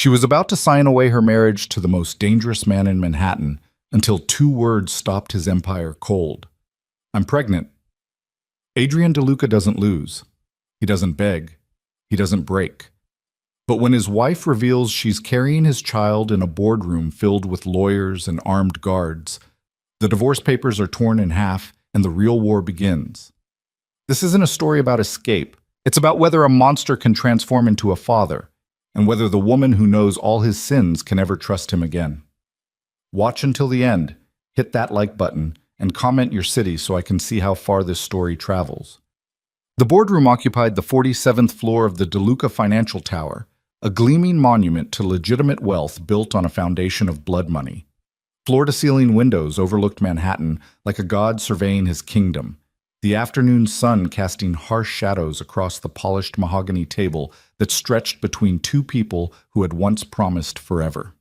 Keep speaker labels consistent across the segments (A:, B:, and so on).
A: She was about to sign away her marriage to the most dangerous man in Manhattan until two words stopped his empire cold. "I'm pregnant." Adrian DeLuca doesn't lose. He doesn't beg. He doesn't break. But when his wife reveals she's carrying his child in a boardroom filled with lawyers and armed guards, the divorce papers are torn in half and the real war begins. This isn't a story about escape. It's about whether a monster can transform into a father, and whether the woman who knows all his sins can ever trust him again. Watch until the end, hit that like button, and comment your city so I can see how far this story travels. The boardroom occupied the 47th floor of the DeLuca Financial Tower, a gleaming monument to legitimate wealth built on a foundation of blood money. Floor-to-ceiling windows overlooked Manhattan like a god surveying his kingdom, the afternoon sun casting harsh shadows across the polished mahogany table that stretched between two people who had once promised forever.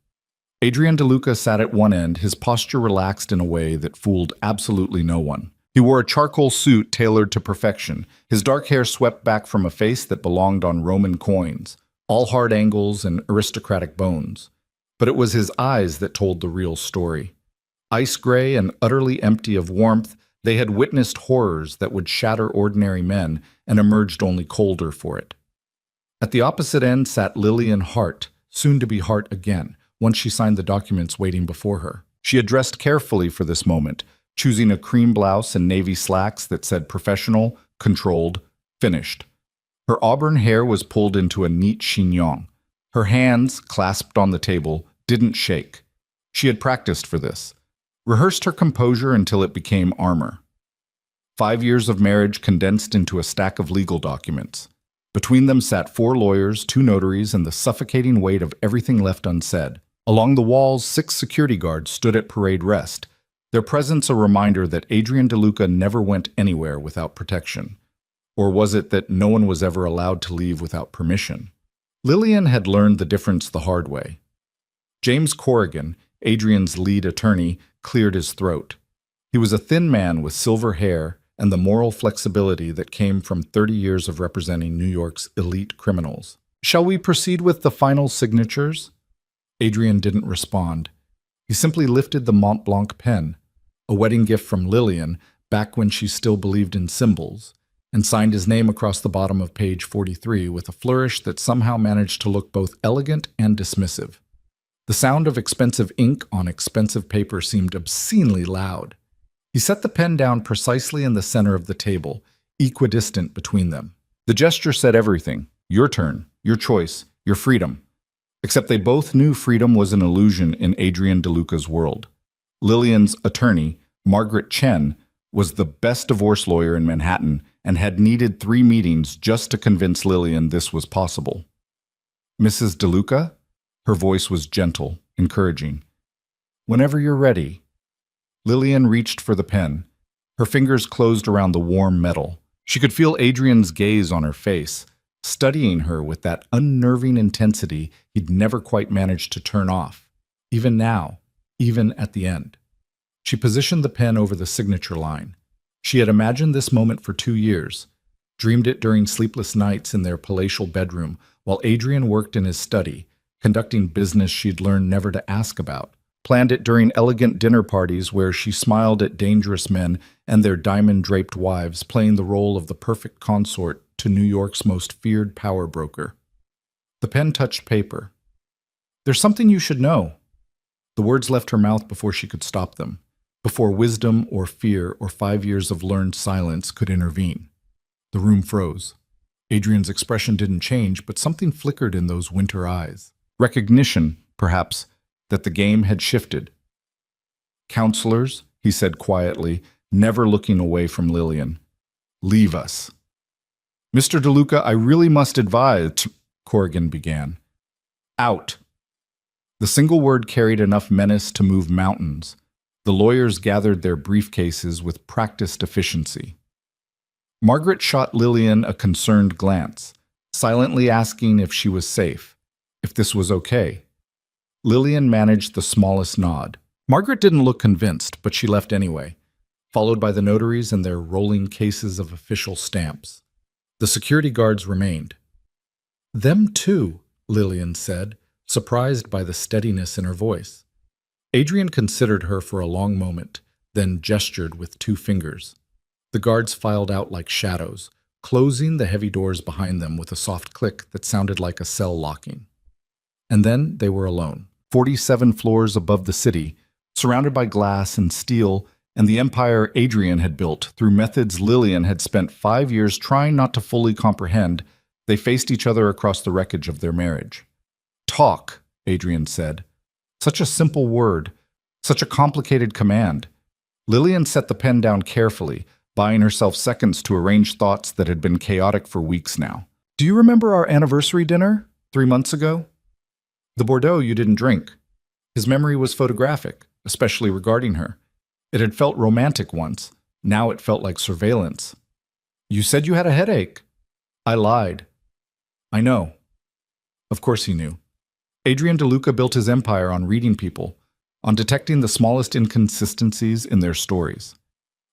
A: Adrian DeLuca sat at one end, his posture relaxed in a way that fooled absolutely no one. He wore a charcoal suit tailored to perfection, his dark hair swept back from a face that belonged on Roman coins, all hard angles and aristocratic bones. But it was his eyes that told the real story. Ice gray and utterly empty of warmth, they had witnessed horrors that would shatter ordinary men and emerged only colder for it. At the opposite end sat Lillian Hart, soon to be Hart again, once she signed the documents waiting before her. She had dressed carefully for this moment, choosing a cream blouse and navy slacks that said professional, controlled, finished. Her auburn hair was pulled into a neat chignon. Her hands, clasped on the table, didn't shake. She had practiced for this, rehearsed her composure until it became armor. 5 years of marriage condensed into a stack of legal documents. Between them sat 4 lawyers, 2 notaries, and the suffocating weight of everything left unsaid. Along the walls, 6 security guards stood at parade rest, their presence a reminder that Adrian DeLuca never went anywhere without protection. Or was it that no one was ever allowed to leave without permission? Lillian had learned the difference the hard way. James Corrigan, Adrian's lead attorney, cleared his throat. He was a thin man with silver hair and the moral flexibility that came from 30 years of representing New York's elite criminals. "Shall we proceed with the final signatures?" Adrian didn't respond. He simply lifted the Mont Blanc pen, a wedding gift from Lillian back when she still believed in symbols, and signed his name across the bottom of page 43 with a flourish that somehow managed to look both elegant and dismissive. The sound of expensive ink on expensive paper seemed obscenely loud. He set the pen down precisely in the center of the table, equidistant between them. The gesture said everything: your turn, your choice, your freedom. Except they both knew freedom was an illusion in Adrian DeLuca's world. Lillian's attorney, Margaret Chen, was the best divorce lawyer in Manhattan and had needed 3 meetings just to convince Lillian this was possible. "Mrs. DeLuca?" Her voice was gentle, encouraging. "Whenever you're ready." Lillian reached for the pen. Her fingers closed around the warm metal. She could feel Adrian's gaze on her face, studying her with that unnerving intensity he'd never quite managed to turn off, even now, even at the end. She positioned the pen over the signature line. She had imagined this moment for 2 years, dreamed it during sleepless nights in their palatial bedroom while Adrian worked in his study, conducting business she'd learned never to ask about. Planned it during elegant dinner parties where she smiled at dangerous men and their diamond-draped wives, playing the role of the perfect consort to New York's most feared power broker. The pen touched paper. "There's something you should know." The words left her mouth before she could stop them, before wisdom or fear or 5 years of learned silence could intervene. The room froze. Adrian's expression didn't change, but something flickered in those winter eyes. Recognition, perhaps, that the game had shifted. "Counselors," he said quietly, never looking away from Lillian, "leave us." "Mr. DeLuca, I really must advise," Corrigan began. "Out." The single word carried enough menace to move mountains. The lawyers gathered their briefcases with practiced efficiency. Margaret shot Lillian a concerned glance, silently asking if she was safe, if this was okay. Lillian managed the smallest nod. Margaret didn't look convinced, but she left anyway, followed by the notaries and their rolling cases of official stamps. The security guards remained. "Them too," Lillian said, surprised by the steadiness in her voice. Adrian considered her for a long moment, then gestured with 2 fingers. The guards filed out like shadows, closing the heavy doors behind them with a soft click that sounded like a cell locking. And then they were alone, 47 floors above the city, surrounded by glass and steel and the empire Adrian had built through methods Lillian had spent 5 years trying not to fully comprehend. They faced each other across the wreckage of their marriage. "Talk," Adrian said. Such a simple word, such a complicated command. Lillian set the pen down carefully, buying herself seconds to arrange thoughts that had been chaotic for weeks now. "Do you remember our anniversary dinner 3 months ago? The Bordeaux you didn't drink." His memory was photographic, especially regarding her. It had felt romantic once. Now it felt like surveillance. "You said you had a headache." "I lied." "I know." Of course he knew. Adrian DeLuca built his empire on reading people, on detecting the smallest inconsistencies in their stories.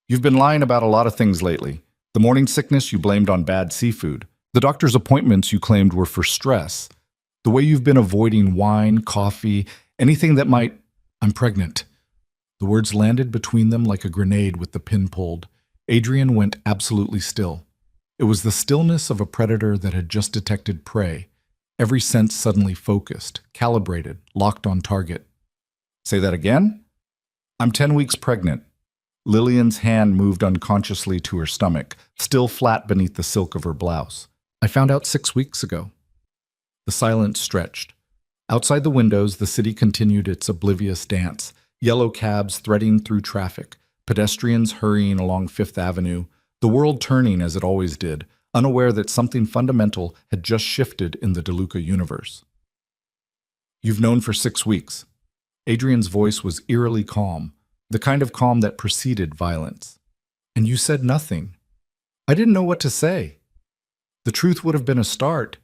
A: "You've been lying about a lot of things lately. The morning sickness you blamed on bad seafood. The doctor's appointments you claimed were for stress. The way you've been avoiding wine, coffee, anything that might—" "I'm pregnant." The words landed between them like a grenade with the pin pulled. Adrian went absolutely still. It was the stillness of a predator that had just detected prey. Every sense suddenly focused, calibrated, locked on target. "Say that again?" "I'm 10 weeks pregnant." Lillian's hand moved unconsciously to her stomach, still flat beneath the silk of her blouse. "I found out 6 weeks ago." The silence stretched. Outside the windows, the city continued its oblivious dance. Yellow cabs threading through traffic, pedestrians hurrying along Fifth Avenue, the world turning as it always did, unaware that something fundamental had just shifted in the DeLuca universe. "You've known for 6 weeks. Adrian's voice was eerily calm, the kind of calm that preceded violence. "And you said nothing." "I didn't know what to say." "The truth would have been a start."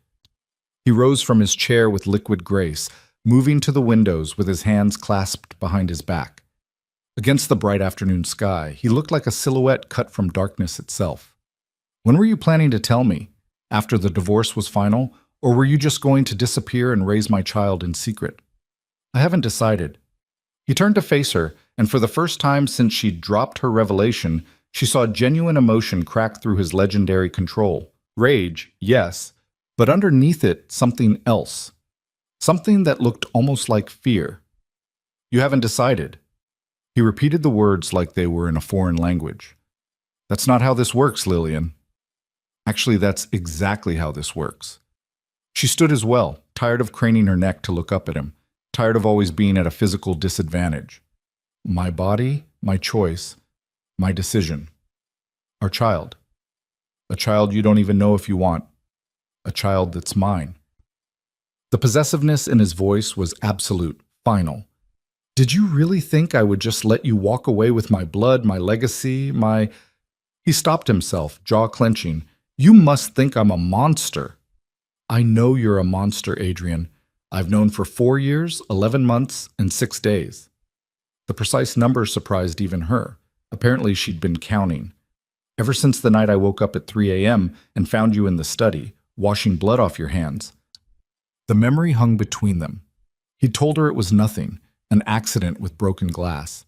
A: He rose from his chair with liquid grace, moving to the windows with his hands clasped behind his back. Against the bright afternoon sky, he looked like a silhouette cut from darkness itself. "When were you planning to tell me? After the divorce was final? Or were you just going to disappear and raise my child in secret?" "I haven't decided." He turned to face her, and for the first time since she'd dropped her revelation, she saw genuine emotion crack through his legendary control. Rage, yes, but underneath it, something else. Something that looked almost like fear. "You haven't decided." He repeated the words like they were in a foreign language. "That's not how this works, Lillian." "Actually, that's exactly how this works." She stood as well, tired of craning her neck to look up at him, tired of always being at a physical disadvantage. "My body, my choice, my decision. Our child. A child you don't even know if you want. A child that's mine." The possessiveness in his voice was absolute, final. "Did you really think I would just let you walk away with my blood, my legacy, my—" He stopped himself, jaw clenching. "You must think I'm a monster." "I know you're a monster, Adrian. I've known for 4 years, 11 months, and 6 days. The precise number surprised even her. Apparently she'd been counting. "Ever since the night I woke up at 3 a.m. and found you in the study, washing blood off your hands." The memory hung between them. He'd told her it was nothing, an accident with broken glass.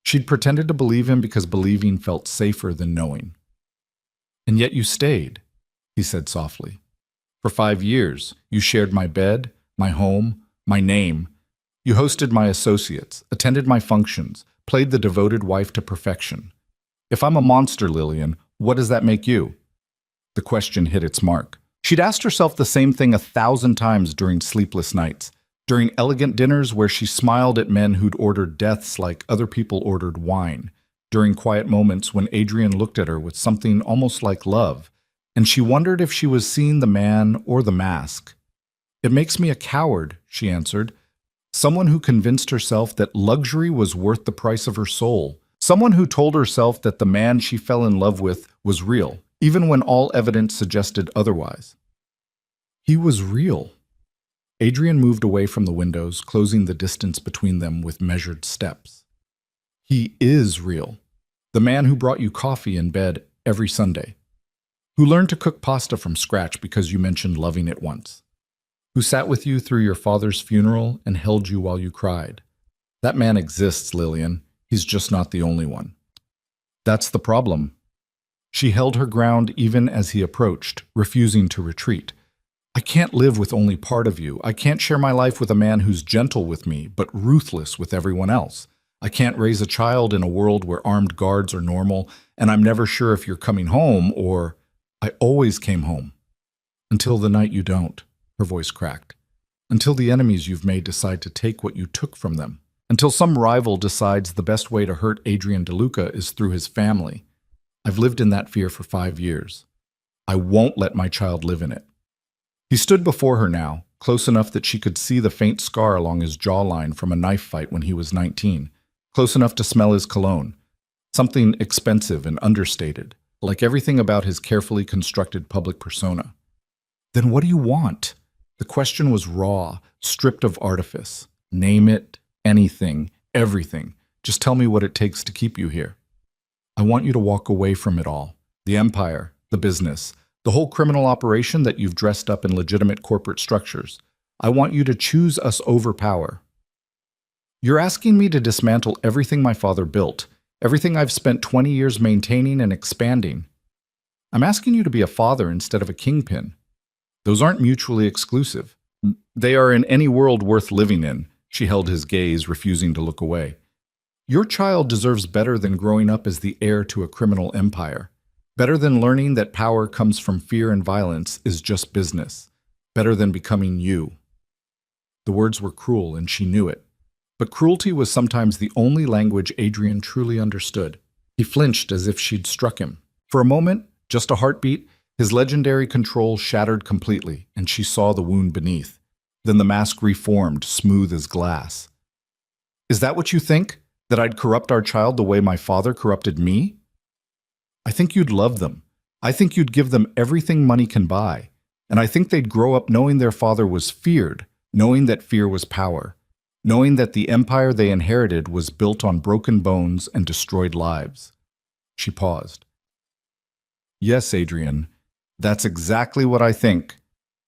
A: She'd pretended to believe him because believing felt safer than knowing. "And yet you stayed," he said softly. "For 5 years, you shared my bed, my home, my name. You hosted my associates, attended my functions, played the devoted wife to perfection. If I'm a monster, Lillian, what does that make you?" The question hit its mark. She'd asked herself the same thing 1,000 times during sleepless nights, during elegant dinners where she smiled at men who'd ordered deaths like other people ordered wine, during quiet moments when Adrian looked at her with something almost like love, and she wondered if she was seeing the man or the mask. "It makes me a coward," she answered. Someone who convinced herself that luxury was worth the price of her soul. Someone who told herself that the man she fell in love with was real, even when all evidence suggested otherwise. He was real. Adrian moved away from the windows, closing the distance between them with measured steps. "He is real. The man who brought you coffee in bed every Sunday. Who learned to cook pasta from scratch because you mentioned loving it once. who sat with you through your father's funeral and held you while you cried. That man exists, Lillian. He's just not the only one. That's the problem. She held her ground even as he approached, refusing to retreat. I can't live with only part of you. I can't share my life with a man who's gentle with me, but ruthless with everyone else. I can't raise a child in a world where armed guards are normal, and I'm never sure if you're coming home or... I always came home. Until the night you don't, her voice cracked. Until the enemies you've made decide to take what you took from them. Until some rival decides the best way to hurt Adrian DeLuca is through his family. I've lived in that fear for 5 years. I won't let my child live in it. He stood before her now, close enough that she could see the faint scar along his jawline from a knife fight when he was 19, close enough to smell his cologne, something expensive and understated, like everything about his carefully constructed public persona. Then what do you want? The question was raw, stripped of artifice. Name it, anything, everything. Just tell me what it takes to keep you here. I want you to walk away from it all. The empire, the business, the whole criminal operation that you've dressed up in legitimate corporate structures. I want you to choose us over power. You're asking me to dismantle everything my father built, everything I've spent 20 years maintaining and expanding. I'm asking you to be a father instead of a kingpin. Those aren't mutually exclusive. They are in any world worth living in. She held his gaze, refusing to look away. Your child deserves better than growing up as the heir to a criminal empire. Better than learning that power comes from fear and violence is just business. Better than becoming you. The words were cruel, and she knew it. But cruelty was sometimes the only language Adrian truly understood. He flinched as if she'd struck him. For a moment, just a heartbeat, his legendary control shattered completely, and she saw the wound beneath. Then the mask reformed, smooth as glass. Is that what you think? That I'd corrupt our child the way my father corrupted me? I think you'd love them. I think you'd give them everything money can buy. And I think they'd grow up knowing their father was feared, knowing that fear was power, knowing that the empire they inherited was built on broken bones and destroyed lives. She paused. Yes, Adrian, that's exactly what I think.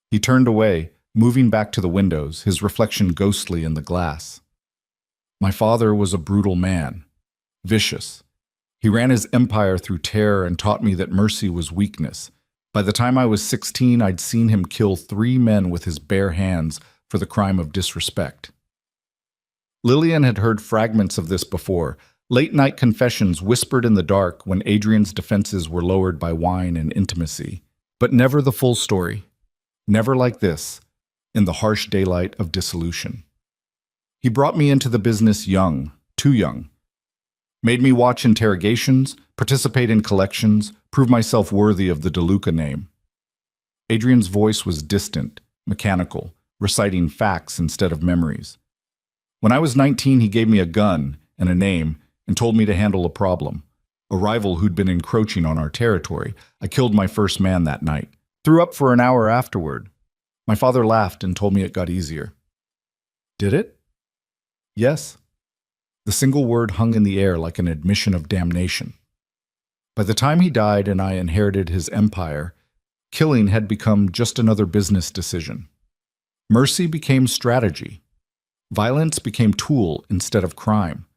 A: He turned away, moving back to the windows, his reflection ghostly in the glass. My father was a brutal man, vicious. He ran his empire through terror and taught me that mercy was weakness. By the time I was 16, I'd seen him kill 3 men with his bare hands for the crime of disrespect. Lillian had heard fragments of this before, late-night confessions whispered in the dark when Adrian's defenses were lowered by wine and intimacy. But never the full story. Never like this, in the harsh daylight of dissolution. He brought me into the business young, too young. Made me watch interrogations, participate in collections, prove myself worthy of the DeLuca name. Adrian's voice was distant, mechanical, reciting facts instead of memories. When I was 19, he gave me a gun and a name and told me to handle a problem. A rival who'd been encroaching on our territory. I killed my first man that night. Threw up for an hour afterward. My father laughed and told me it got easier. Did it? Yes. The single word hung in the air like an admission of damnation. By the time he died and I inherited his empire, killing had become just another business decision. Mercy became strategy. Violence became tool instead of crime.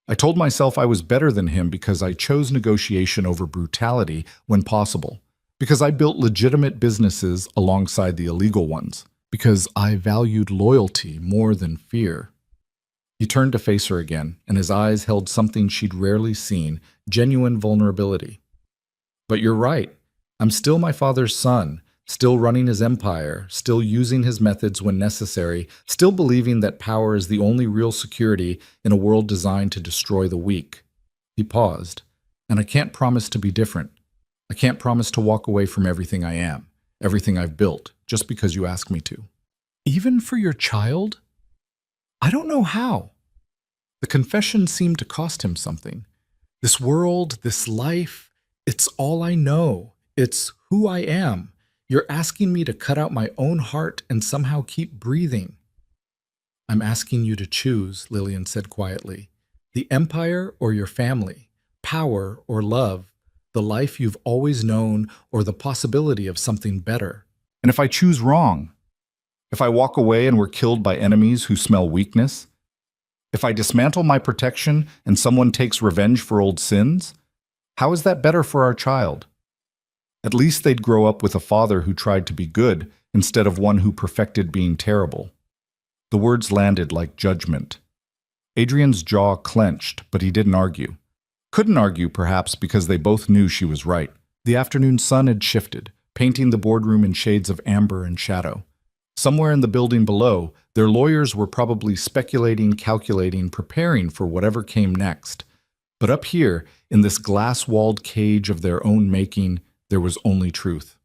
A: I told myself I was better than him because I chose negotiation over brutality when possible, because I built legitimate businesses alongside the illegal ones, because I valued loyalty more than fear. He turned to face her again, and his eyes held something she'd rarely seen, genuine vulnerability. But you're right. I'm still my father's son, still running his empire, still using his methods when necessary, still believing that power is the only real security in a world designed to destroy the weak. He paused. And I can't promise to be different. I can't promise to walk away from everything I am, everything I've built, just because you ask me to. Even for your child? I don't know how. The confession seemed to cost him something. This world, this life, it's all I know. It's who I am. You're asking me to cut out my own heart and somehow keep breathing. I'm asking you to choose, Lillian said quietly. The empire or your family, power or love, the life you've always known or the possibility of something better. And if I choose wrong, If I walk away and we're killed by enemies who smell weakness? If I dismantle my protection and someone takes revenge for old sins? How is that better for our child? At least they'd grow up with a father who tried to be good instead of one who perfected being terrible. The words landed like judgment. Adrian's jaw clenched, but he didn't argue. Couldn't argue, perhaps, because they both knew she was right. The afternoon sun had shifted, painting the boardroom in shades of amber and shadow. Somewhere in the building below, their lawyers were probably speculating, calculating, preparing for whatever came next. But up here, in this glass-walled cage of their own making, there was only truth.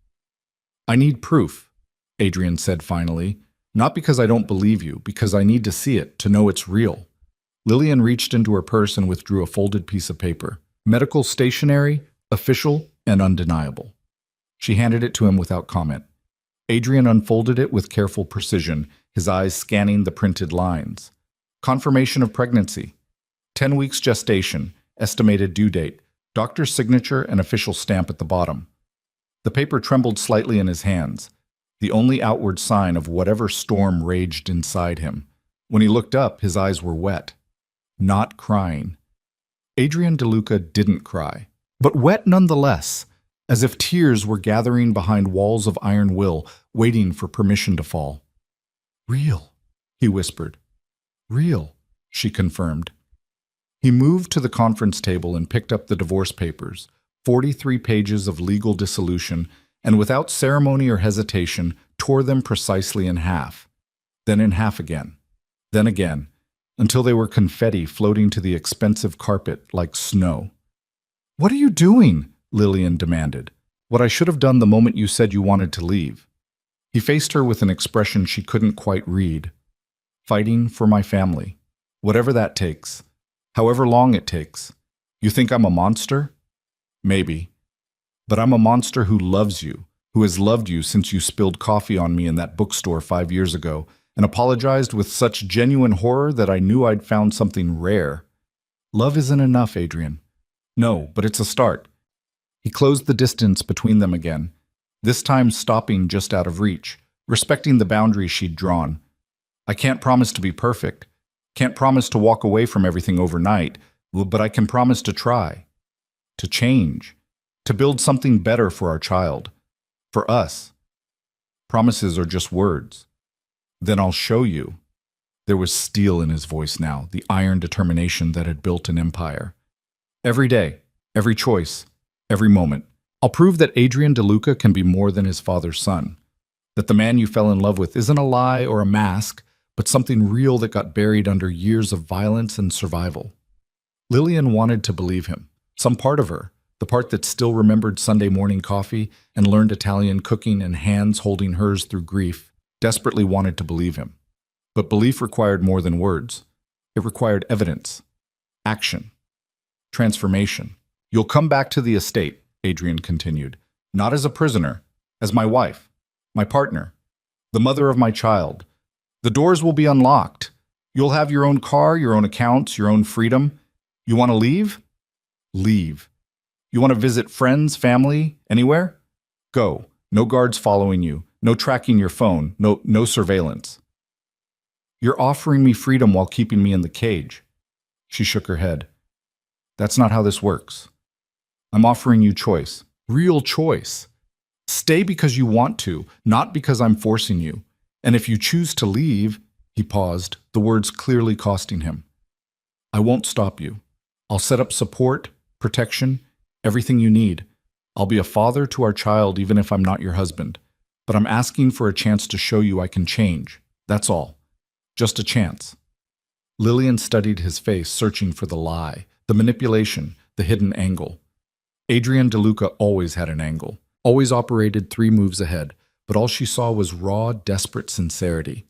A: "I need proof," Adrian said finally. "Not because I don't believe you, because I need to see it, to know it's real." Lillian reached into her purse and withdrew a folded piece of paper. Medical stationery, official, and undeniable. She handed it to him without comment. Adrian unfolded it with careful precision, his eyes scanning the printed lines. Confirmation of pregnancy. 10 weeks gestation, estimated due date, doctor's signature and official stamp at the bottom. The paper trembled slightly in his hands, the only outward sign of whatever storm raged inside him. When he looked up, his eyes were wet. Not crying. Adrian DeLuca didn't cry, but wet nonetheless, as if tears were gathering behind walls of iron will, waiting for permission to fall. "Real," he whispered. "Real," she confirmed. He moved to the conference table and picked up the divorce papers, 43 pages of legal dissolution, and without ceremony or hesitation, tore them precisely in half. Then in half again. Then again, until they were confetti floating to the expensive carpet like snow. "What are you doing?" Lillian demanded. "What I should have done the moment you said you wanted to leave." He faced her with an expression she couldn't quite read. "Fighting for my family. Whatever that takes. However long it takes. You think I'm a monster? Maybe. But I'm a monster who loves you, who has loved you since you spilled coffee on me in that bookstore 5 years ago, and apologized with such genuine horror that I knew I'd found something rare. Love isn't enough, Adrian. No, but it's a start." He closed the distance between them again, this time stopping just out of reach, respecting the boundaries she'd drawn. "I can't promise to be perfect, can't promise to walk away from everything overnight, but I can promise to try, to change, to build something better for our child, for us. Promises are just words. Then I'll show you." There was steel in his voice now, the iron determination that had built an empire. "Every day, every choice, every moment. I'll prove that Adrian DeLuca can be more than his father's son. That the man you fell in love with isn't a lie or a mask, but something real that got buried under years of violence and survival." Lillian wanted to believe him. Some part of her, the part that still remembered Sunday morning coffee and learned Italian cooking and hands holding hers through grief, desperately wanted to believe him. But belief required more than words. It required evidence, action, transformation. "You'll come back to the estate," Adrian continued, "not as a prisoner, as my wife, my partner, the mother of my child. The doors will be unlocked. You'll have your own car, your own accounts, your own freedom. You want to leave? Leave. You want to visit friends, family, anywhere? Go. No guards following you. No tracking your phone. No surveillance. You're offering me freedom while keeping me in the cage." She shook her head. "That's not how this works. I'm offering you choice. Real choice. Stay because you want to, not because I'm forcing you. And if you choose to leave," he paused, the words clearly costing him, "I won't stop you. I'll set up support, protection, everything you need. I'll be a father to our child even if I'm not your husband. But I'm asking for a chance to show you I can change. That's all. Just a chance." Lillian studied his face, searching for the lie, the manipulation, the hidden angle. Adrian DeLuca always had an angle, always operated 3 moves ahead, but all she saw was raw, desperate sincerity.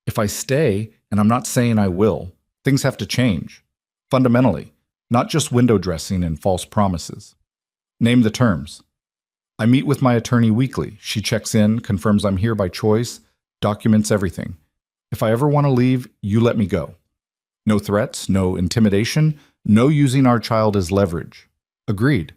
A: "If I stay, and I'm not saying I will, things have to change. Fundamentally, not just window dressing and false promises." "Name the terms." "I meet with my attorney weekly. She checks in, confirms I'm here by choice, documents everything. If I ever want to leave, you let me go. No threats, no intimidation, no using our child as leverage. Agreed.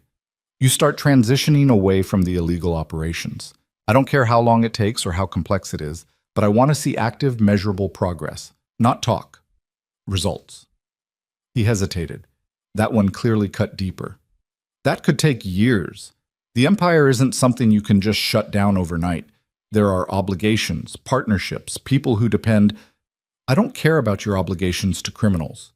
A: You start transitioning away from the illegal operations. I don't care how long it takes or how complex it is. but I want to see active, measurable progress, not talk. Results. He hesitated. That one clearly cut deeper. That could take years. The empire isn't something you can just shut down overnight. There are obligations, partnerships, people who depend. I don't care about your obligations to criminals.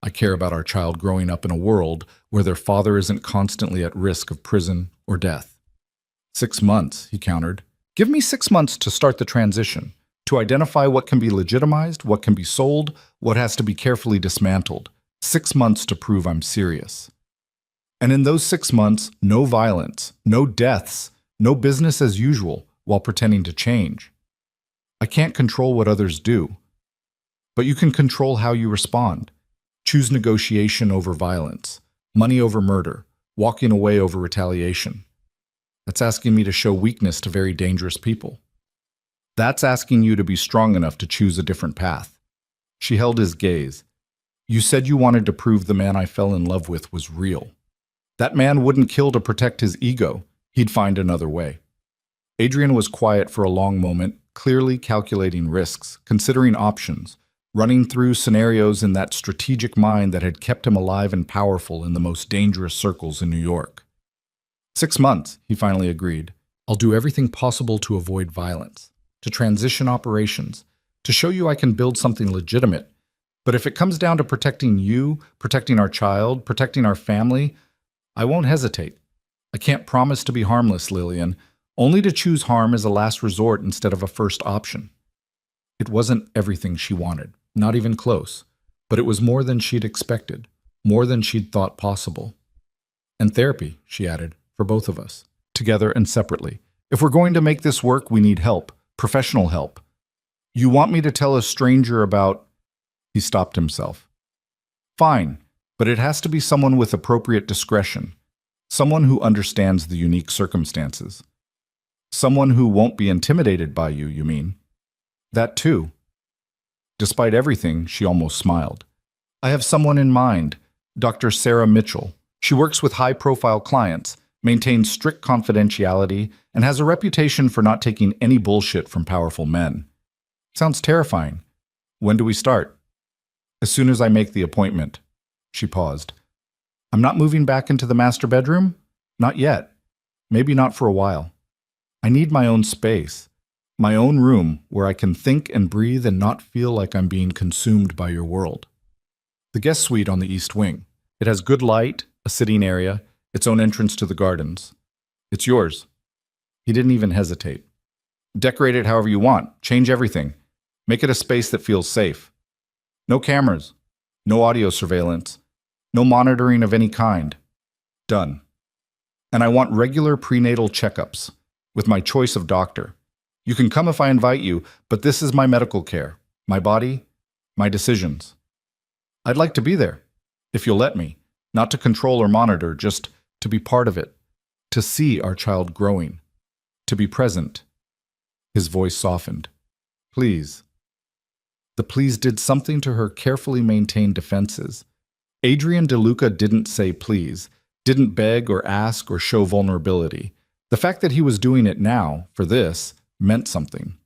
A: I care about our child growing up in a world where their father isn't constantly at risk of prison or death. 6 months, he countered. Give me 6 months to start the transition, to identify what can be legitimized, what can be sold, what has to be carefully dismantled. 6 months to prove I'm serious. And in those 6 months, no violence, no deaths, no business as usual while pretending to change. I can't control what others do, but you can control how you respond. Choose negotiation over violence, money over murder, walking away over retaliation. That's asking me to show weakness to very dangerous people. That's asking you to be strong enough to choose a different path. She held his gaze. You said you wanted to prove the man I fell in love with was real. That man wouldn't kill to protect his ego. He'd find another way. Adrian was quiet for a long moment, clearly calculating risks, considering options, running through scenarios in that strategic mind that had kept him alive and powerful in the most dangerous circles in New York. 6 months, he finally agreed. I'll do everything possible to avoid violence, to transition operations, to show you I can build something legitimate. But if it comes down to protecting you, protecting our child, protecting our family, I won't hesitate. I can't promise to be harmless, Lillian. Only to choose harm as a last resort instead of a first option. It wasn't everything she wanted, not even close, but it was more than she'd expected, more than she'd thought possible. And therapy, she added, for both of us, together and separately. If we're going to make this work, we need help, professional help. You want me to tell a stranger about... He stopped himself. Fine, but it has to be someone with appropriate discretion, someone who understands the unique circumstances. Someone who won't be intimidated by you, you mean? That too. Despite everything, she almost smiled. I have someone in mind, Dr. Sarah Mitchell. She works with high-profile clients, maintains strict confidentiality, and has a reputation for not taking any bullshit from powerful men. Sounds terrifying. When do we start? As soon as I make the appointment. She paused. I'm not moving back into the master bedroom? Not yet. Maybe not for a while. I need my own space, my own room where I can think and breathe and not feel like I'm being consumed by your world. The guest suite on the east wing. It has good light, a sitting area, its own entrance to the gardens. It's yours. He didn't even hesitate. Decorate it however you want. Change everything. Make it a space that feels safe. No cameras. No audio surveillance. No monitoring of any kind. Done. And I want regular prenatal checkups with my choice of doctor. You can come if I invite you, but this is my medical care, my body, my decisions. I'd like to be there, if you'll let me, not to control or monitor, just to be part of it, to see our child growing, to be present. His voice softened. Please. The please did something to her carefully maintained defenses. Adrian DeLuca didn't say please, didn't beg or ask or show vulnerability. The fact that he was doing it now, for this, meant something.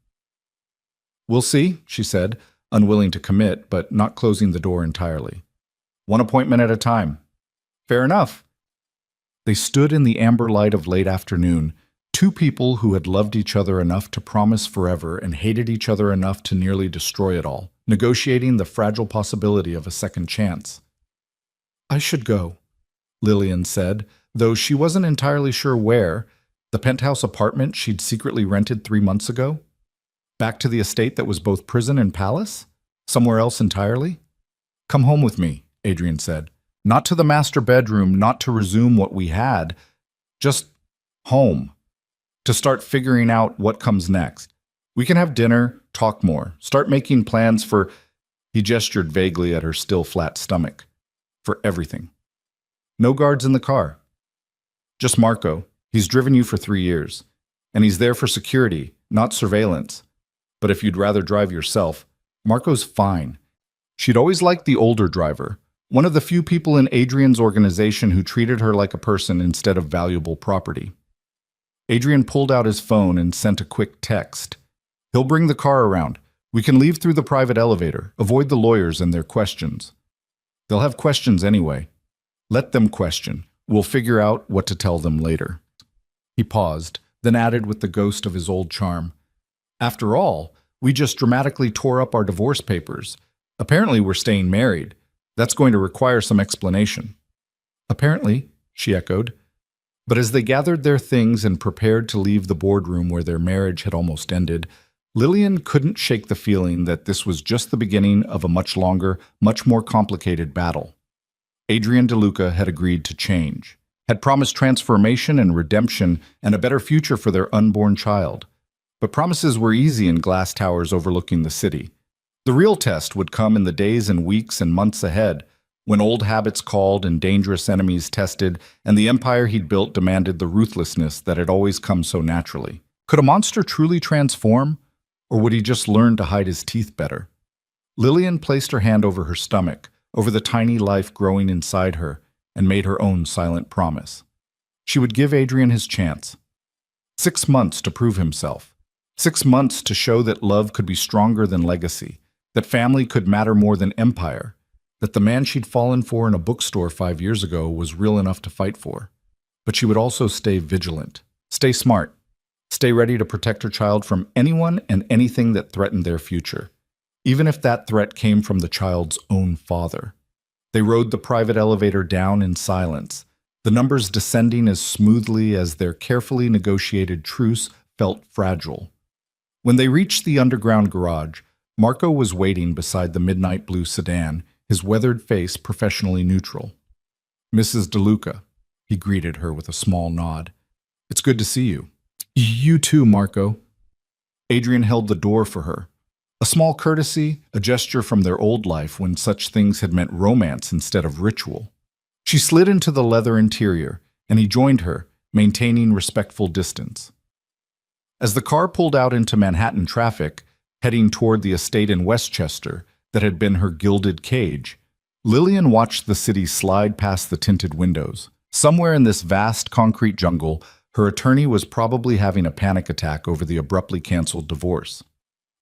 A: We'll see, she said, unwilling to commit, but not closing the door entirely. One appointment at a time. Fair enough. They stood in the amber light of late afternoon, two people who had loved each other enough to promise forever and hated each other enough to nearly destroy it all, negotiating the fragile possibility of a second chance. I should go, Lillian said, though she wasn't entirely sure where. The penthouse apartment she'd secretly rented 3 months ago? Back to the estate that was both prison and palace? Somewhere else entirely? Come home with me, Adrian said. Not to the master bedroom, not to resume what we had. Just home. To start figuring out what comes next. We can have dinner, talk more, start making plans for... He gestured vaguely at her still flat stomach. For everything. No guards in the car. Just Marco. He's driven you for 3 years. And he's there for security, not surveillance. But if you'd rather drive yourself, Marco's fine. She'd always liked the older driver, one of the few people in Adrian's organization who treated her like a person instead of valuable property. Adrian pulled out his phone and sent a quick text. He'll bring the car around. We can leave through the private elevator. Avoid the lawyers and their questions. They'll have questions anyway. Let them question. We'll figure out what to tell them later." He paused, then added with the ghost of his old charm, "After all, we just dramatically tore up our divorce papers. Apparently we're staying married. That's going to require some explanation." "Apparently," she echoed. But as they gathered their things and prepared to leave the boardroom where their marriage had almost ended, Lillian couldn't shake the feeling that this was just the beginning of a much longer, much more complicated battle. Adrian DeLuca had agreed to change, had promised transformation and redemption and a better future for their unborn child. But promises were easy in glass towers overlooking the city. The real test would come in the days and weeks and months ahead, when old habits called and dangerous enemies tested, and the empire he'd built demanded the ruthlessness that had always come so naturally. Could a monster truly transform? Or would he just learn to hide his teeth better? Lillian placed her hand over her stomach, over the tiny life growing inside her, and made her own silent promise. She would give Adrian his chance. 6 months to prove himself. 6 months to show that love could be stronger than legacy, that family could matter more than empire, that the man she'd fallen for in a bookstore 5 years ago was real enough to fight for. But she would also stay vigilant, stay smart, stay ready to protect her child from anyone and anything that threatened their future, even if that threat came from the child's own father. They rode the private elevator down in silence, the numbers descending as smoothly as their carefully negotiated truce felt fragile. When they reached the underground garage, Marco was waiting beside the midnight blue sedan, his weathered face professionally neutral. "Mrs. DeLuca," he greeted her with a small nod. "It's good to see you." "You too, Marco." Adrian held the door for her. A small courtesy, a gesture from their old life when such things had meant romance instead of ritual. She slid into the leather interior, and he joined her, maintaining respectful distance. As the car pulled out into Manhattan traffic, heading toward the estate in Westchester that had been her gilded cage, Lillian watched the city slide past the tinted windows. Somewhere in this vast concrete jungle, her attorney was probably having a panic attack over the abruptly canceled divorce.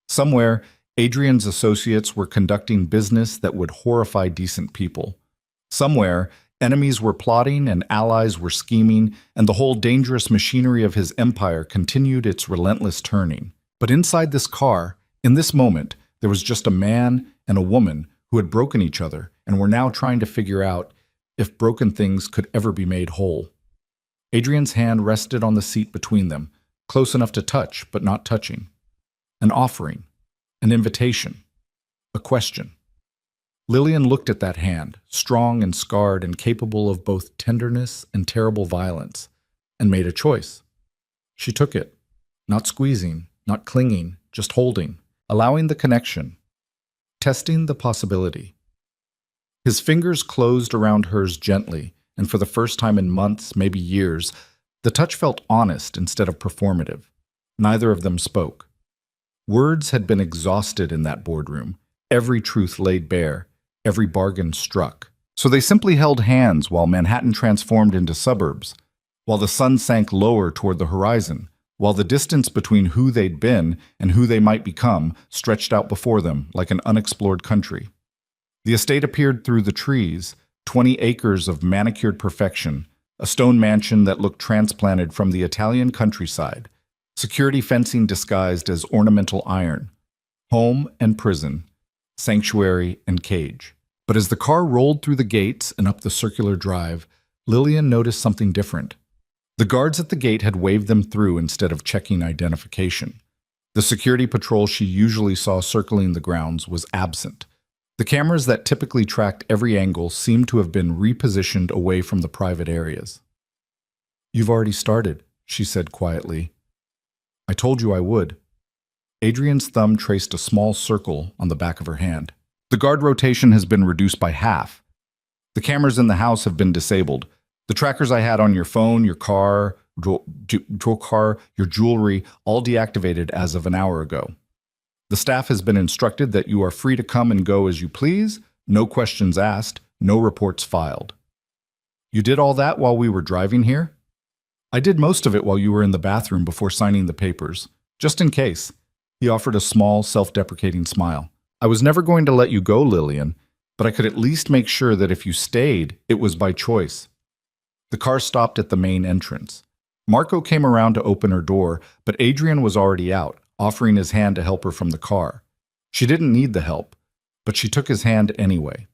A: Somewhere, Adrian's associates were conducting business that would horrify decent people. Somewhere, enemies were plotting and allies were scheming, and the whole dangerous machinery of his empire continued its relentless turning. But inside this car, in this moment, there was just a man and a woman who had broken each other and were now trying to figure out if broken things could ever be made whole. Adrian's hand rested on the seat between them, close enough to touch, but not touching. An offering, an invitation, a question. Lillian looked at that hand, strong and scarred and capable of both tenderness and terrible violence, and made a choice. She took it, not squeezing, not clinging, just holding, allowing the connection, testing the possibility. His fingers closed around hers gently, and for the first time in months, maybe years, the touch felt honest instead of performative. Neither of them spoke. Words had been exhausted in that boardroom, every truth laid bare, every bargain struck. So they simply held hands while Manhattan transformed into suburbs, while the sun sank lower toward the horizon, while the distance between who they'd been and who they might become stretched out before them like an unexplored country. The estate appeared through the trees, 20 acres of manicured perfection, a stone mansion that looked transplanted from the Italian countryside, security fencing disguised as ornamental iron, home and prison, sanctuary and cage. But as the car rolled through the gates and up the circular drive, Lillian noticed something different. The guards at the gate had waved them through instead of checking identification. The security patrol she usually saw circling the grounds was absent. The cameras that typically tracked every angle seemed to have been repositioned away from the private areas. "You've already started," she said quietly. "I told you I would." Adrian's thumb traced a small circle on the back of her hand. "The guard rotation has been reduced by half. The cameras in the house have been disabled. The trackers I had on your phone, your car, your jewelry, all deactivated as of an hour ago. The staff has been instructed that you are free to come and go as you please, no questions asked, no reports filed." "You did all that while we were driving here?" "I did most of it while you were in the bathroom before signing the papers, just in case." He offered a small, self-deprecating smile. I was never going to let you go, Lillian, but I could at least make sure that if you stayed, it was by choice. The car stopped at the main entrance. Marco came around to open her door, but Adrian was already out, offering his hand to help her from the car. She didn't need the help, but she took his hand anyway.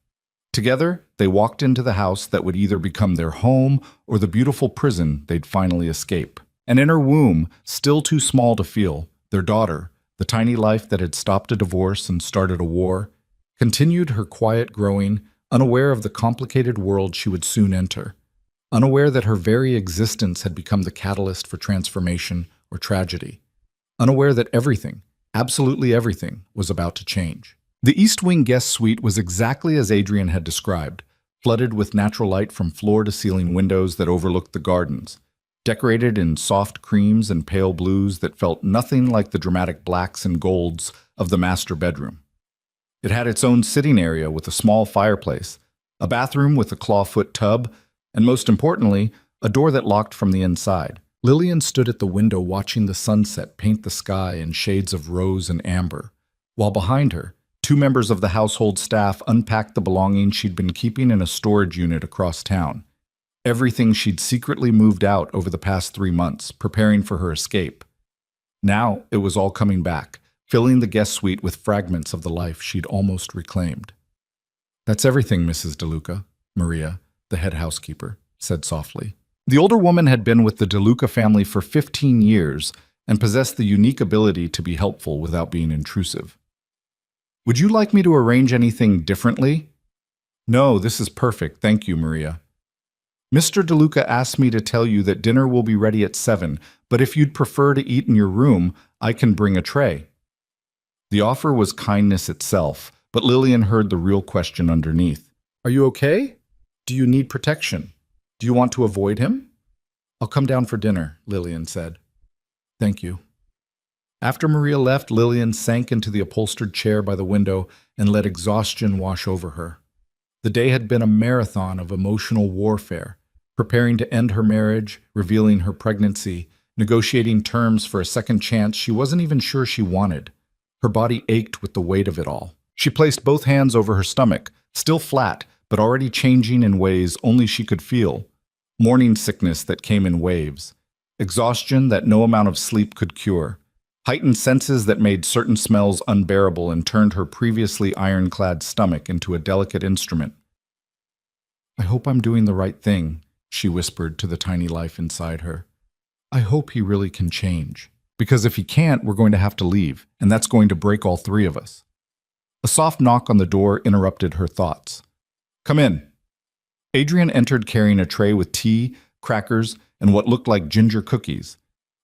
A: Together, they walked into the house that would either become their home or the beautiful prison they'd finally escape. And in her womb, still too small to feel, their daughter, the tiny life that had stopped a divorce and started a war, continued her quiet growing, unaware of the complicated world she would soon enter, unaware that her very existence had become the catalyst for transformation or tragedy, unaware that everything, absolutely everything, was about to change. The East Wing guest suite was exactly as Adrian had described, flooded with natural light from floor-to-ceiling windows that overlooked the gardens, decorated in soft creams and pale blues that felt nothing like the dramatic blacks and golds of the master bedroom. It had its own sitting area with a small fireplace, a bathroom with a clawfoot tub, and most importantly, a door that locked from the inside. Lillian stood at the window watching the sunset paint the sky in shades of rose and amber, while behind her, two members of the household staff unpacked the belongings she'd been keeping in a storage unit across town. Everything she'd secretly moved out over the past 3 months, preparing for her escape. Now it was all coming back, filling the guest suite with fragments of the life she'd almost reclaimed. "That's everything, Mrs. DeLuca," Maria, the head housekeeper, said softly. The older woman had been with the DeLuca family for 15 years and possessed the unique ability to be helpful without being intrusive. "Would you like me to arrange anything differently?" "No, this is perfect, thank you, Maria. Mr. DeLuca asked me to tell you that dinner will be ready at 7, but if you'd prefer to eat in your room, I can bring a tray." The offer was kindness itself, but Lillian heard the real question underneath. "Are you okay? Do you need protection? Do you want to avoid him?" "I'll come down for dinner," Lillian said. "Thank you." After Maria left, Lillian sank into the upholstered chair by the window and let exhaustion wash over her. The day had been a marathon of emotional warfare, preparing to end her marriage, revealing her pregnancy, negotiating terms for a second chance she wasn't even sure she wanted. Her body ached with the weight of it all. She placed both hands over her stomach, still flat, but already changing in ways only she could feel. Morning sickness that came in waves. Exhaustion that no amount of sleep could cure. Heightened senses that made certain smells unbearable and turned her previously ironclad stomach into a delicate instrument. "I hope I'm doing the right thing," she whispered to the tiny life inside her. "I hope he really can change. Because if he can't, we're going to have to leave, and that's going to break all three of us." A soft knock on the door interrupted her thoughts. "Come in." Adrian entered carrying a tray with tea, crackers, and what looked like ginger cookies.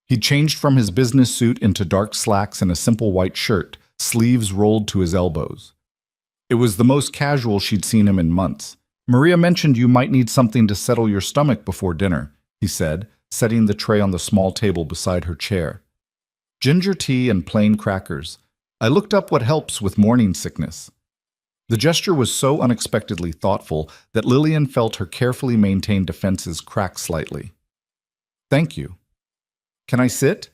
A: He'd changed from his business suit into dark slacks and a simple white shirt, sleeves rolled to his elbows. It was the most casual she'd seen him in months. "Maria mentioned you might need something to settle your stomach before dinner," he said, setting the tray on the small table beside her chair. "Ginger tea and plain crackers. I looked up what helps with morning sickness." The gesture was so unexpectedly thoughtful that Lillian felt her carefully maintained defenses crack slightly. "Thank you. Can I sit?"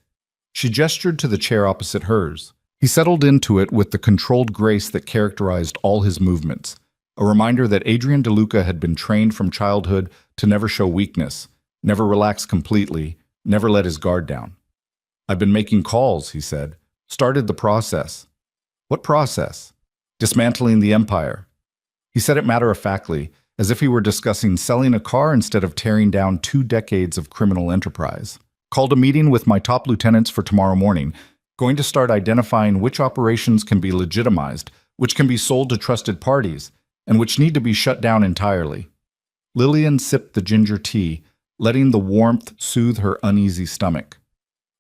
A: She gestured to the chair opposite hers. He settled into it with the controlled grace that characterized all his movements, a reminder that Adrian DeLuca had been trained from childhood to never show weakness, never relax completely, never let his guard down. "I've been making calls," he said. "Started the process." "What process?" "Dismantling the empire." He said it matter-of-factly, as if he were discussing selling a car instead of tearing down 2 decades of criminal enterprise. "Called a meeting with my top lieutenants for tomorrow morning. Going to start identifying which operations can be legitimized, which can be sold to trusted parties, and which need to be shut down entirely." Lillian sipped the ginger tea, letting the warmth soothe her uneasy stomach.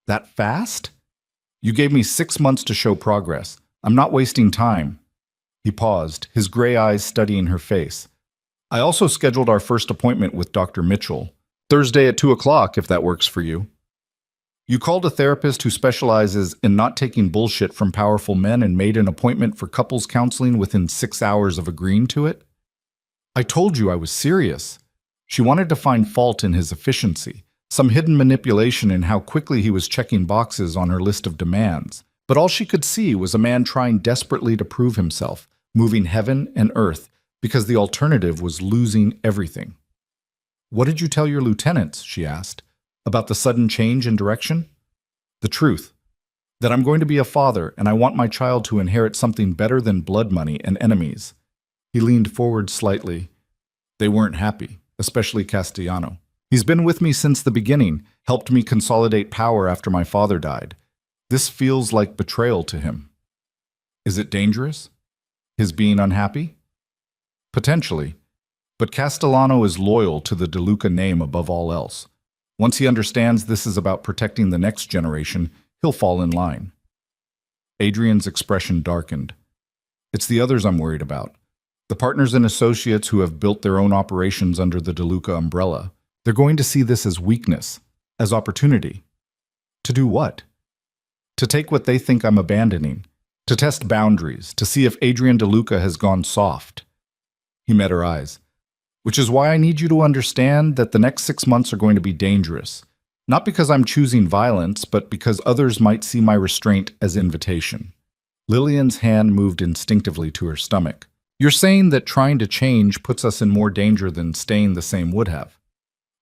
A: "That fast? You gave me 6 months to show progress. I'm not wasting time." He paused, his gray eyes studying her face. "I also scheduled our first appointment with Dr. Mitchell. Thursday at 2 o'clock, if that works for you." "You called a therapist who specializes in not taking bullshit from powerful men and made an appointment for couples counseling within 6 hours of agreeing to it?" "I told you I was serious." She wanted to find fault in his efficiency, some hidden manipulation in how quickly he was checking boxes on her list of demands, But all she could see was a man trying desperately to prove himself, moving heaven and earth, because the alternative was losing everything. "What did you tell your lieutenants?" she asked. "About the sudden change in direction?" "The truth. That I'm going to be a father, and I want my child to inherit something better than blood money and enemies." He leaned forward slightly. They weren't happy, especially Castellano. "He's been with me since the beginning, helped me consolidate power after my father died. This feels like betrayal to him." "Is it dangerous? His being unhappy?" "Potentially. But Castellano is loyal to the De Luca name above all else. Once he understands this is about protecting the next generation, he'll fall in line." Adrian's expression darkened. "It's the others I'm worried about. The partners and associates who have built their own operations under the De Luca umbrella. They're going to see this as weakness, as opportunity." "To do what?" "To take what they think I'm abandoning, to test boundaries, to see if Adrian De Luca has gone soft." He met her eyes. "Which is why I need you to understand that the next 6 months are going to be dangerous. Not because I'm choosing violence, but because others might see my restraint as invitation." Lillian's hand moved instinctively to her stomach. "You're saying that trying to change puts us in more danger than staying the same would have?"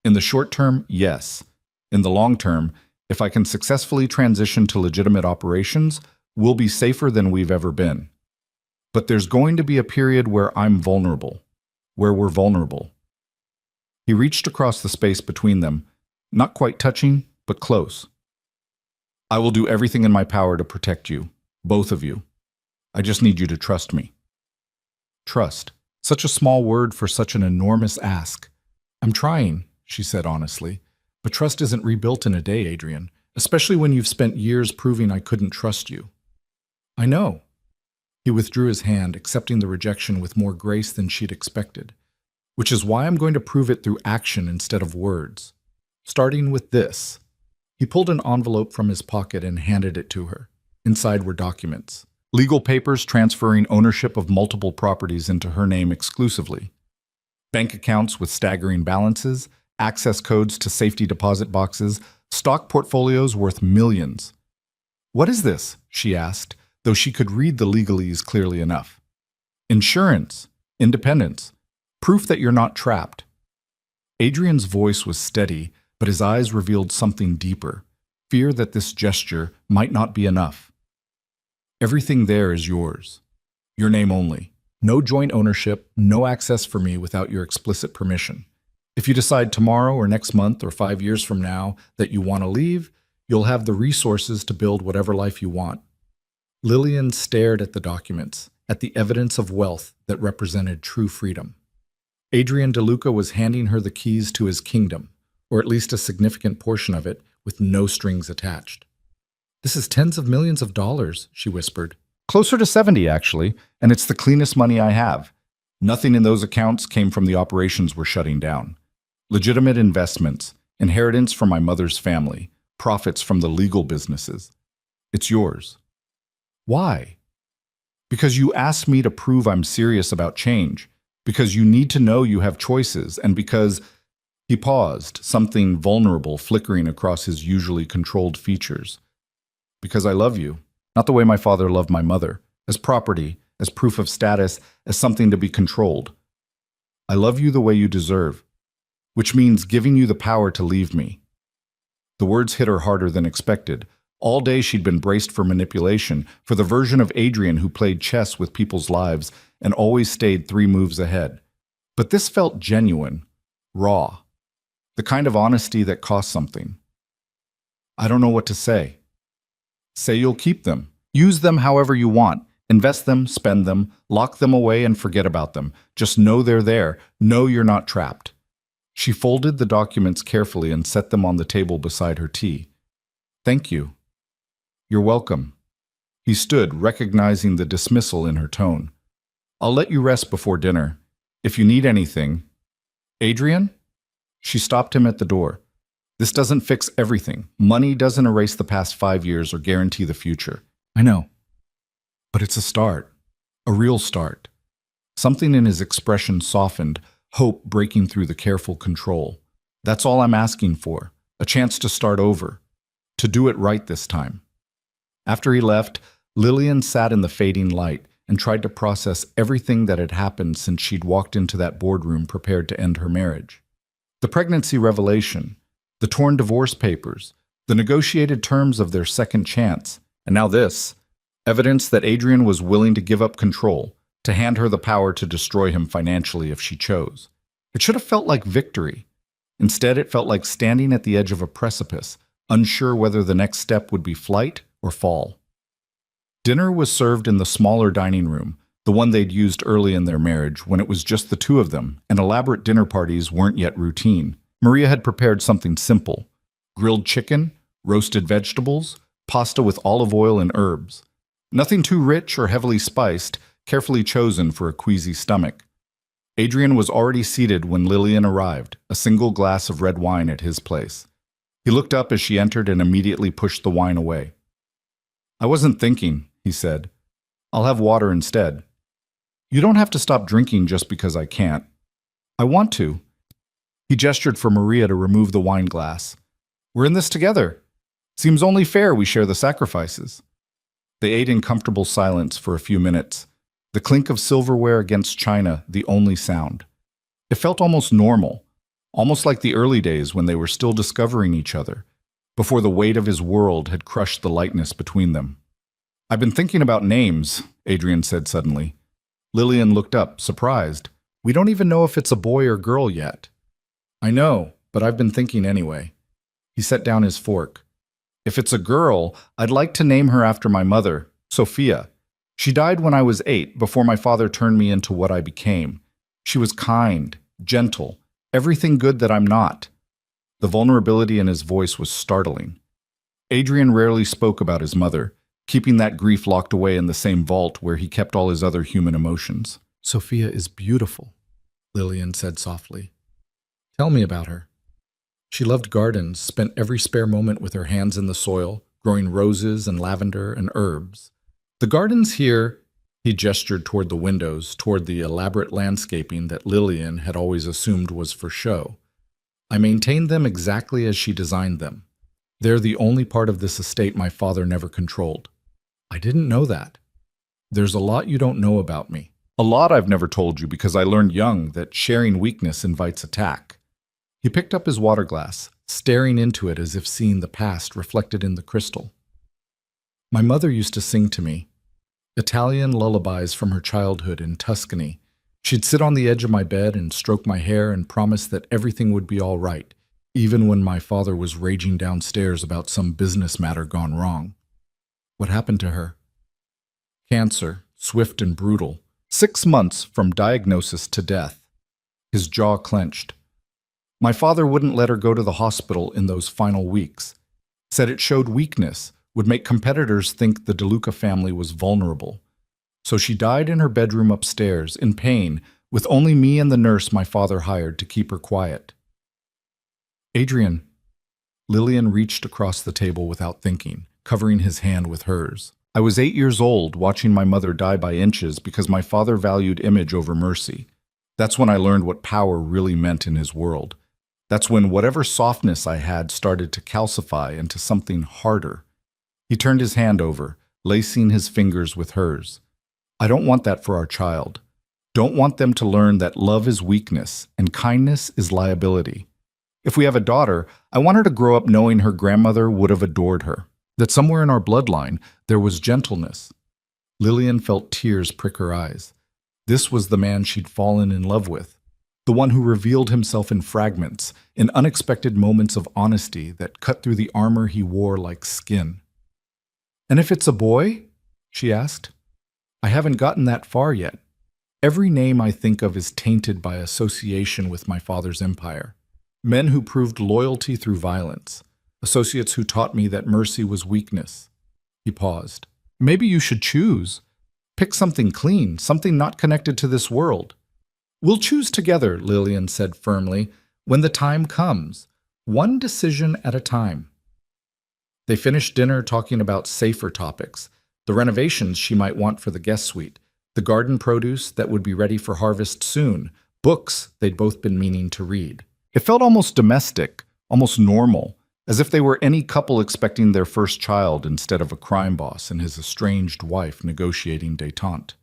A: "In the short term, yes. In the long term, if I can successfully transition to legitimate operations, we'll be safer than we've ever been. But there's going to be a period where I'm vulnerable, where we're vulnerable." He reached across the space between them, not quite touching, but close. "I will do everything in my power to protect you, both of you. I just need you to trust me." Trust. Such a small word for such an enormous ask. "I'm trying," she said honestly. "But trust isn't rebuilt in a day, Adrian, especially when you've spent years proving I couldn't trust you." "I know." He withdrew his hand, accepting the rejection with more grace than she'd expected. "Which is why I'm going to prove it through action instead of words. Starting with this." He pulled an envelope from his pocket and handed it to her. Inside were documents. Legal papers transferring ownership of multiple properties into her name exclusively. Bank accounts with staggering balances, access codes to safety deposit boxes, stock portfolios worth millions. "What is this?" she asked, though she could read the legalese clearly enough. "Insurance, independence, proof that you're not trapped." Adrian's voice was steady, but his eyes revealed something deeper, fear that this gesture might not be enough. "Everything there is yours. Your name only. No joint ownership, no access for me without your explicit permission. If you decide tomorrow or next month or 5 years from now that you want to leave, you'll have the resources to build whatever life you want." Lillian stared at the documents, at the evidence of wealth that represented true freedom. Adrian De Luca was handing her the keys to his kingdom, or at least a significant portion of it, with no strings attached. "This is tens of millions of dollars," she whispered. "Closer to 70, actually, and it's the cleanest money I have. Nothing in those accounts came from the operations we're shutting down. Legitimate investments, inheritance from my mother's family, profits from the legal businesses. It's yours." "Why?" "Because you asked me to prove I'm serious about change, because you need to know you have choices, and because—" He paused, something vulnerable flickering across his usually controlled features. "Because I love you, not the way my father loved my mother, as property, as proof of status, as something to be controlled. I love you the way you deserve, which means giving you the power to leave me." The words hit her harder than expected. All day she'd been braced for manipulation, for the version of Adrian who played chess with people's lives and always stayed 3 moves ahead. But this felt genuine, raw, the kind of honesty that cost something. "I don't know what to say." "Say you'll keep them. Use them however you want. Invest them, spend them, lock them away and forget about them. Just know they're there. Know you're not trapped." She folded the documents carefully and set them on the table beside her tea. "Thank you." "You're welcome." He stood, recognizing the dismissal in her tone. "I'll let you rest before dinner. If you need anything—" "Adrian?" She stopped him at the door. "This doesn't fix everything. Money doesn't erase the past 5 years or guarantee the future." "I know. But it's a start. A real start." Something in his expression softened, hope breaking through the careful control. "That's all I'm asking for. A chance to start over. To do it right this time." After he left, Lillian sat in the fading light and tried to process everything that had happened since she'd walked into that boardroom prepared to end her marriage. The pregnancy revelation, the torn divorce papers, the negotiated terms of their second chance, and now this, evidence that Adrian was willing to give up control, to hand her the power to destroy him financially if she chose. It should have felt like victory. Instead, it felt like standing at the edge of a precipice, unsure whether the next step would be flight or fall. Dinner was served in the smaller dining room, the one they'd used early in their marriage when it was just the two of them, and elaborate dinner parties weren't yet routine. Maria had prepared something simple: grilled chicken, roasted vegetables, pasta with olive oil and herbs. Nothing too rich or heavily spiced, carefully chosen for a queasy stomach. Adrian was already seated when Lillian arrived, a single glass of red wine at his place. He looked up as she entered and immediately pushed the wine away. "I wasn't thinking," he said. "I'll have water instead." "You don't have to stop drinking just because I can't." "I want to." He gestured for Maria to remove the wine glass. "We're in this together. Seems only fair we share the sacrifices." They ate in comfortable silence for a few minutes, the clink of silverware against china the only sound. It felt almost normal, almost like the early days when they were still discovering each other, before the weight of his world had crushed the lightness between them. "I've been thinking about names," Adrian said suddenly. Lillian looked up, surprised. "We don't even know if it's a boy or girl yet." "I know, but I've been thinking anyway." He set down his fork. "If it's a girl, I'd like to name her after my mother, Sophia. She died when I was 8, before my father turned me into what I became. She was kind, gentle, everything good that I'm not." The vulnerability in his voice was startling. Adrian rarely spoke about his mother, keeping that grief locked away in the same vault where he kept all his other human emotions. "Sophia is beautiful," Lillian said softly. "Tell me about her." She loved gardens, spent every spare moment with her hands in the soil, growing roses and lavender and herbs. The gardens here, he gestured toward the windows, toward the elaborate landscaping that Lillian had always assumed was for show. "I maintained them exactly as she designed them. They're the only part of this estate my father never controlled." "I didn't know that." "There's a lot you don't know about me. A lot I've never told you because I learned young that sharing weakness invites attack." He picked up his water glass, staring into it as if seeing the past reflected in the crystal. "My mother used to sing to me Italian lullabies from her childhood in Tuscany. She'd sit on the edge of my bed and stroke my hair and promise that everything would be all right, even when my father was raging downstairs about some business matter gone wrong." "What happened to her?" "Cancer, swift and brutal. 6 months from diagnosis to death." His jaw clenched. "My father wouldn't let her go to the hospital in those final weeks. Said it showed weakness, would make competitors think the DeLuca family was vulnerable. So she died in her bedroom upstairs, in pain, with only me and the nurse my father hired to keep her quiet." "Adrian." Lillian reached across the table without thinking, covering his hand with hers. "I was 8 years old, watching my mother die by inches because my father valued image over mercy. That's when I learned what power really meant in his world. That's when whatever softness I had started to calcify into something harder." He turned his hand over, lacing his fingers with hers. "I don't want that for our child. Don't want them to learn that love is weakness and kindness is liability. If we have a daughter, I want her to grow up knowing her grandmother would have adored her, that somewhere in our bloodline there was gentleness." Lillian felt tears prick her eyes. This was the man she'd fallen in love with, the one who revealed himself in fragments, in unexpected moments of honesty that cut through the armor he wore like skin. "And if it's a boy?" she asked. "I haven't gotten that far yet. Every name I think of is tainted by association with my father's empire. Men who proved loyalty through violence. Associates who taught me that mercy was weakness." He paused. "Maybe you should choose. Pick something clean, something not connected to this world." "We'll choose together," Lillian said firmly, "when the time comes. One decision at a time." They finished dinner talking about safer topics, the renovations she might want for the guest suite, the garden produce that would be ready for harvest soon, books they'd both been meaning to read. It felt almost domestic, almost normal, as if they were any couple expecting their first child instead of a crime boss and his estranged wife negotiating détente.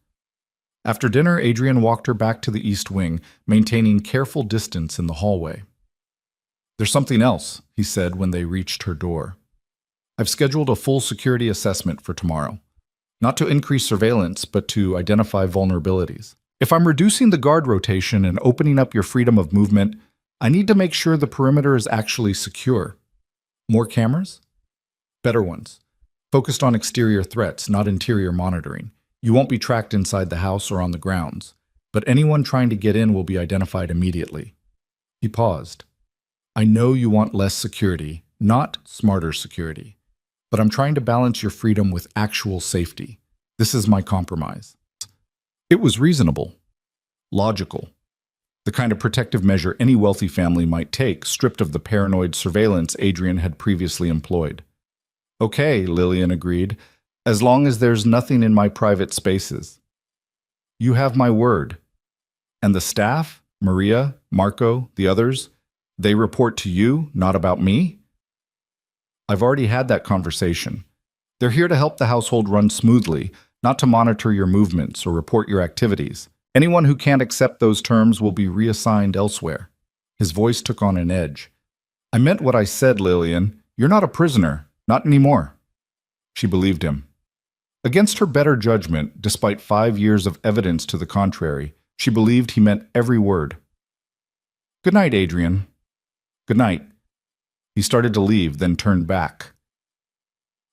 A: After dinner, Adrian walked her back to the East Wing, maintaining careful distance in the hallway. "There's something else," he said when they reached her door. "I've scheduled a full security assessment for tomorrow. Not to increase surveillance, but to identify vulnerabilities. If I'm reducing the guard rotation and opening up your freedom of movement, I need to make sure the perimeter is actually secure. More cameras? Better ones. Focused on exterior threats, not interior monitoring. You won't be tracked inside the house or on the grounds, but anyone trying to get in will be identified immediately." He paused. "I know you want less security, not smarter security, but I'm trying to balance your freedom with actual safety. This is my compromise." It was reasonable, logical, the kind of protective measure any wealthy family might take, stripped of the paranoid surveillance Adrian had previously employed. "Okay," Lillian agreed, "as long as there's nothing in my private spaces." "You have my word." "And the staff, Maria, Marco, the others, they report to you, not about me?" "I've already had that conversation. They're here to help the household run smoothly, not to monitor your movements or report your activities. Anyone who can't accept those terms will be reassigned elsewhere." His voice took on an edge. "I meant what I said, Lillian. You're not a prisoner, not anymore." She believed him. Against her better judgment, despite 5 years of evidence to the contrary, she believed he meant every word. "Good night, Adrian." "Good night." He started to leave, then turned back.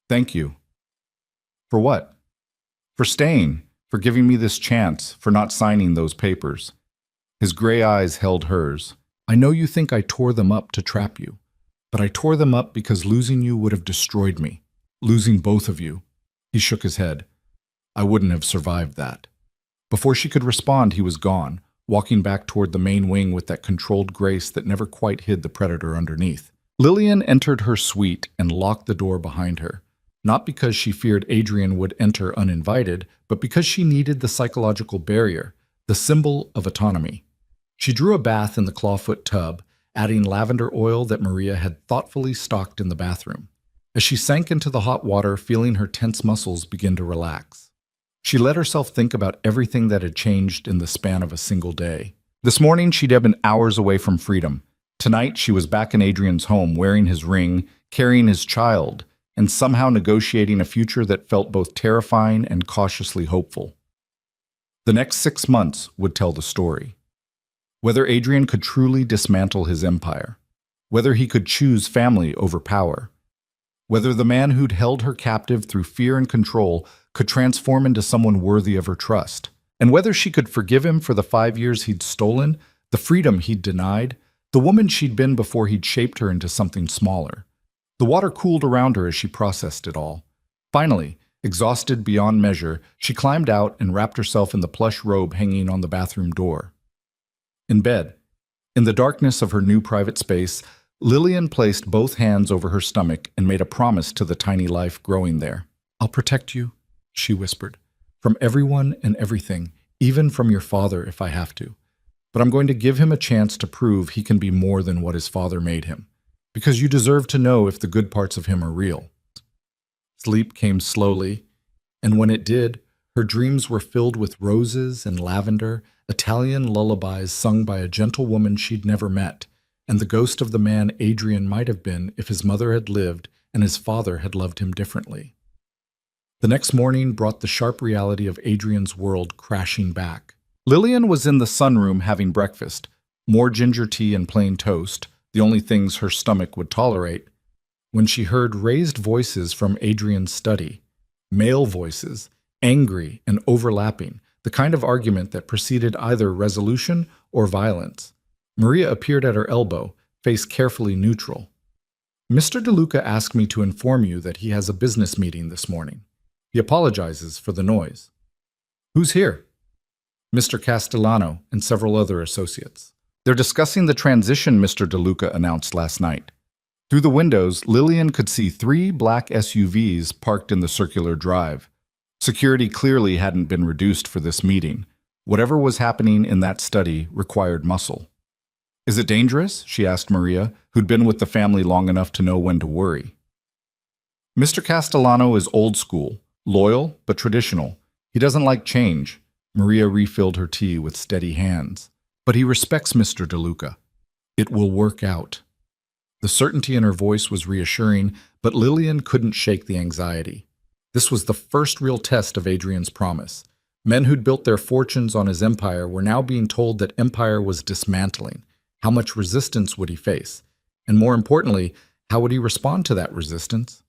A: "Thank you." "For what?" "For staying, for giving me this chance, for not signing those papers." His gray eyes held hers. "I know you think I tore them up to trap you, but I tore them up because losing you would have destroyed me. Losing both of you." He shook his head. "I wouldn't have survived that." Before she could respond, he was gone, walking back toward the main wing with that controlled grace that never quite hid the predator underneath. Lillian entered her suite and locked the door behind her, not because she feared Adrian would enter uninvited, but because she needed the psychological barrier, the symbol of autonomy. She drew a bath in the clawfoot tub, adding lavender oil that Maria had thoughtfully stocked in the bathroom. As she sank into the hot water, feeling her tense muscles begin to relax, she let herself think about everything that had changed in the span of a single day. This morning, she'd have been hours away from freedom. Tonight, she was back in Adrian's home, wearing his ring, carrying his child, and somehow negotiating a future that felt both terrifying and cautiously hopeful. The next 6 months would tell the story. Whether Adrian could truly dismantle his empire, whether he could choose family over power, whether the man who'd held her captive through fear and control could transform into someone worthy of her trust, and whether she could forgive him for the 5 years he'd stolen, the freedom he'd denied, the woman she'd been before he'd shaped her into something smaller. The water cooled around her as she processed it all. Finally, exhausted beyond measure, she climbed out and wrapped herself in the plush robe hanging on the bathroom door. In bed, in the darkness of her new private space, Lillian placed both hands over her stomach and made a promise to the tiny life growing there. "I'll protect you," she whispered, "from everyone and everything, even from your father if I have to. But I'm going to give him a chance to prove he can be more than what his father made him, because you deserve to know if the good parts of him are real." Sleep came slowly, and when it did, her dreams were filled with roses and lavender, Italian lullabies sung by a gentle woman she'd never met, and the ghost of the man Adrian might have been if his mother had lived and his father had loved him differently. The next morning brought the sharp reality of Adrian's world crashing back. Lillian was in the sunroom having breakfast, more ginger tea and plain toast, the only things her stomach would tolerate, when she heard raised voices from Adrian's study, male voices, angry and overlapping, the kind of argument that preceded either resolution or violence. Maria appeared at her elbow, face carefully neutral. "Mr. DeLuca asked me to inform you that he has a business meeting this morning. He apologizes for the noise." "Who's here?" "Mr. Castellano and several other associates. They're discussing the transition Mr. DeLuca announced last night." Through the windows, Lillian could see 3 black SUVs parked in the circular drive. Security clearly hadn't been reduced for this meeting. Whatever was happening in that study required muscle. Is it dangerous? She asked Maria, who'd been with the family long enough to know when to worry. Mr. Castellano is old school, loyal but traditional. He doesn't like change. Maria refilled her tea with steady hands. But he respects Mr. DeLuca. It will work out. The certainty in her voice was reassuring, but Lillian couldn't shake the anxiety. This was the first real test of Adrian's promise. Men who'd built their fortunes on his empire were now being told that empire was dismantling. How much resistance would he face? And more importantly, how would he respond to that resistance?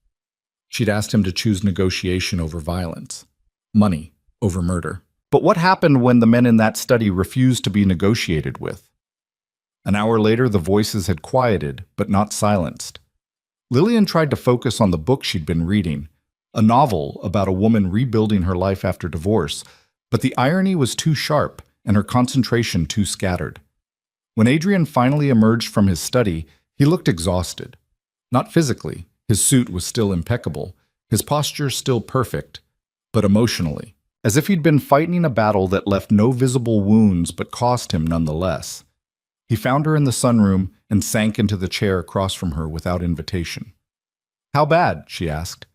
A: She'd asked him to choose negotiation over violence, money over murder. But what happened when the men in that study refused to be negotiated with? An hour later, the voices had quieted, but not silenced. Lillian tried to focus on the book she'd been reading, a novel about a woman rebuilding her life after divorce, but the irony was too sharp and her concentration too scattered. When Adrian finally emerged from his study, he looked exhausted. Not physically, his suit was still impeccable, his posture still perfect, but emotionally, as if he'd been fighting a battle that left no visible wounds but cost him nonetheless. He found her in the sunroom and sank into the chair across from her without invitation. "How bad?" she asked.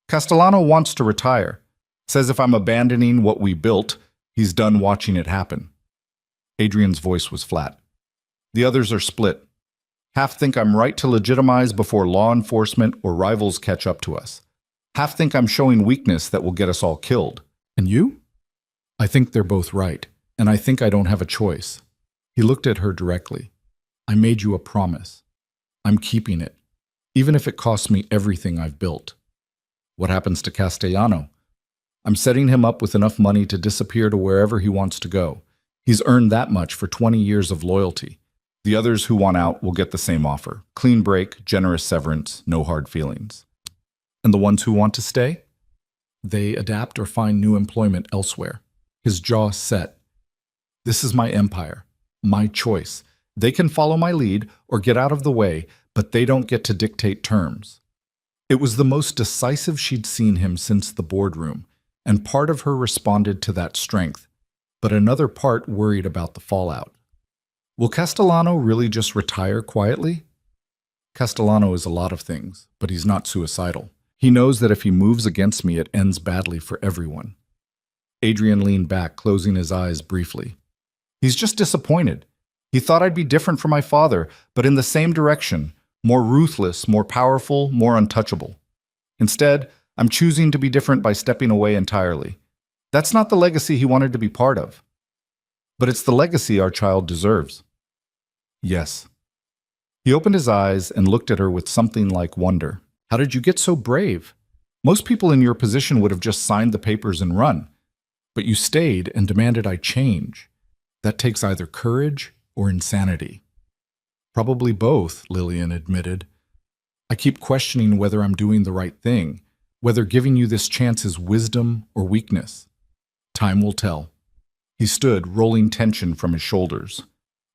A: "Castellano wants to retire. Says if I'm abandoning what we built, he's done watching it happen." Adrian's voice was flat. "The others are split. Half think I'm right to legitimize before law enforcement or rivals catch up to us. Half think I'm showing weakness that will get us all killed. And you?" "I think they're both right, and I think I don't have a choice." He looked at her directly. "I made you a promise. I'm keeping it, even if it costs me everything I've built." "What happens to Castellano?" "I'm setting him up with enough money to disappear to wherever he wants to go. He's earned that much for 20 years of loyalty. The others who want out will get the same offer. Clean break, generous severance, no hard feelings." "And the ones who want to stay?" "They adapt or find new employment elsewhere." His jaw set. "This is my empire, my choice. They can follow my lead or get out of the way, but they don't get to dictate terms." It was the most decisive she'd seen him since the boardroom, and part of her responded to that strength, but another part worried about the fallout. Will Castellano really just retire quietly? Castellano is a lot of things, but he's not suicidal. He knows that if he moves against me, it ends badly for everyone. Adrian leaned back, closing his eyes briefly. "He's just disappointed. He thought I'd be different from my father, but in the same direction, more ruthless, more powerful, more untouchable. Instead, I'm choosing to be different by stepping away entirely. That's not the legacy he wanted to be part of. But it's the legacy our child deserves." "Yes." He opened his eyes and looked at her with something like wonder. "How did you get so brave? Most people in your position would have just signed the papers and run. But you stayed and demanded I change. That takes either courage or insanity." "Probably both," Lillian admitted. "I keep questioning whether I'm doing the right thing, whether giving you this chance is wisdom or weakness. Time will tell." He stood, rolling tension from his shoulders.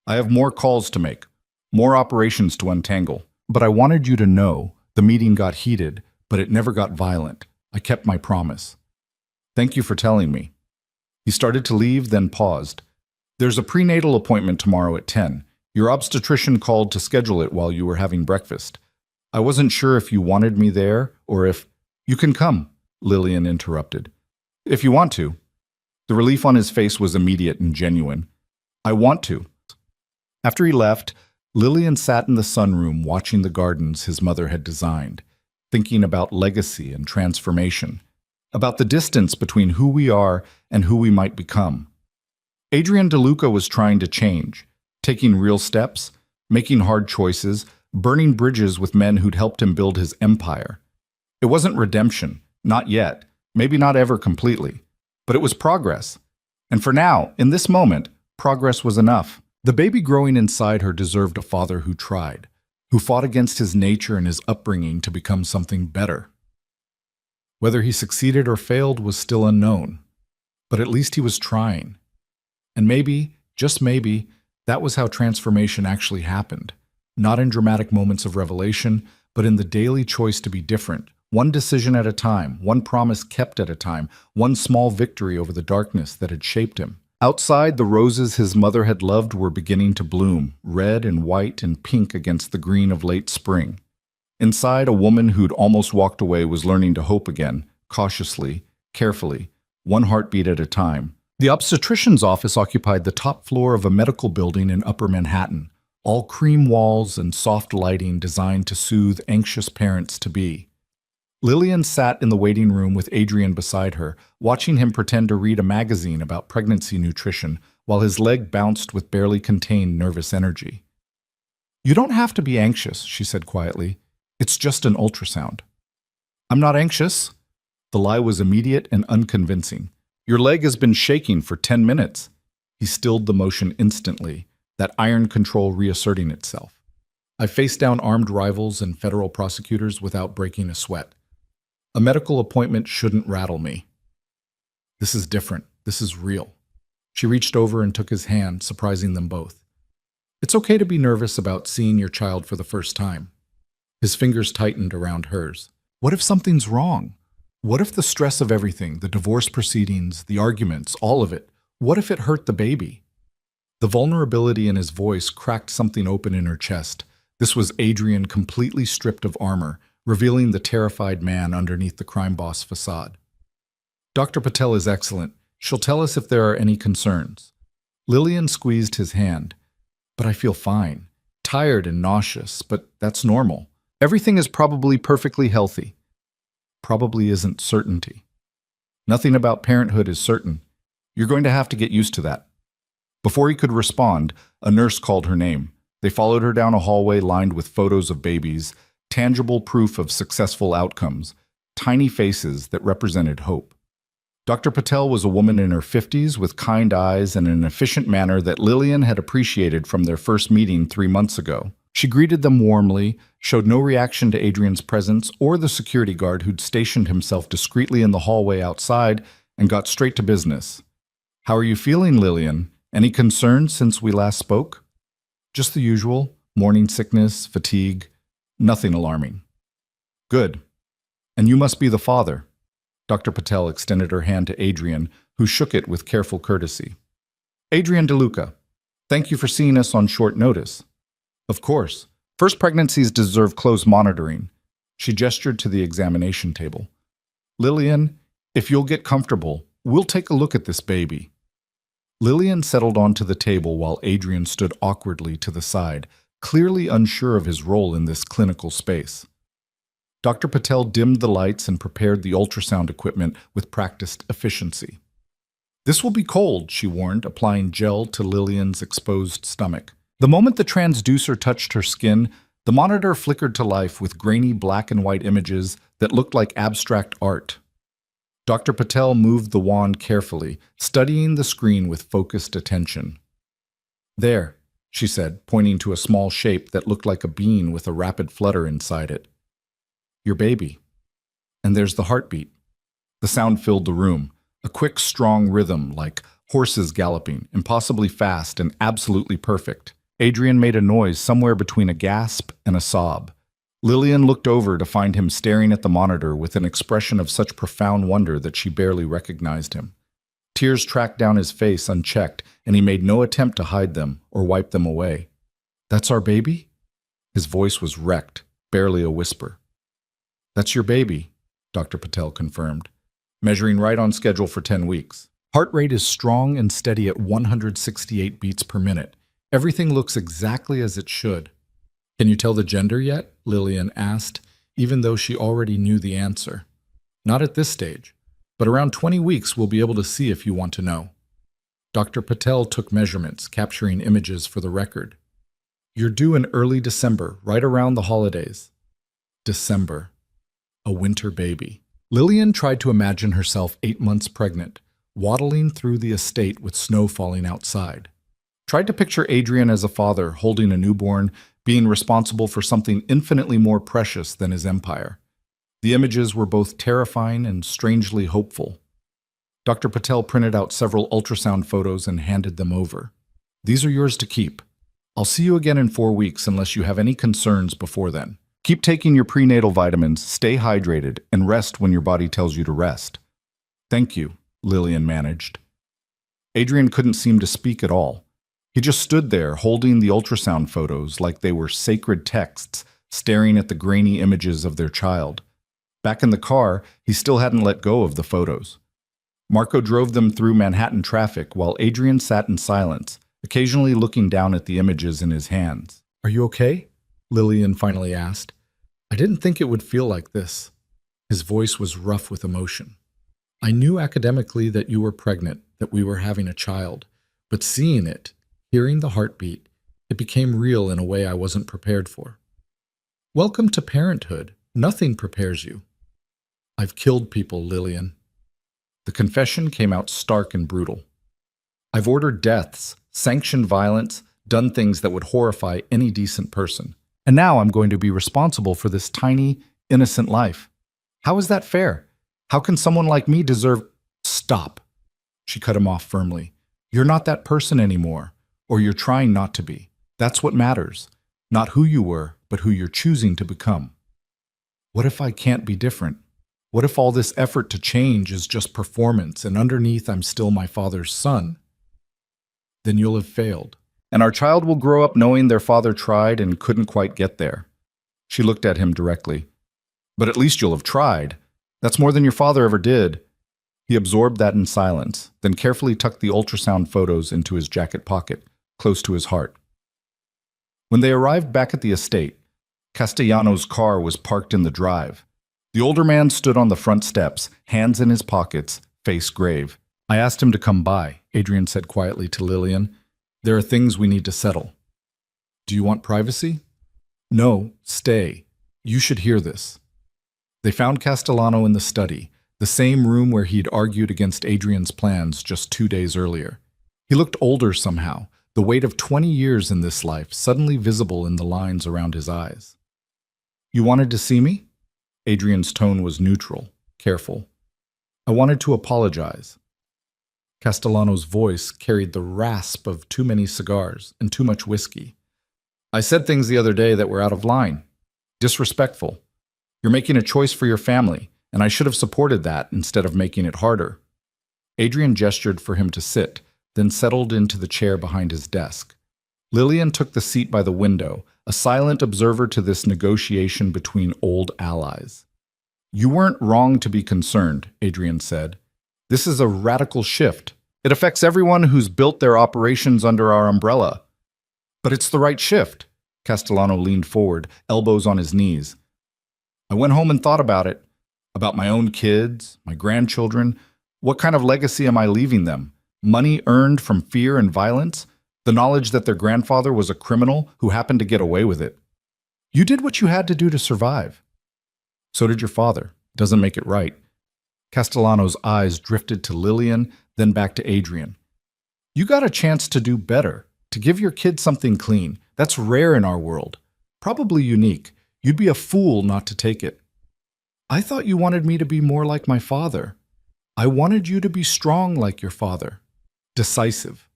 A: "I have more calls to make, more operations to untangle. But I wanted you to know the meeting got heated, but it never got violent. I kept my promise. Thank you for telling me." He started to leave, then paused. "There's a prenatal appointment tomorrow at 10. Your obstetrician called to schedule it while you were having breakfast. I wasn't sure if you wanted me there or if—" "You can come," Lillian interrupted. "If you want to." The relief on his face was immediate and genuine. "I want to." After he left, Lillian sat in the sunroom watching the gardens his mother had designed, thinking about legacy and transformation, about the distance between who we are and who we might become. Adrian DeLuca was trying to change, taking real steps, making hard choices, burning bridges with men who'd helped him build his empire. It wasn't redemption, not yet, maybe not ever completely, but it was progress. And for now, in this moment, progress was enough. The baby growing inside her deserved a father who tried, who fought against his nature and his upbringing to become something better. Whether he succeeded or failed was still unknown, but at least he was trying. And maybe, just maybe, that was how transformation actually happened, not in dramatic moments of revelation, but in the daily choice to be different, one decision at a time, one promise kept at a time, one small victory over the darkness that had shaped him. Outside, the roses his mother had loved were beginning to bloom, red and white and pink against the green of late spring. Inside, a woman who'd almost walked away was learning to hope again, cautiously, carefully, one heartbeat at a time. The obstetrician's office occupied the top floor of a medical building in Upper Manhattan, all cream walls and soft lighting designed to soothe anxious parents-to-be. Lillian sat in the waiting room with Adrian beside her, watching him pretend to read a magazine about pregnancy nutrition while his leg bounced with barely contained nervous energy. "You don't have to be anxious," she said quietly. "It's just an ultrasound." "I'm not anxious." The lie was immediate and unconvincing. "Your leg has been shaking for 10 minutes. He stilled the motion instantly, that iron control reasserting itself. I faced down armed rivals and federal prosecutors without breaking a sweat. A medical appointment shouldn't rattle me. This is different. This is real. She reached over and took his hand, surprising them both. It's okay to be nervous about seeing your child for the first time. His fingers tightened around hers. What if something's wrong? What if the stress of everything, the divorce proceedings, the arguments, all of it, what if it hurt the baby? The vulnerability in his voice cracked something open in her chest. This was Adrian completely stripped of armor, revealing the terrified man underneath the crime boss facade. Dr. Patel is excellent. She'll tell us if there are any concerns. Lillian squeezed his hand. But I feel fine. Tired and nauseous, but that's normal. Everything is probably perfectly healthy. Probably isn't certainty. Nothing about parenthood is certain. You're going to have to get used to that. Before he could respond, a nurse called her name. They followed her down a hallway lined with photos of babies, tangible proof of successful outcomes, tiny faces that represented hope. Dr. Patel was a woman in her 50s with kind eyes and an efficient manner that Lillian had appreciated from their first meeting 3 months ago. She greeted them warmly, showed no reaction to Adrian's presence or the security guard who'd stationed himself discreetly in the hallway outside, and got straight to business. "How are you feeling, Lillian? Any concerns since we last spoke?" "Just the usual. Morning sickness, fatigue. Nothing alarming." "Good. And you must be the father." Dr. Patel extended her hand to Adrian, who shook it with careful courtesy. "Adrian DeLuca, thank you for seeing us on short notice." "Of course. First pregnancies deserve close monitoring." She gestured to the examination table. "Lillian, if you'll get comfortable, we'll take a look at this baby." Lillian settled onto the table while Adrian stood awkwardly to the side, clearly unsure of his role in this clinical space. Dr. Patel dimmed the lights and prepared the ultrasound equipment with practiced efficiency. "This will be cold," she warned, applying gel to Lillian's exposed stomach. The moment the transducer touched her skin, the monitor flickered to life with grainy black and white images that looked like abstract art. Dr. Patel moved the wand carefully, studying the screen with focused attention. "There," she said, pointing to a small shape that looked like a bean with a rapid flutter inside it. "Your baby. And there's the heartbeat." The sound filled the room, a quick, strong rhythm like horses galloping, impossibly fast and absolutely perfect. Adrian made a noise somewhere between a gasp and a sob. Lillian looked over to find him staring at the monitor with an expression of such profound wonder that she barely recognized him. Tears tracked down his face unchecked, and he made no attempt to hide them or wipe them away. "That's our baby?" His voice was wrecked, barely a whisper. "That's your baby," Dr. Patel confirmed, measuring right on schedule for 10 weeks. Heart rate is strong and steady at 168 beats per minute. Everything looks exactly as it should. "Can you tell the gender yet?" Lillian asked, even though she already knew the answer. "Not at this stage, but around 20 weeks we'll be able to see if you want to know." Dr. Patel took measurements, capturing images for the record. "You're due in early December, right around the holidays." December. A winter baby. Lillian tried to imagine herself 8 months pregnant, waddling through the estate with snow falling outside. Tried to picture Adrian as a father holding a newborn, being responsible for something infinitely more precious than his empire. The images were both terrifying and strangely hopeful. Dr. Patel printed out several ultrasound photos and handed them over. "These are yours to keep. I'll see you again in 4 weeks unless you have any concerns before then. Keep taking your prenatal vitamins, stay hydrated, and rest when your body tells you to rest." "Thank you," Lillian managed. Adrian couldn't seem to speak at all. He just stood there, holding the ultrasound photos like they were sacred texts, staring at the grainy images of their child. Back in the car, he still hadn't let go of the photos. Marco drove them through Manhattan traffic while Adrian sat in silence, occasionally looking down at the images in his hands. "Are you okay?" Lillian finally asked. "I didn't think it would feel like this." His voice was rough with emotion. "I knew academically that you were pregnant, that we were having a child, but seeing it, hearing the heartbeat, it became real in a way I wasn't prepared for. Welcome to parenthood. Nothing prepares you." "I've killed people, Lillian." The confession came out stark and brutal. "I've ordered deaths, sanctioned violence, done things that would horrify any decent person. And now I'm going to be responsible for this tiny, innocent life. How is that fair? How can someone like me deserve—" "Stop," she cut him off firmly. "You're not that person anymore, or you're trying not to be. That's what matters. Not who you were, but who you're choosing to become. What if I can't be different? What if all this effort to change is just performance and underneath I'm still my father's son? Then you'll have failed. And our child will grow up knowing their father tried and couldn't quite get there." She looked at him directly. "But at least you'll have tried. That's more than your father ever did." He absorbed that in silence, then carefully tucked the ultrasound photos into his jacket pocket, close to his heart. When they arrived back at the estate, Castellano's car was parked in the drive. The older man stood on the front steps, hands in his pockets, face grave. "I asked him to come by," Adrian said quietly to Lillian. "There are things we need to settle." "Do you want privacy?" "No, stay. You should hear this." They found Castellano in the study, the same room where he'd argued against Adrian's plans just 2 days earlier. He looked older somehow, the weight of 20 years in this life suddenly visible in the lines around his eyes. "You wanted to see me?" Adrian's tone was neutral, careful. "I wanted to apologize." Castellano's voice carried the rasp of too many cigars and too much whiskey. "I said things the other day that were out of line. Disrespectful. You're making a choice for your family, and I should have supported that instead of making it harder." Adrian gestured for him to sit, then settled into the chair behind his desk. Lillian took the seat by the window, a silent observer to this negotiation between old allies. "You weren't wrong to be concerned," Adrian said. "This is a radical shift. It affects everyone who's built their operations under our umbrella." "But it's the right shift." Castellano leaned forward, elbows on his knees. "I went home and thought about it, about my own kids, my grandchildren. What kind of legacy am I leaving them? Money earned from fear and violence? The knowledge that their grandfather was a criminal who happened to get away with it? You did what you had to do to survive. So did your father. Doesn't make it right." Castellano's eyes drifted to Lillian, then back to Adrian. "You got a chance to do better, to give your kid something clean. That's rare in our world. Probably unique. You'd be a fool not to take it." "I thought you wanted me to be more like my father. I wanted you to be strong like your father, decisive.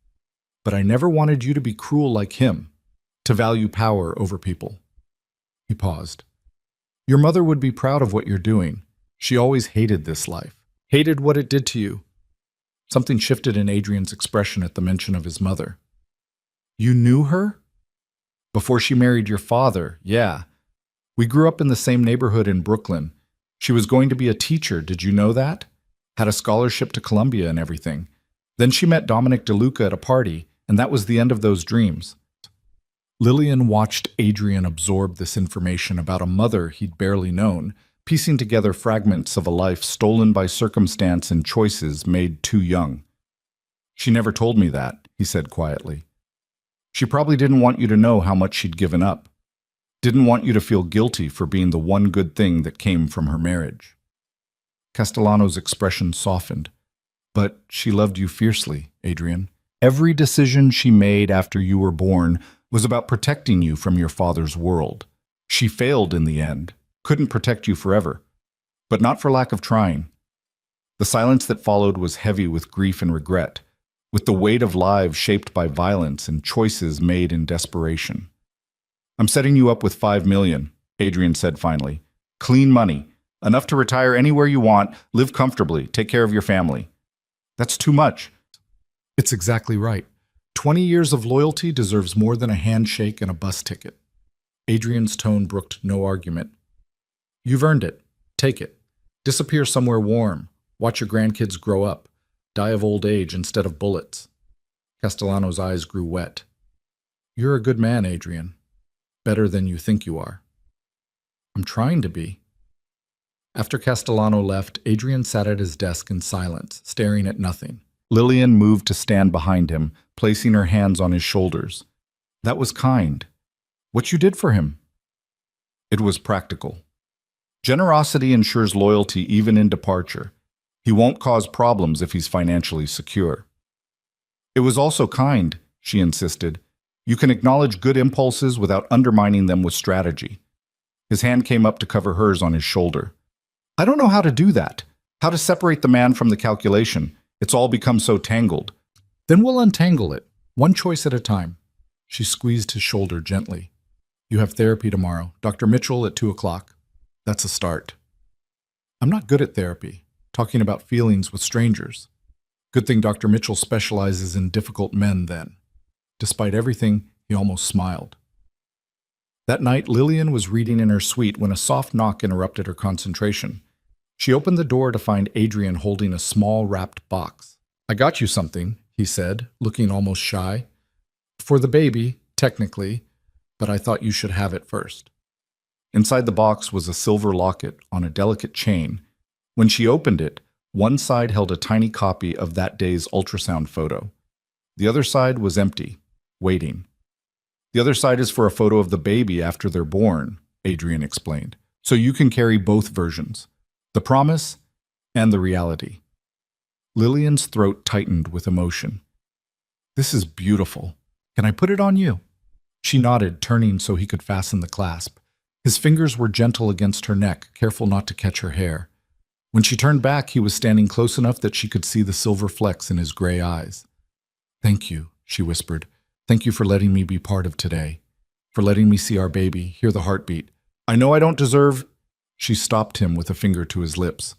A: But I never wanted you to be cruel like him, to value power over people." He paused. "Your mother would be proud of what you're doing. She always hated this life, hated what it did to you." Something shifted in Adrian's expression at the mention of his mother. "You knew her?" "Before she married your father, yeah. We grew up in the same neighborhood in Brooklyn. She was going to be a teacher, did you know that? Had a scholarship to Columbia and everything. Then she met Dominic DeLuca at a party, and that was the end of those dreams." Lillian watched Adrian absorb this information about a mother he'd barely known, piecing together fragments of a life stolen by circumstance and choices made too young. "She never told me that," he said quietly. "She probably didn't want you to know how much she'd given up. Didn't want you to feel guilty for being the one good thing that came from her marriage." Castellano's expression softened. "But she loved you fiercely, Adrian. Every decision she made after you were born was about protecting you from your father's world. She failed in the end, couldn't protect you forever, but not for lack of trying." The silence that followed was heavy with grief and regret, with the weight of lives shaped by violence and choices made in desperation. "I'm setting you up with $5 million, Adrian said finally. "Clean money, enough to retire anywhere you want, live comfortably, take care of your family." "That's too much." It's exactly right. 20 years of loyalty deserves more than a handshake and a bus ticket. Adrian's tone brooked no argument. You've earned it. Take it. Disappear somewhere warm. Watch your grandkids grow up. Die of old age instead of bullets. Castellano's eyes grew wet. You're a good man, Adrian. Better than you think you are. I'm trying to be. After Castellano left, Adrian sat at his desk in silence, staring at nothing. Lillian moved to stand behind him, placing her hands on his shoulders. That was kind. What you did for him? It was practical. Generosity ensures loyalty even in departure. He won't cause problems if he's financially secure. It was also kind, she insisted. You can acknowledge good impulses without undermining them with strategy. His hand came up to cover hers on his shoulder. I don't know how to do that. How to separate the man from the calculation. It's all become so tangled. Then we'll untangle it, one choice at a time. She squeezed his shoulder gently. You have therapy tomorrow. Dr. Mitchell at 2 o'clock. That's a start. I'm not good at therapy, talking about feelings with strangers. Good thing Dr. Mitchell specializes in difficult men then. Despite everything, he almost smiled. That night, Lillian was reading in her suite when a soft knock interrupted her concentration. She opened the door to find Adrian holding a small wrapped box. I got you something, he said, looking almost shy. For the baby, technically, but I thought you should have it first. Inside the box was a silver locket on a delicate chain. When she opened it, one side held a tiny copy of that day's ultrasound photo. The other side was empty, waiting. The other side is for a photo of the baby after they're born, Adrian explained, so you can carry both versions, the promise and the reality. Lillian's throat tightened with emotion. This is beautiful. Can I put it on you? She nodded, turning so he could fasten the clasp. His fingers were gentle against her neck, careful not to catch her hair. When she turned back, he was standing close enough that she could see the silver flecks in his gray eyes. Thank you, she whispered. Thank you for letting me be part of today, for letting me see our baby, hear the heartbeat. I know I don't deserve... She stopped him with a finger to his lips.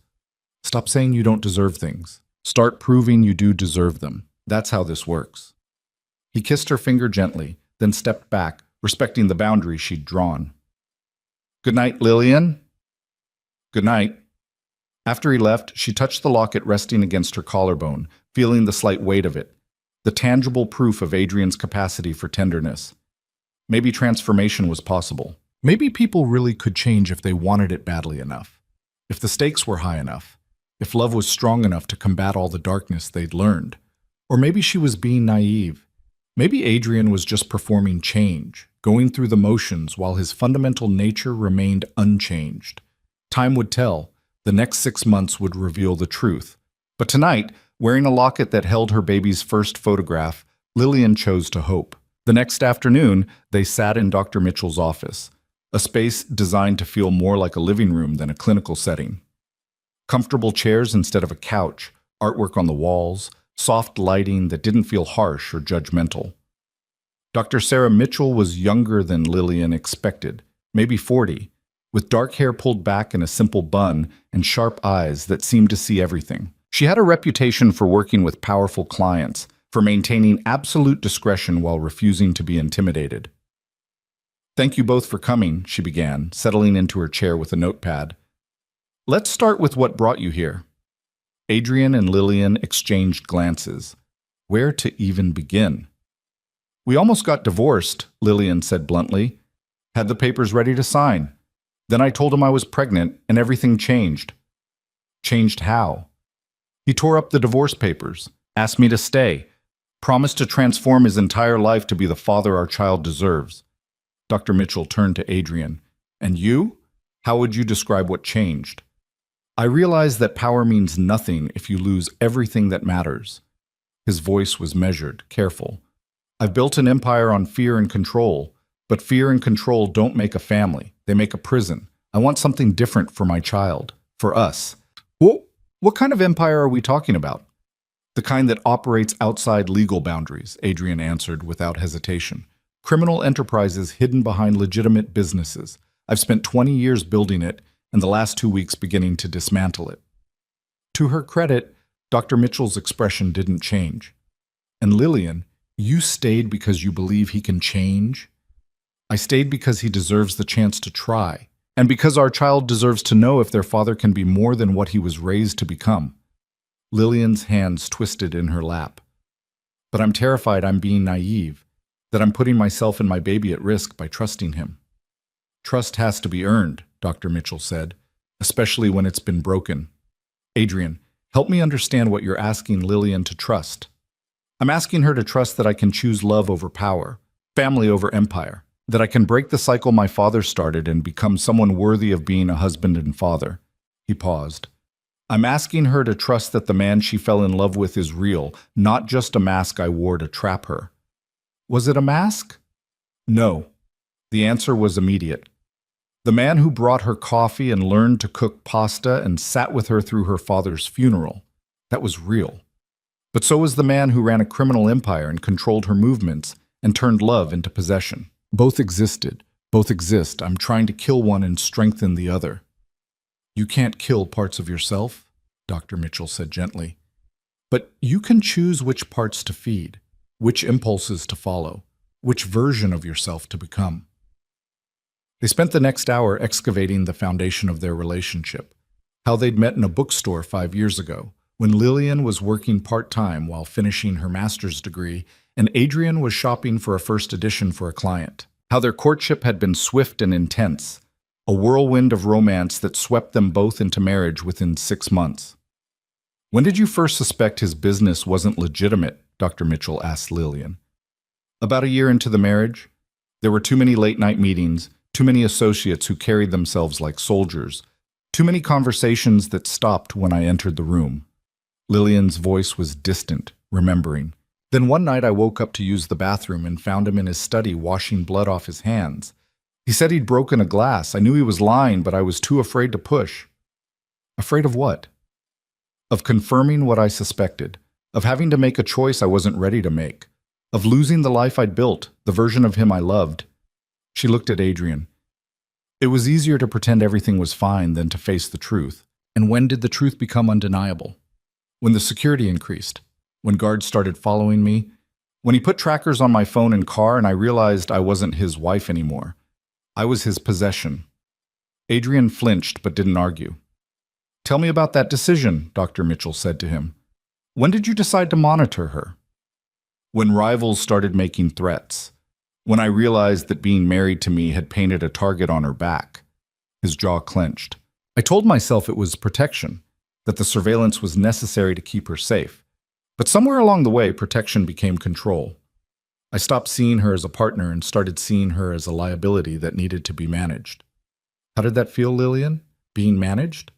A: Stop saying you don't deserve things. Start proving you do deserve them. That's how this works. He kissed her finger gently, then stepped back, respecting the boundary she'd drawn. Good night, Lillian. Good night. After he left, she touched the locket resting against her collarbone, feeling the slight weight of it, the tangible proof of Adrian's capacity for tenderness. Maybe transformation was possible. Maybe people really could change if they wanted it badly enough, if the stakes were high enough, if love was strong enough to combat all the darkness they'd learned. Or maybe she was being naive. Maybe Adrian was just performing change, going through the motions while his fundamental nature remained unchanged. Time would tell. The next 6 months would reveal the truth. But tonight, wearing a locket that held her baby's first photograph, Lillian chose to hope. The next afternoon, they sat in Dr. Mitchell's office, a space designed to feel more like a living room than a clinical setting. Comfortable chairs instead of a couch, artwork on the walls, soft lighting that didn't feel harsh or judgmental. Dr. Sarah Mitchell was younger than Lillian expected, maybe 40, with dark hair pulled back in a simple bun and sharp eyes that seemed to see everything. She had a reputation for working with powerful clients, for maintaining absolute discretion while refusing to be intimidated. Thank you both for coming, she began, settling into her chair with a notepad. Let's start with what brought you here. Adrian and Lillian exchanged glances. Where to even begin? We almost got divorced, Lillian said bluntly. Had the papers ready to sign. Then I told him I was pregnant and everything changed. Changed how? He tore up the divorce papers, asked me to stay, promised to transform his entire life to be the father our child deserves. Dr. Mitchell turned to Adrian. And you? How would you describe what changed? I realize that power means nothing if you lose everything that matters. His voice was measured, careful. I've built an empire on fear and control, but fear and control don't make a family. They make a prison. I want something different for my child, for us. What kind of empire are we talking about? The kind that operates outside legal boundaries, Adrian answered without hesitation. Criminal enterprises hidden behind legitimate businesses. I've spent 20 years building it, and the last 2 weeks beginning to dismantle it. To her credit, Dr. Mitchell's expression didn't change. And Lillian, you stayed because you believe he can change? I stayed because he deserves the chance to try, and because our child deserves to know if their father can be more than what he was raised to become. Lillian's hands twisted in her lap. But I'm terrified I'm being naive, that I'm putting myself and my baby at risk by trusting him. Trust has to be earned, Dr. Mitchell said, especially when it's been broken. Adrian, help me understand what you're asking Lillian to trust. I'm asking her to trust that I can choose love over power, family over empire, that I can break the cycle my father started and become someone worthy of being a husband and father. He paused. I'm asking her to trust that the man she fell in love with is real, not just a mask I wore to trap her. Was it a mask? No. The answer was immediate. The man who brought her coffee and learned to cook pasta and sat with her through her father's funeral, that was real. But so was the man who ran a criminal empire and controlled her movements and turned love into possession. Both existed. Both exist. I'm trying to kill one and strengthen the other. You can't kill parts of yourself, Dr. Mitchell said gently. But you can choose which parts to feed, which impulses to follow, which version of yourself to become. They spent the next hour excavating the foundation of their relationship, how they'd met in a bookstore 5 years ago, when Lillian was working part-time while finishing her master's degree, and Adrian was shopping for a first edition for a client, how their courtship had been swift and intense, a whirlwind of romance that swept them both into marriage within 6 months. When did you first suspect his business wasn't legitimate? Dr. Mitchell asked Lillian. About a year into the marriage. There were too many late-night meetings, too many associates who carried themselves like soldiers, too many conversations that stopped when I entered the room. Lillian's voice was distant, remembering. Then one night I woke up to use the bathroom and found him in his study washing blood off his hands. He said he'd broken a glass. I knew he was lying, but I was too afraid to push. Afraid of what? Of confirming what I suspected, of having to make a choice I wasn't ready to make, of losing the life I'd built, the version of him I loved. She looked at Adrian. It was easier to pretend everything was fine than to face the truth. And when did the truth become undeniable? When the security increased, when guards started following me, when he put trackers on my phone and car and I realized I wasn't his wife anymore. I was his possession. Adrian flinched but didn't argue. Tell me about that decision, Dr. Mitchell said to him. When did you decide to monitor her? When rivals started making threats. When I realized that being married to me had painted a target on her back. His jaw clenched. I told myself it was protection, that the surveillance was necessary to keep her safe. But somewhere along the way, protection became control. I stopped seeing her as a partner and started seeing her as a liability that needed to be managed. How did that feel, Lillian? Being managed?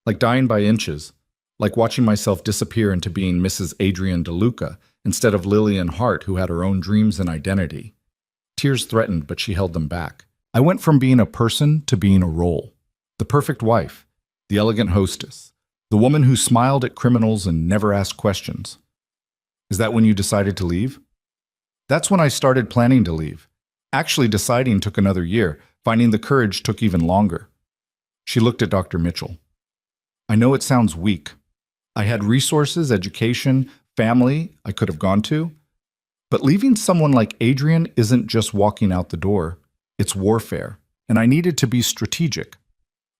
A: Like dying by inches, like watching myself disappear into being Mrs. Adrian DeLuca instead of Lillian Hart, who had her own dreams and identity. Tears threatened, but she held them back. I went from being a person to being a role. The perfect wife, the elegant hostess, the woman who smiled at criminals and never asked questions. Is that when you decided to leave? That's when I started planning to leave. Actually, deciding took another year. Finding the courage took even longer. She looked at Dr. Mitchell. I know it sounds weak. I had resources, education, family I could have gone to. But leaving someone like Adrian isn't just walking out the door. It's warfare. And I needed to be strategic.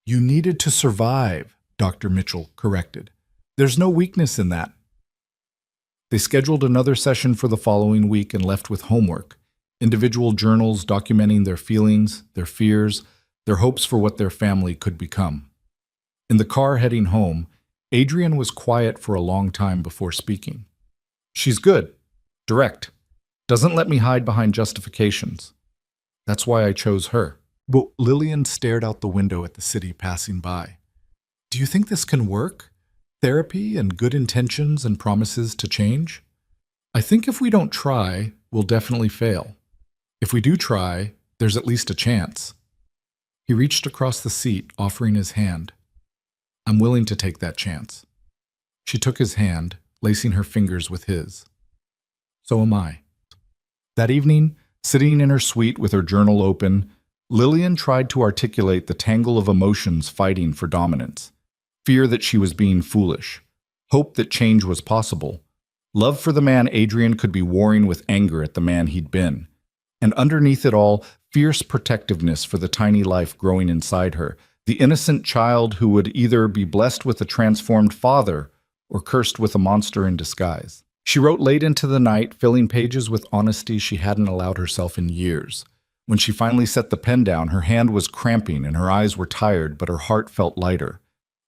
A: You needed to survive, Dr. Mitchell corrected. There's no weakness in that. They scheduled another session for the following week and left with homework. Individual journals documenting their feelings, their fears, their hopes for what their family could become. In the car heading home, Adrian was quiet for a long time before speaking. She's good, direct, doesn't let me hide behind justifications. That's why I chose her. But Lillian stared out the window at the city passing by. Do you think this can work? Therapy and good intentions and promises to change? I think if we don't try, we'll definitely fail. If we do try, there's at least a chance. He reached across the seat, offering his hand. I'm willing to take that chance. She took his hand, lacing her fingers with his. So am I. That evening, sitting in her suite with her journal open, Lillian tried to articulate the tangle of emotions fighting for dominance. Fear that she was being foolish, hope that change was possible, Love for the man Adrian could be warring with anger at the man he'd been. And underneath it all, fierce protectiveness for the tiny life growing inside her, the innocent child who would either be blessed with a transformed father or cursed with a monster in disguise. She wrote late into the night, filling pages with honesty she hadn't allowed herself in years. When she finally set the pen down, her hand was cramping and her eyes were tired, but her heart felt lighter.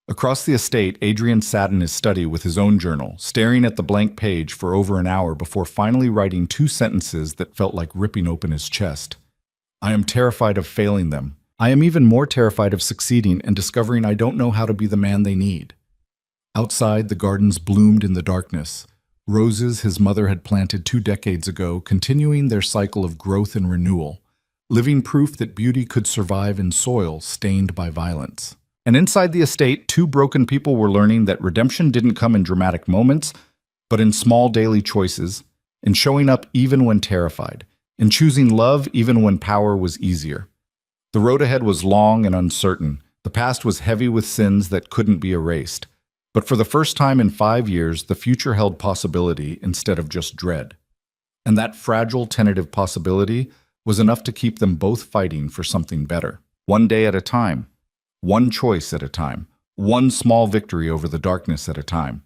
A: Across the estate, Adrian sat in his study with his own journal, staring at the blank page for over an hour before finally writing 2 sentences that felt like ripping open his chest. I am terrified of failing them. I am even more terrified of succeeding and discovering I don't know how to be the man they need. Outside, the gardens bloomed in the darkness. Roses his mother had planted 2 decades ago, continuing their cycle of growth and renewal, living proof that beauty could survive in soil stained by violence. And inside the estate, 2 broken people were learning that redemption didn't come in dramatic moments, but in small daily choices, in showing up even when terrified, in choosing love even when power was easier. The road ahead was long and uncertain. The past was heavy with sins that couldn't be erased. But for the first time in 5 years, the future held possibility instead of just dread. And that fragile, tentative possibility was enough to keep them both fighting for something better. One day at a time. One choice at a time, one small victory over the darkness at a time.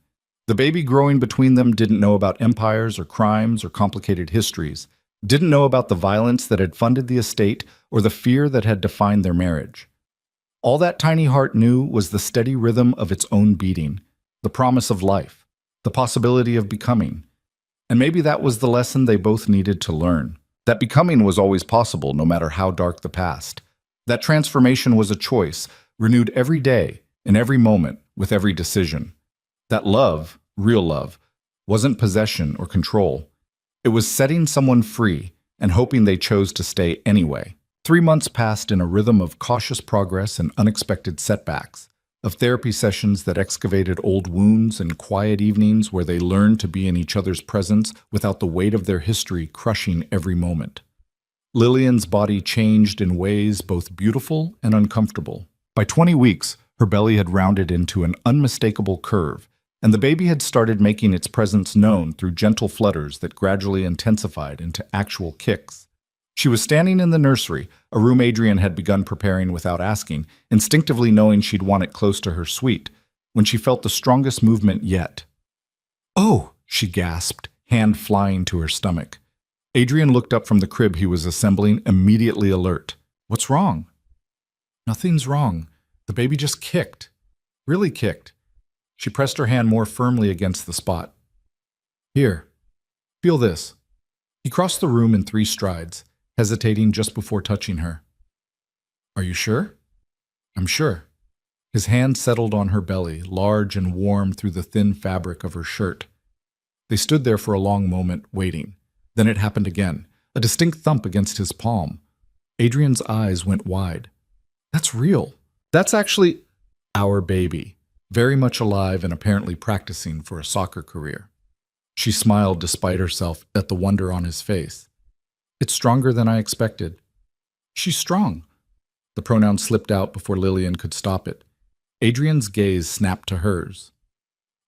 A: The baby growing between them didn't know about empires or crimes or complicated histories, didn't know about the violence that had funded the estate or the fear that had defined their marriage. All that tiny heart knew was the steady rhythm of its own beating, the promise of life, the possibility of becoming. And maybe that was the lesson they both needed to learn, that becoming was always possible no matter how dark the past. That transformation was a choice, renewed every day, in every moment, with every decision. That love, real love, wasn't possession or control. It was setting someone free and hoping they chose to stay anyway. 3 months passed in a rhythm of cautious progress and unexpected setbacks, of therapy sessions that excavated old wounds and quiet evenings where they learned to be in each other's presence without the weight of their history crushing every moment. Lillian's body changed in ways both beautiful and uncomfortable. By 20 weeks, her belly had rounded into an unmistakable curve, and the baby had started making its presence known through gentle flutters that gradually intensified into actual kicks. She was standing in the nursery, a room Adrian had begun preparing without asking, instinctively knowing she'd want it close to her suite, when she felt the strongest movement yet. "Oh!" she gasped, hand flying to her stomach. Adrian looked up from the crib he was assembling, immediately alert. "What's wrong?" "Nothing's wrong. The baby just kicked. Really kicked." She pressed her hand more firmly against the spot. "Here, feel this." He crossed the room in 3 strides, hesitating just before touching her. "Are you sure?" "I'm sure." His hand settled on her belly, large and warm through the thin fabric of her shirt. They stood there for a long moment, waiting. Then it happened again, a distinct thump against his palm. Adrian's eyes went wide. "That's real. That's actually our baby, very much alive and apparently practicing for a soccer career." She smiled despite herself at the wonder on his face. "It's stronger than I expected." "She's strong." The pronoun slipped out before Lillian could stop it. Adrian's gaze snapped to hers.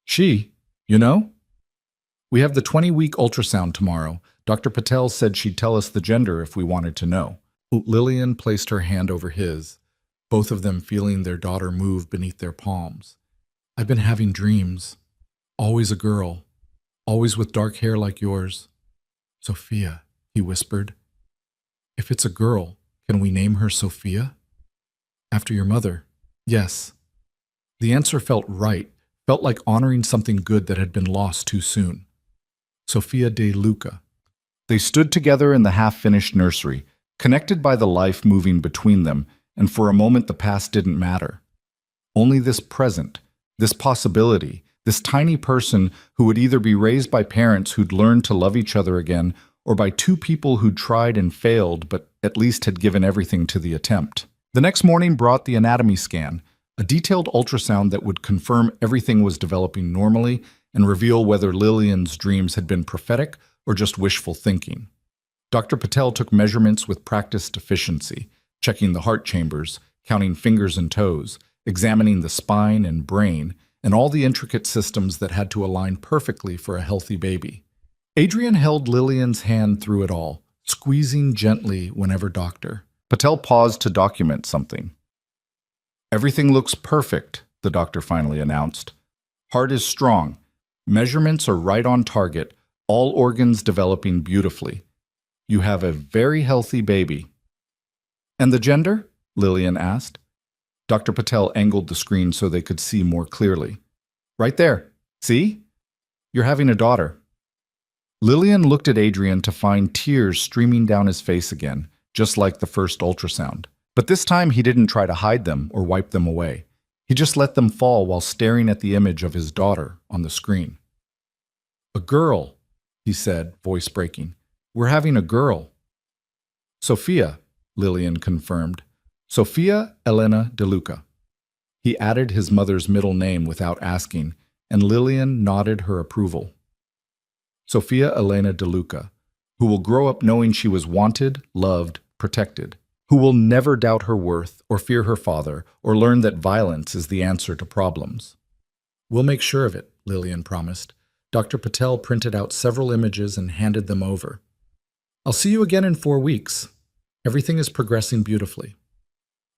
A: "She, you know? We have the 20-week ultrasound tomorrow. Dr. Patel said she'd tell us the gender if we wanted to know." Lillian placed her hand over his, both of them feeling their daughter move beneath their palms. "I've been having dreams. Always a girl. Always with dark hair like yours." "Sophia," he whispered. "If it's a girl, can we name her Sophia? After your mother?" "Yes." The answer felt right, felt like honoring something good that had been lost too soon. Sophia de Luca. They stood together in the half-finished nursery, connected by the life moving between them, and for a moment the past didn't matter. Only this present, this possibility, this tiny person who would either be raised by parents who'd learned to love each other again, or by 2 people who'd tried and failed but at least had given everything to the attempt. The next morning brought the anatomy scan, a detailed ultrasound that would confirm everything was developing normally and reveal whether Lillian's dreams had been prophetic or just wishful thinking. Dr. Patel took measurements with practiced efficiency, checking the heart chambers, counting fingers and toes, examining the spine and brain, and all the intricate systems that had to align perfectly for a healthy baby. Adrian held Lillian's hand through it all, squeezing gently whenever Dr. Patel paused to document something. "Everything looks perfect," the doctor finally announced. "Heart is strong. Measurements are right on target, all organs developing beautifully. You have a very healthy baby." "And the gender?" Lillian asked. Dr. Patel angled the screen so they could see more clearly. "Right there. See? You're having a daughter." Lillian looked at Adrian to find tears streaming down his face again, just like the first ultrasound. But this time he didn't try to hide them or wipe them away. He just let them fall while staring at the image of his daughter on the screen. "A girl," he said, voice breaking. "We're having a girl." "Sophia," Lillian confirmed. "Sophia Elena DeLuca." He added his mother's middle name without asking, and Lillian nodded her approval. Sophia Elena DeLuca, who will grow up knowing she was wanted, loved, protected, who will never doubt her worth or fear her father or learn that violence is the answer to problems. "We'll make sure of it," Lillian promised. Dr. Patel printed out several images and handed them over. "I'll see you again in 4 weeks. Everything is progressing beautifully."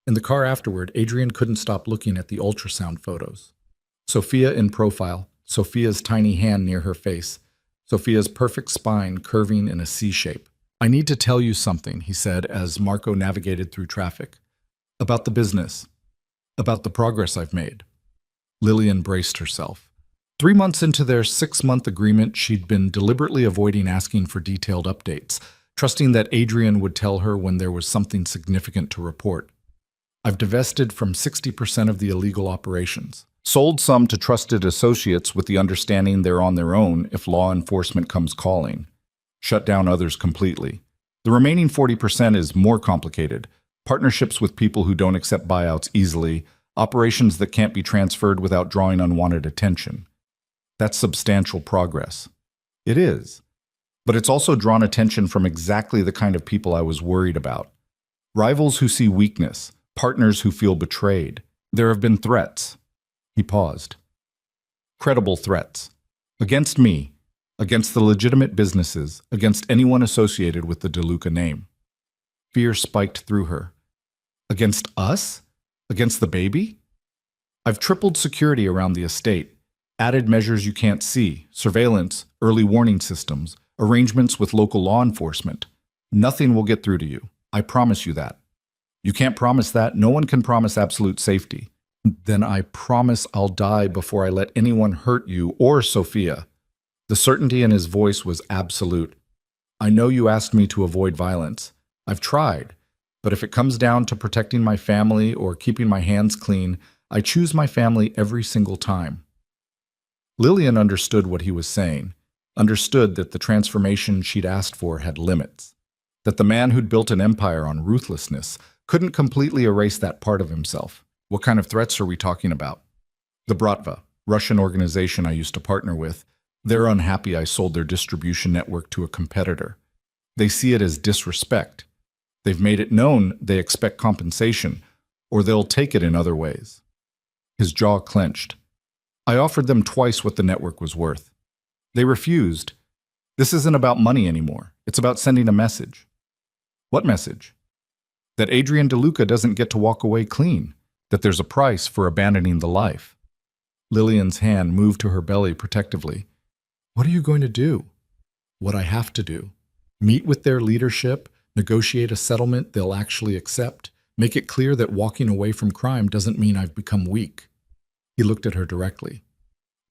A: In the car afterward, Adrian couldn't stop looking at the ultrasound photos. Sophia in profile, Sophia's tiny hand near her face, Sophia's perfect spine curving in a C shape. "I need to tell you something," he said as Marco navigated through traffic. "About the business. About the progress I've made." Lillian braced herself. 3 months into their 6-month agreement, she'd been deliberately avoiding asking for detailed updates, trusting that Adrian would tell her when there was something significant to report. "I've divested from 60% of the illegal operations. Sold some to trusted associates with the understanding they're on their own if law enforcement comes calling. Shut down others completely. The remaining 40% is more complicated. Partnerships with people who don't accept buyouts easily, operations that can't be transferred without drawing unwanted attention. That's substantial progress." "It is. But it's also drawn attention from exactly the kind of people I was worried about. Rivals who see weakness, partners who feel betrayed. There have been threats." He paused. "Credible threats. Against me, against the legitimate businesses, against anyone associated with the DeLuca name." Fear spiked through her. "Against us? Against the baby?" "I've tripled security around the estate, added measures you can't see, surveillance, early warning systems, arrangements with local law enforcement. Nothing will get through to you. I promise you that." "You can't promise that. No one can promise absolute safety." "Then I promise I'll die before I let anyone hurt you or Sophia." The certainty in his voice was absolute. "I know you asked me to avoid violence. I've tried, but if it comes down to protecting my family or keeping my hands clean, I choose my family every single time." Lillian understood what he was saying, understood that the transformation she'd asked for had limits, that the man who'd built an empire on ruthlessness couldn't completely erase that part of himself. "What kind of threats are we talking about?" "The Bratva, Russian organization I used to partner with. They're unhappy I sold their distribution network to a competitor. They see it as disrespect. They've made it known they expect compensation, or they'll take it in other ways." His jaw clenched. "I offered them twice what the network was worth. They refused. This isn't about money anymore. It's about sending a message." "What message?" "That Adrian DeLuca doesn't get to walk away clean. That there's a price for abandoning the life." Lillian's hand moved to her belly protectively. "What are you going to do?" "What I have to do. Meet with their leadership, negotiate a settlement they'll actually accept, make it clear that walking away from crime doesn't mean I've become weak." He looked at her directly.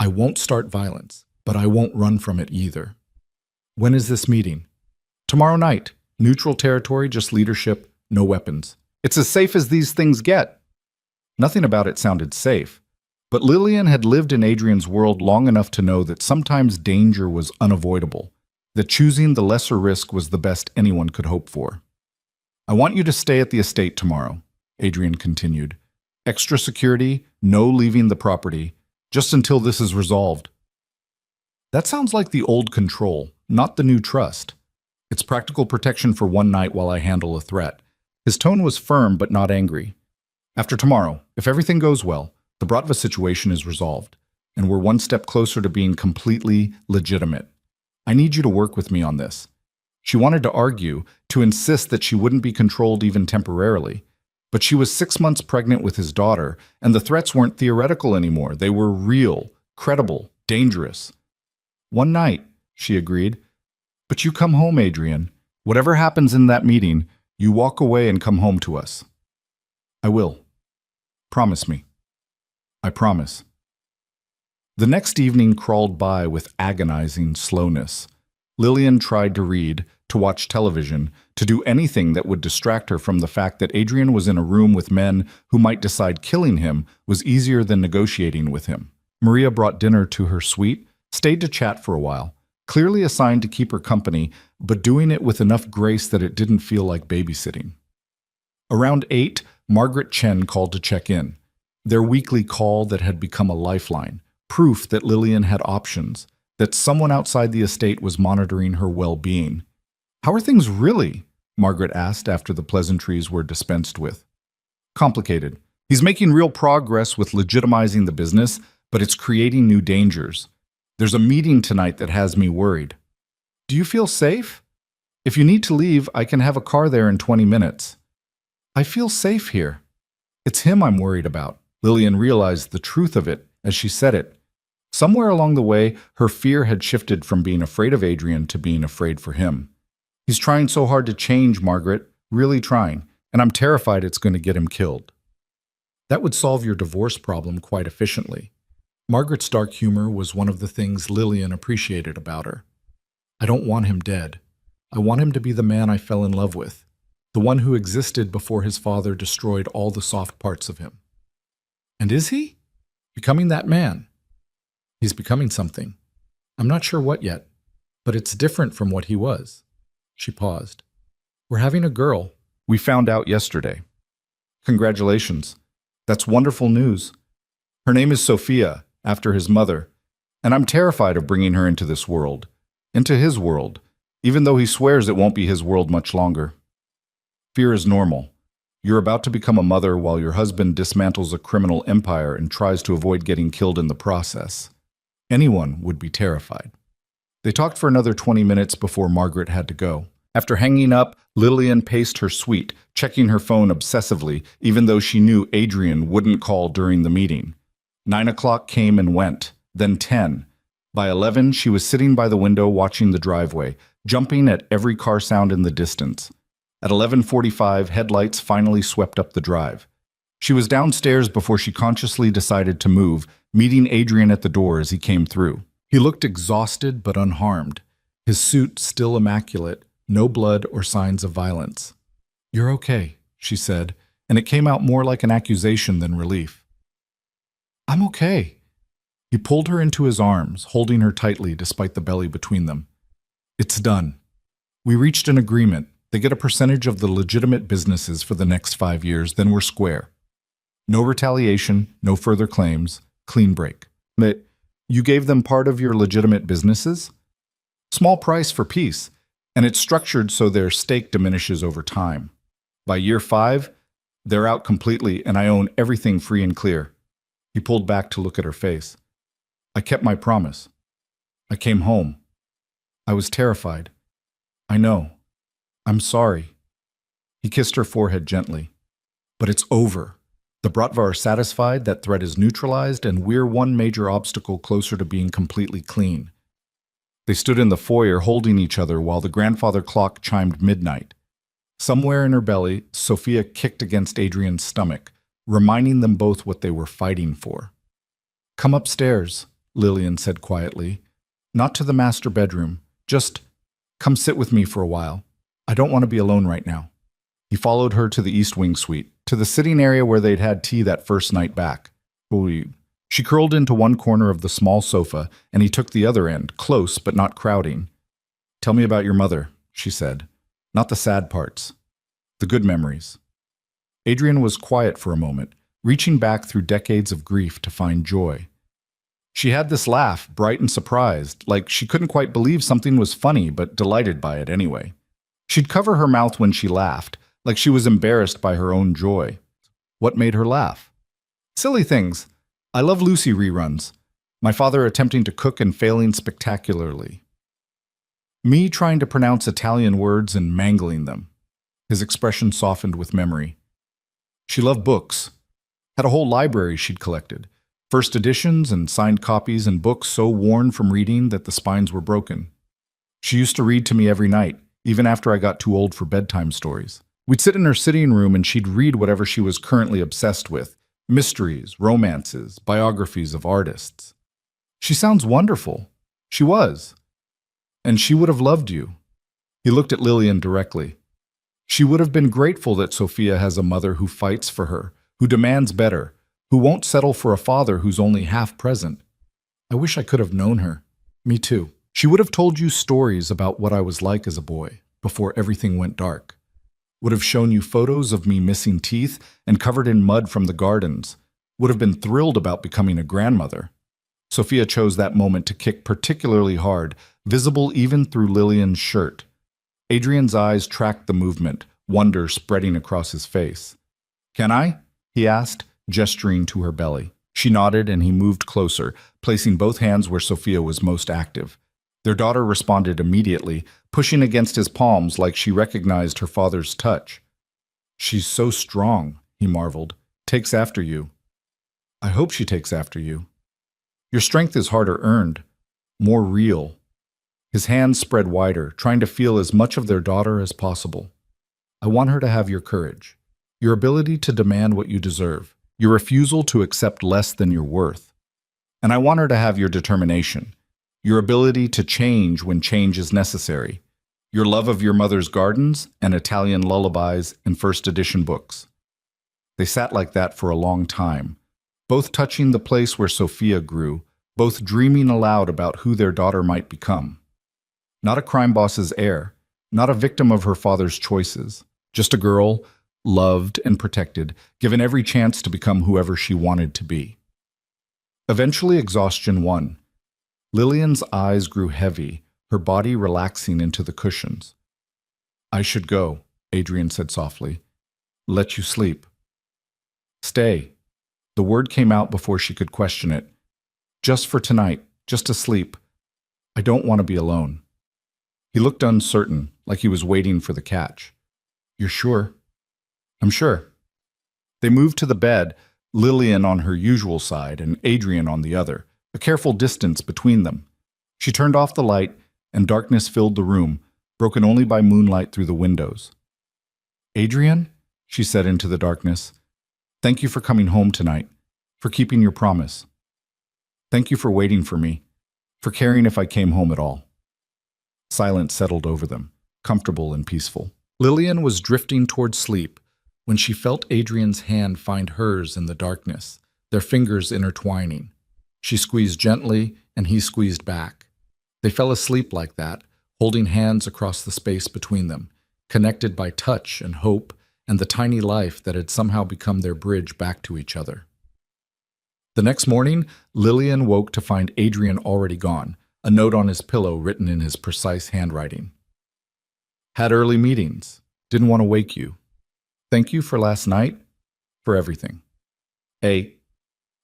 A: "I won't start violence, but I won't run from it either." "When is this meeting?" "Tomorrow night. Neutral territory, just leadership, no weapons. It's as safe as these things get." Nothing about it sounded safe, but Lillian had lived in Adrian's world long enough to know that sometimes danger was unavoidable, that choosing the lesser risk was the best anyone could hope for. "I want you to stay at the estate tomorrow," Adrian continued. "Extra security, no leaving the property, just until this is resolved." That sounds like the old control, not the new trust. "It's practical protection for one night while I handle a threat." His tone was firm but not angry. "After tomorrow, if everything goes well, the Bratva situation is resolved. and we're one step closer to being completely legitimate. I need you to work with me on this." She wanted to argue, to insist that she wouldn't be controlled even temporarily. But she was 6 months pregnant with his daughter, and the threats weren't theoretical anymore. They were real, credible, dangerous. "One night," she agreed. "But you come home, Adrian. Whatever happens in that meeting, you walk away and come home to us." "I will. Promise me." "I promise." The next evening crawled by with agonizing slowness. Lillian tried to read, to watch television, to do anything that would distract her from the fact that Adrian was in a room with men who might decide killing him was easier than negotiating with him. Maria brought dinner to her suite, stayed to chat for a while, clearly assigned to keep her company, but doing it with enough grace that it didn't feel like babysitting. Around 8, Margaret Chen called to check in, their weekly call that had become a lifeline, proof that Lillian had options, that someone outside the estate was monitoring her well-being. "How are things really?" Margaret asked after the pleasantries were dispensed with. "Complicated. He's making real progress with legitimizing the business, but it's creating new dangers. There's a meeting tonight that has me worried." "Do you feel safe? If you need to leave, I can have a car there in 20 minutes. "I feel safe here. It's him I'm worried about." Lillian realized the truth of it as she said it. Somewhere along the way, her fear had shifted from being afraid of Adrian to being afraid for him. "He's trying so hard to change, Margaret, really trying, and I'm terrified it's going to get him killed." That would solve your divorce problem quite efficiently. Margaret's dark humor was one of the things Lillian appreciated about her. "I don't want him dead. I want him to be the man I fell in love with, the one who existed before his father destroyed all the soft parts of him." "And is he? Becoming that man?" "He's becoming something. I'm not sure what yet, but it's different from what he was." She paused. "We're having a girl. We found out yesterday." "Congratulations. That's wonderful news. Her name is Sophia, after his mother, and I'm terrified of bringing her into this world, into his world, even though he swears it won't be his world much longer." "Fear is normal. You're about to become a mother while your husband dismantles a criminal empire and tries to avoid getting killed in the process. Anyone would be terrified." They talked for another 20 minutes before Margaret had to go. After hanging up, Lillian paced her suite, checking her phone obsessively, even though she knew Adrian wouldn't call during the meeting. 9 o'clock came and went, then 10. By 11, she was sitting by the window watching the driveway, jumping at every car sound in the distance. At 11:45, headlights finally swept up the drive. She was downstairs before she consciously decided to move, meeting Adrian at the door as he came through. He looked exhausted but unharmed, his suit still immaculate, no blood or signs of violence. "You're okay," she said, and it came out more like an accusation than relief. "I'm okay." He pulled her into his arms, holding her tightly despite the belly between them. "It's done. We reached an agreement. They get a percentage of the legitimate businesses for the next 5 years, then we're square. No retaliation, no further claims, clean break." "But you gave them part of your legitimate businesses?" "Small price for peace, and it's structured so their stake diminishes over time. By year 5, they're out completely and I own everything free and clear." He pulled back to look at her face. "I kept my promise. I came home. I was terrified. I know. I'm sorry." He kissed her forehead gently. "But it's over. The Bratva are satisfied, that threat is neutralized, and we're one major obstacle closer to being completely clean." They stood in the foyer holding each other while the grandfather clock chimed midnight. Somewhere in her belly, Sophia kicked against Adrian's stomach, reminding them both what they were fighting for. "Come upstairs," Lillian said quietly. "Not to the master bedroom. Just come sit with me for a while. I don't want to be alone right now." He followed her to the East Wing suite, to the sitting area where they'd had tea that first night back. She curled into one corner of the small sofa, and he took the other end, close but not crowding. "Tell me about your mother," she said. "Not the sad parts. The good memories." Adrian was quiet for a moment, reaching back through decades of grief to find joy. She had this laugh, bright and surprised, like she couldn't quite believe something was funny, but delighted by it anyway. She'd cover her mouth when she laughed, like she was embarrassed by her own joy. What made her laugh? "Silly things. I love Lucy reruns. My father attempting to cook and failing spectacularly. Me trying to pronounce Italian words and mangling them. His expression softened with memory. She loved books. Had a whole library she'd collected. First editions and signed copies and books so worn from reading that the spines were broken. She used to read to me every night, even after I got too old for bedtime stories. We'd sit in her sitting room and she'd read whatever she was currently obsessed with. Mysteries, romances, biographies of artists. She sounds wonderful. She was. And she would have loved you. He looked at Lillian directly. She would have been grateful that Sophia has a mother who fights for her, who demands better, who won't settle for a father who's only half present. I wish I could have known her. Me too. She would have told you stories about what I was like as a boy, before everything went dark. Would have shown you photos of me missing teeth and covered in mud from the gardens. Would have been thrilled about becoming a grandmother. Sophia chose that moment to kick particularly hard, visible even through Lillian's shirt. Adrian's eyes tracked the movement, wonder spreading across his face. "Can I?" he asked, gesturing to her belly. She nodded and he moved closer, placing both hands where Sophia was most active. Their daughter responded immediately, pushing against his palms like she recognized her father's touch. "She's so strong," he marveled. "Takes after you." "I hope she takes after you. Your strength is harder earned, more real." His hands spread wider, trying to feel as much of their daughter as possible. "I want her to have your courage, your ability to demand what you deserve, your refusal to accept less than your worth. And I want her to have your determination, your ability to change when change is necessary, your love of your mother's gardens and Italian lullabies and first edition books." They sat like that for a long time, both touching the place where Sophia grew, both dreaming aloud about who their daughter might become. Not a crime boss's heir, not a victim of her father's choices, just a girl, loved and protected, given every chance to become whoever she wanted to be. Eventually, exhaustion won. Lillian's eyes grew heavy, her body relaxing into the cushions. "I should go," Adrian said softly. "Let you sleep." "Stay." The word came out before she could question it. "Just for tonight, just to sleep. I don't want to be alone." He looked uncertain, like he was waiting for the catch. "You're sure?" "I'm sure." They moved to the bed, Lillian on her usual side and Adrian on the other, a careful distance between them. She turned off the light, and darkness filled the room, broken only by moonlight through the windows. "Adrian," she said into the darkness, "thank you for coming home tonight, for keeping your promise. Thank you for waiting for me, for caring if I came home at all." Silence settled over them, comfortable and peaceful. Lillian was drifting toward sleep when she felt Adrian's hand find hers in the darkness, their fingers intertwining. She squeezed gently, and he squeezed back. They fell asleep like that, holding hands across the space between them, connected by touch and hope and the tiny life that had somehow become their bridge back to each other. The next morning, Lillian woke to find Adrian already gone, a note on his pillow written in his precise handwriting. "Had early meetings. Didn't want to wake you. Thank you for last night, for everything. A."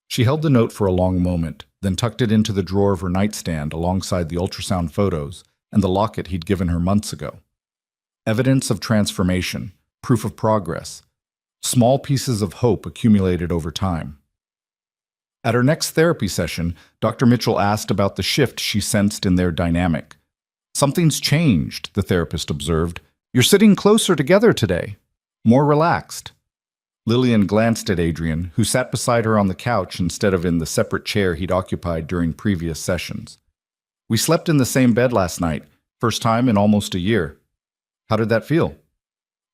A: She held the note for a long moment, then tucked it into the drawer of her nightstand alongside the ultrasound photos and the locket he'd given her months ago. Evidence of transformation, proof of progress, small pieces of hope accumulated over time. At her next therapy session, Dr. Mitchell asked about the shift she sensed in their dynamic. "Something's changed," the therapist observed. "You're sitting closer together today, more relaxed." Lillian glanced at Adrian, who sat beside her on the couch instead of in the separate chair he'd occupied during previous sessions. "We slept in the same bed last night, first time in almost a year. How did that feel?"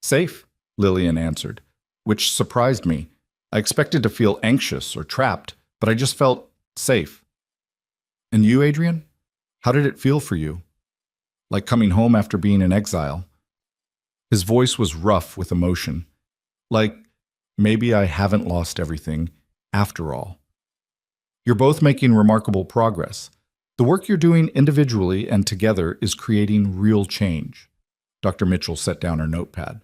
A: "Safe," Lillian answered, which surprised me. I expected to feel anxious or trapped, but I just felt safe. "And you, Adrian? How did it feel for you? Like coming home after being in exile?" His voice was rough with emotion. "Like, maybe I haven't lost everything, after all." "You're both making remarkable progress. The work you're doing individually and together is creating real change." Dr. Mitchell set down her notepad.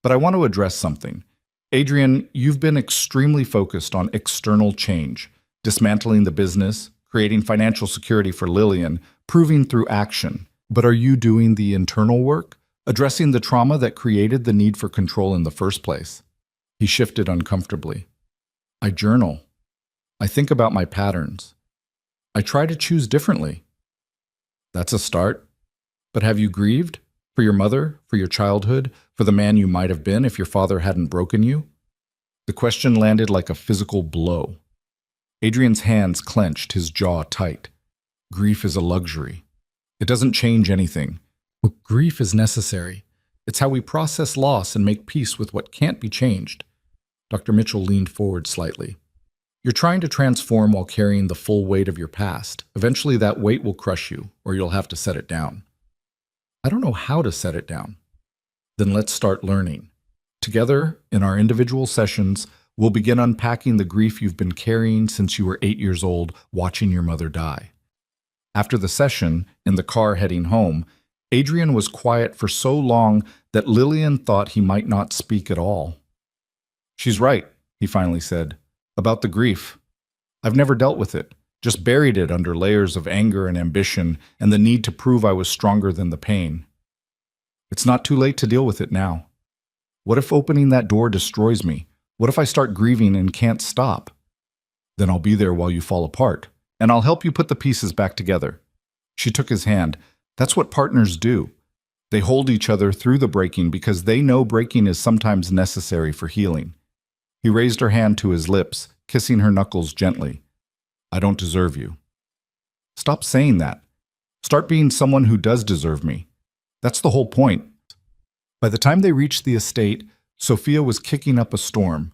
A: "But I want to address something. Adrian, you've been extremely focused on external change, dismantling the business, creating financial security for Lillian, proving through action. But are you doing the internal work, addressing the trauma that created the need for control in the first place? He shifted uncomfortably. I journal. I think about my patterns. I try to choose differently. That's a start. But have you grieved? For your mother, for your childhood, for the man you might have been if your father hadn't broken you? The question landed like a physical blow. Adrian's hands clenched, his jaw tight. Grief is a luxury. It doesn't change anything. But grief is necessary. It's how we process loss and make peace with what can't be changed. Dr. Mitchell leaned forward slightly. You're trying to transform while carrying the full weight of your past. Eventually that weight will crush you, or you'll have to set it down. I don't know how to set it down. Then let's start learning. Together, in our individual sessions, we'll begin unpacking the grief you've been carrying since you were 8 years old, watching your mother die. After the session, in the car heading home, Adrian was quiet for so long that Lillian thought he might not speak at all. She's right, he finally said, about the grief. I've never dealt with it, just buried it under layers of anger and ambition and the need to prove I was stronger than the pain. It's not too late to deal with it now. What if opening that door destroys me? What if I start grieving and can't stop? Then I'll be there while you fall apart, and I'll help you put the pieces back together. She took his hand. That's what partners do. They hold each other through the breaking because they know breaking is sometimes necessary for healing. He raised her hand to his lips, kissing her knuckles gently. I don't deserve you. Stop saying that. Start being someone who does deserve me. That's the whole point. By the time they reached the estate, Sophia was kicking up a storm,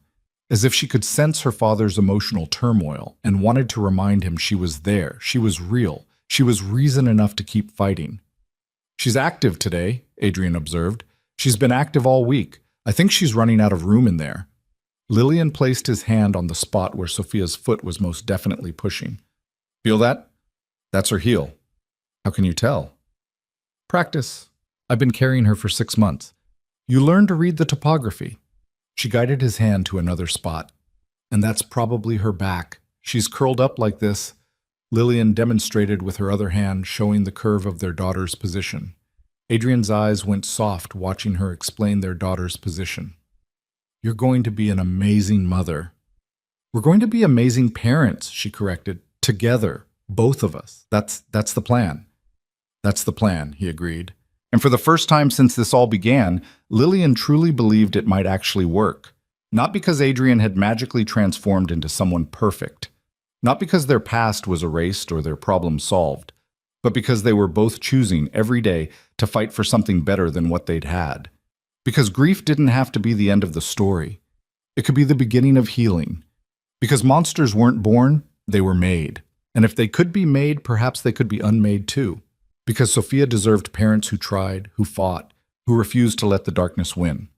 A: as if she could sense her father's emotional turmoil and wanted to remind him she was there, she was real, she was reason enough to keep fighting. She's active today, Adrian observed. She's been active all week. I think she's running out of room in there. Lillian placed his hand on the spot where Sophia's foot was most definitely pushing. Feel that? That's her heel. How can you tell? Practice. I've been carrying her for 6 months. You learn to read the topography. She guided his hand to another spot. And that's probably her back. She's curled up like this. Lillian demonstrated with her other hand, showing the curve of their daughter's position. Adrian's eyes went soft watching her explain their daughter's position. You're going to be an amazing mother. We're going to be amazing parents, she corrected. Together, both of us. That's the plan. That's the plan, he agreed. And for the first time since this all began, Lillian truly believed it might actually work. Not because Adrian had magically transformed into someone perfect. Not because their past was erased or their problems solved. But because they were both choosing every day to fight for something better than what they'd had. Because grief didn't have to be the end of the story. It could be the beginning of healing. Because monsters weren't born, they were made. And if they could be made, perhaps they could be unmade too. Because Sophia deserved parents who tried, who fought, who refused to let the darkness win.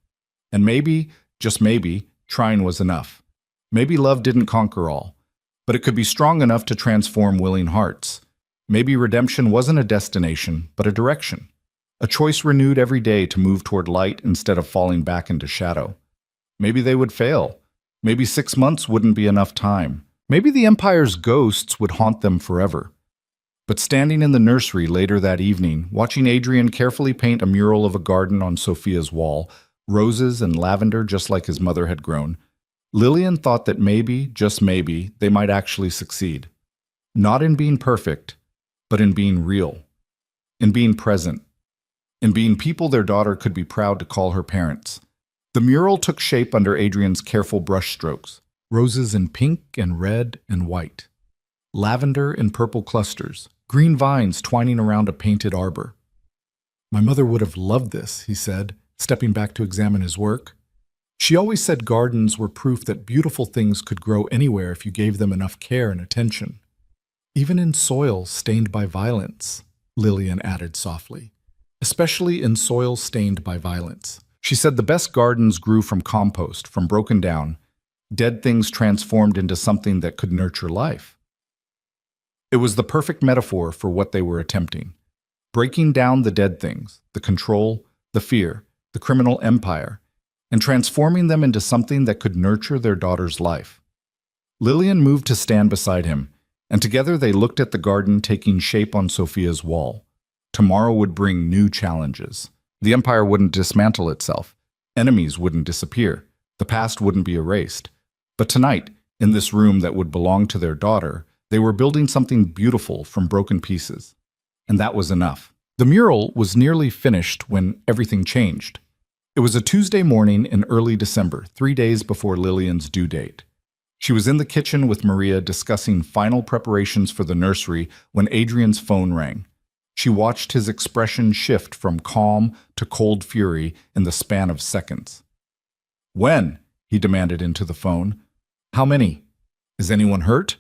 A: And maybe, just maybe, trying was enough. Maybe love didn't conquer all, but it could be strong enough to transform willing hearts. Maybe redemption wasn't a destination, but a direction. A choice renewed every day to move toward light instead of falling back into shadow. Maybe they would fail. Maybe 6 months wouldn't be enough time. Maybe the Empire's ghosts would haunt them forever. But standing in the nursery later that evening, watching Adrian carefully paint a mural of a garden on Sophia's wall, roses and lavender just like his mother had grown, Lillian thought that maybe, just maybe, they might actually succeed. Not in being perfect, but in being real. In being present. In being people their daughter could be proud to call her parents. The mural took shape under Adrian's careful brushstrokes. Roses in pink and red and white. Lavender in purple clusters. Green vines twining around a painted arbor. My mother would have loved this, he said, stepping back to examine his work. She always said gardens were proof that beautiful things could grow anywhere if you gave them enough care and attention. Even in soil stained by violence, Lillian added softly. Especially in soil stained by violence. She said the best gardens grew from compost, from broken down, dead things transformed into something that could nurture life. It was the perfect metaphor for what they were attempting. Breaking down the dead things, the control, the fear, the criminal empire, and transforming them into something that could nurture their daughter's life. Lillian moved to stand beside him, and together they looked at the garden taking shape on Sophia's wall. Tomorrow would bring new challenges. The empire wouldn't dismantle itself. Enemies wouldn't disappear. The past wouldn't be erased. But tonight, in this room that would belong to their daughter, they were building something beautiful from broken pieces. And that was enough. The mural was nearly finished when everything changed. It was a Tuesday morning in early December, 3 days before Lillian's due date. She was in the kitchen with Maria discussing final preparations for the nursery when Adrian's phone rang. She watched his expression shift from calm to cold fury in the span of seconds. "When?" he demanded into the phone. "How many? Is anyone hurt?"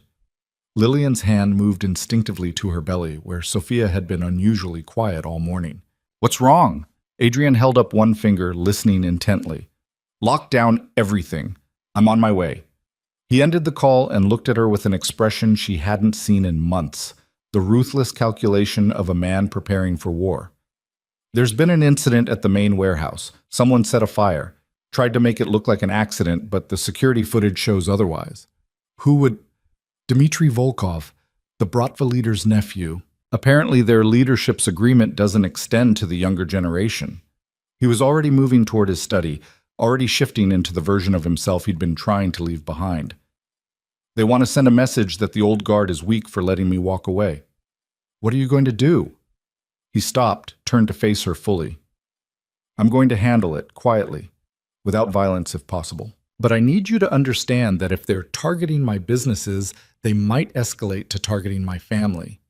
A: Lillian's hand moved instinctively to her belly, where Sophia had been unusually quiet all morning. "What's wrong?" Adrian held up one finger, listening intently. "Lock down everything. I'm on my way." He ended the call and looked at her with an expression she hadn't seen in months, the ruthless calculation of a man preparing for war. "There's been an incident at the main warehouse. Someone set a fire. Tried to make it look like an accident, but the security footage shows otherwise." "Who would—" "Dmitry Volkov, the Bratva leader's nephew. Apparently their leadership's agreement doesn't extend to the younger generation. He was already moving toward his study, already shifting into the version of himself he'd been trying to leave behind. They want to send a message that the old guard is weak for letting me walk away." "What are you going to do?" He stopped, turned to face her fully. "I'm going to handle it, quietly, without violence if possible. But I need you to understand that if they're targeting my businesses, they might escalate to targeting my family."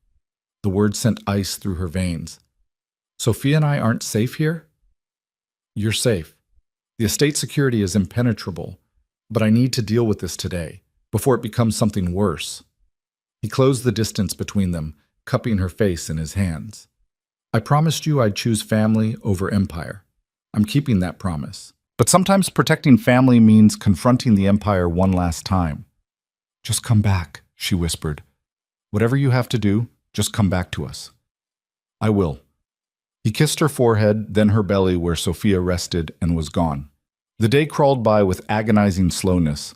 A: The words sent ice through her veins. "Sophia and I aren't safe here?" "You're safe. The estate security is impenetrable, but I need to deal with this today, before it becomes something worse." He closed the distance between them, cupping her face in his hands. "I promised you I'd choose family over empire. I'm keeping that promise. But sometimes protecting family means confronting the empire one last time." "Just come back," she whispered. "Whatever you have to do, just come back to us." "I will." He kissed her forehead, then her belly where Sophia rested, and was gone. The day crawled by with agonizing slowness.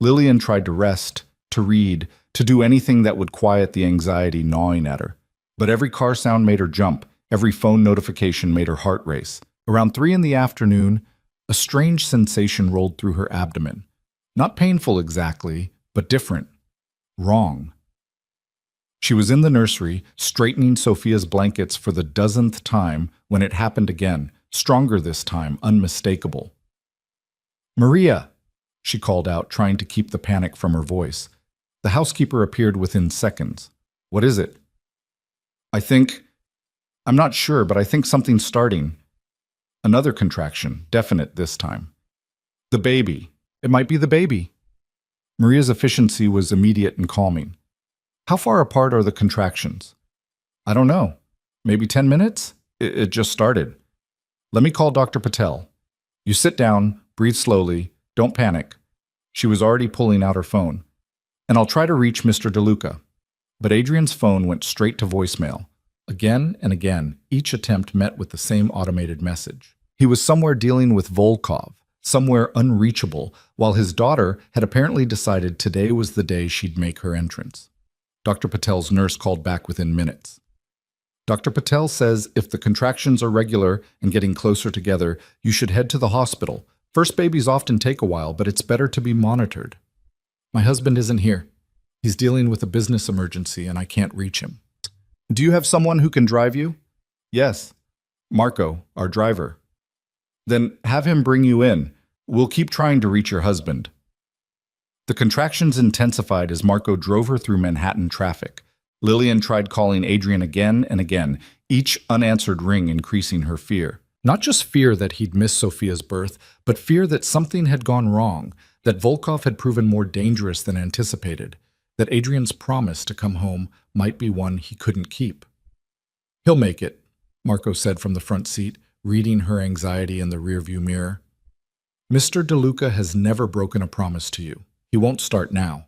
A: Lillian tried to rest, to read, to do anything that would quiet the anxiety gnawing at her. But every car sound made her jump, every phone notification made her heart race. Around 3 in the afternoon, a strange sensation rolled through her abdomen. Not painful exactly, but different. Wrong. She was in the nursery, straightening Sophia's blankets for the 10th time when it happened again, stronger this time, unmistakable. "Maria!" she called out, trying to keep the panic from her voice. The housekeeper appeared within seconds. "What is it?" I'm not sure, but I think something's starting." Another contraction, definite this time. "The baby. It might be the baby." Maria's efficiency was immediate and calming. "How far apart are the contractions?" "I don't know. Maybe 10 minutes? It just started." "Let me call Dr. Patel." "You sit down, breathe slowly, don't panic." She was already pulling out her phone. "And I'll try to reach Mr. DeLuca." But Adrian's phone went straight to voicemail. Again and again, each attempt met with the same automated message. He was somewhere dealing with Volkov, somewhere unreachable, while his daughter had apparently decided today was the day she'd make her entrance. Dr. Patel's nurse called back within minutes. "Dr. Patel says if the contractions are regular and getting closer together, you should head to the hospital. First babies often take a while, but it's better to be monitored." "My husband isn't here. He's dealing with a business emergency and I can't reach him." "Do you have someone who can drive you?" "Yes. Marco, our driver." "Then have him bring you in. We'll keep trying to reach your husband." The contractions intensified as Marco drove her through Manhattan traffic. Lillian tried calling Adrian again and again, each unanswered ring increasing her fear. Not just fear that he'd missed Sophia's birth, but fear that something had gone wrong, that Volkov had proven more dangerous than anticipated, that Adrian's promise to come home might be one he couldn't keep. "He'll make it," Marco said from the front seat, reading her anxiety in the rearview mirror. "Mr. DeLuca has never broken a promise to you. He won't start now."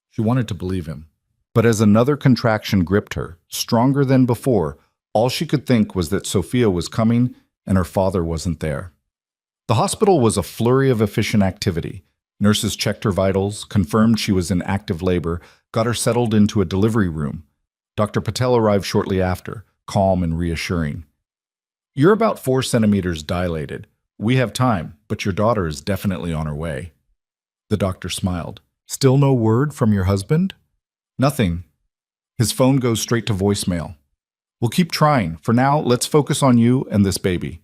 A: She wanted to believe him. But as another contraction gripped her, stronger than before, all she could think was that Sophia was coming and her father wasn't there. The hospital was a flurry of efficient activity. Nurses checked her vitals, confirmed she was in active labor, got her settled into a delivery room. Dr. Patel arrived shortly after, calm and reassuring. "You're about 4 centimeters dilated. We have time, but your daughter is definitely on her way." The doctor smiled. "Still no word from your husband?" "Nothing. His phone goes straight to voicemail. We'll keep trying. For now, let's focus on you and this baby."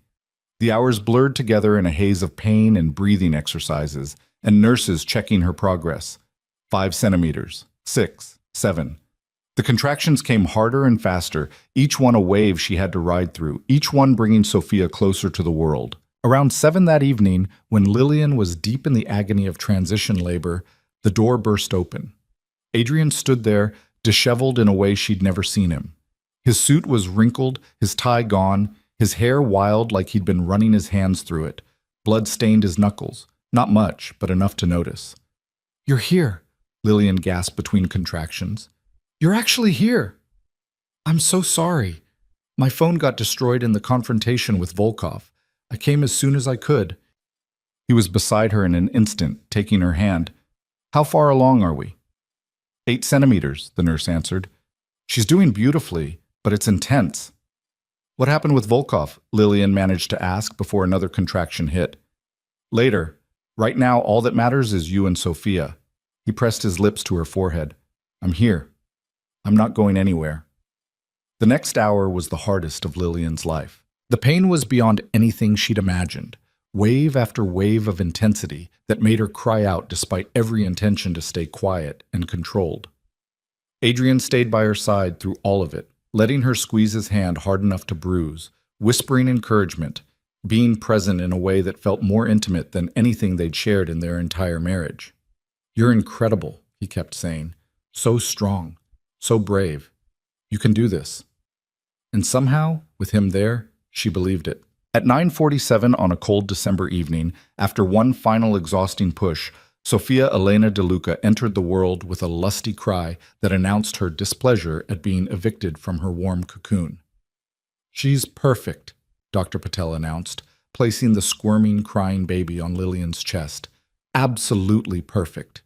A: The hours blurred together in a haze of pain and breathing exercises, and nurses checking her progress. 5 centimeters, 6, 7. The contractions came harder and faster, each one a wave she had to ride through, each one bringing Sophia closer to the world. Around 7 that evening, when Lillian was deep in the agony of transition labor, the door burst open. Adrian stood there, disheveled in a way she'd never seen him. His suit was wrinkled, his tie gone, his hair wild like he'd been running his hands through it. Blood stained his knuckles. Not much, but enough to notice. "You're here," Lillian gasped between contractions. "You're actually here." "I'm so sorry. My phone got destroyed in the confrontation with Volkov. I came as soon as I could." He was beside her in an instant, taking her hand. "How far along are we?" 8 centimeters, the nurse answered. "She's doing beautifully, but it's intense." "What happened with Volkov?" Lillian managed to ask before another contraction hit. "Later. Right now, all that matters is you and Sophia." He pressed his lips to her forehead. "I'm here. I'm not going anywhere." The next hour was the hardest of Lillian's life. The pain was beyond anything she'd imagined, wave after wave of intensity that made her cry out despite every intention to stay quiet and controlled. Adrian stayed by her side through all of it, letting her squeeze his hand hard enough to bruise, whispering encouragement, being present in a way that felt more intimate than anything they'd shared in their entire marriage. "You're incredible," he kept saying. "So strong, so brave. You can do this." And somehow, with him there, she believed it. At 9:47 on a cold December evening, after one final exhausting push, Sophia Elena De Luca entered the world with a lusty cry that announced her displeasure at being evicted from her warm cocoon. "She's perfect," Dr. Patel announced, placing the squirming, crying baby on Lillian's chest. "Absolutely perfect."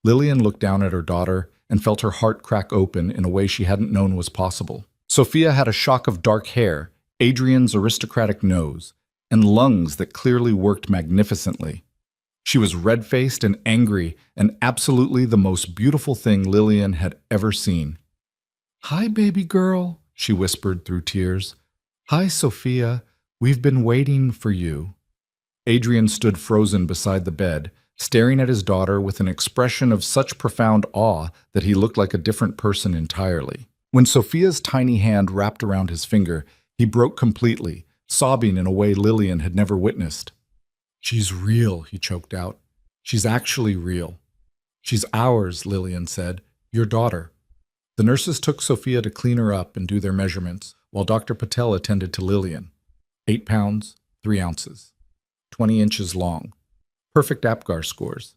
A: Lillian looked down at her daughter and felt her heart crack open in a way she hadn't known was possible. Sophia had a shock of dark hair, Adrian's aristocratic nose, and lungs that clearly worked magnificently. She was red-faced and angry, and absolutely the most beautiful thing Lillian had ever seen. "Hi, baby girl," she whispered through tears. "Hi, Sophia. We've been waiting for you." Adrian stood frozen beside the bed, staring at his daughter with an expression of such profound awe that he looked like a different person entirely. When Sophia's tiny hand wrapped around his finger, he broke completely, sobbing in a way Lillian had never witnessed. "She's real," he choked out. "She's actually real." "She's ours," Lillian said. "Your daughter." The nurses took Sophia to clean her up and do their measurements, while Dr. Patel attended to Lillian. 8 pounds, 3 ounces. 20 inches long. Perfect APGAR scores.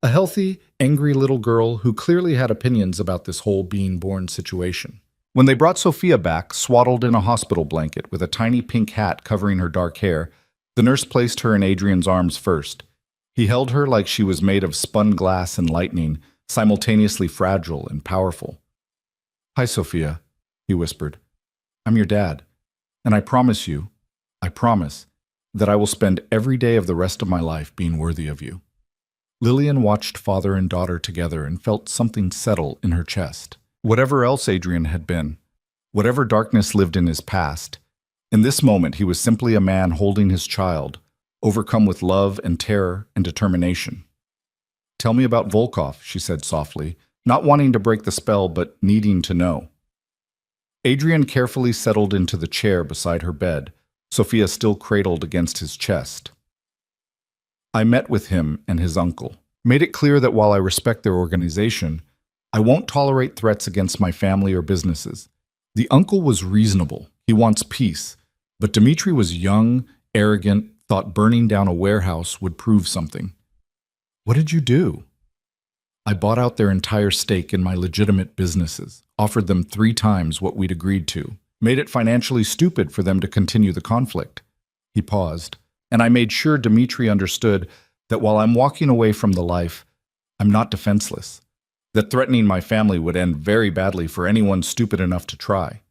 A: A healthy, angry little girl who clearly had opinions about this whole being-born situation. When they brought Sophia back, swaddled in a hospital blanket with a tiny pink hat covering her dark hair, the nurse placed her in Adrian's arms first. He held her like she was made of spun glass and lightning, simultaneously fragile and powerful. "Hi, Sophia," he whispered. "I'm your dad, and I promise, that I will spend every day of the rest of my life being worthy of you." Lillian watched father and daughter together and felt something settle in her chest. Whatever else Adrian had been, whatever darkness lived in his past, in this moment he was simply a man holding his child, overcome with love and terror and determination. "Tell me about Volkov," she said softly, not wanting to break the spell but needing to know. Adrian carefully settled into the chair beside her bed, Sophia still cradled against his chest. "I met with him and his uncle. Made it clear that while I respect their organization, I won't tolerate threats against my family or businesses. The uncle was reasonable. He wants peace. But Dmitri was young, arrogant, thought burning down a warehouse would prove something." "What did you do?" "I bought out their entire stake in my legitimate businesses, offered them 3 times what we'd agreed to, made it financially stupid for them to continue the conflict." He paused, "and I made sure Dmitri understood That while I'm walking away from the life, I'm not defenseless. That threatening my family would end very badly for anyone stupid enough to try.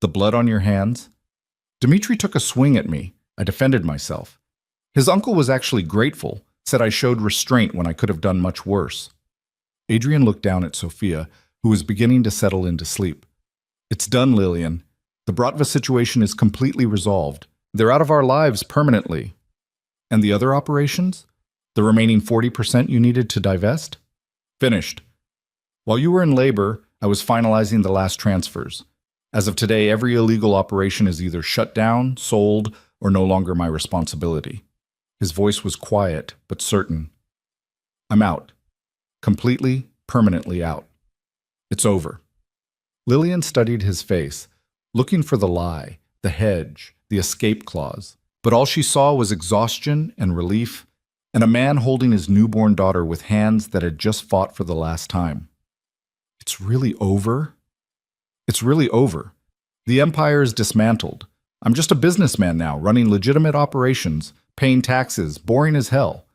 A: The blood on your hands? Dmitri took a swing at me. I defended myself. His uncle was actually grateful, said I showed restraint when I could have done much worse. Adrian looked down at Sophia, who was beginning to settle into sleep. It's done, Lillian. The Bratva situation is completely resolved. They're out of our lives permanently. And the other operations? The remaining 40% you needed to divest? Finished. While you were in labor, I was finalizing the last transfers. As of today, every illegal operation is either shut down, sold, or no longer my responsibility. His voice was quiet, but certain. I'm out. Completely, permanently out. It's over. Lillian studied his face, looking for the lie, the hedge, the escape clause. But all she saw was exhaustion and relief, and a man holding his newborn daughter with hands that had just fought for the last time. It's really over? It's really over. The empire is dismantled. I'm just a businessman now, running legitimate operations, paying taxes, boring as hell.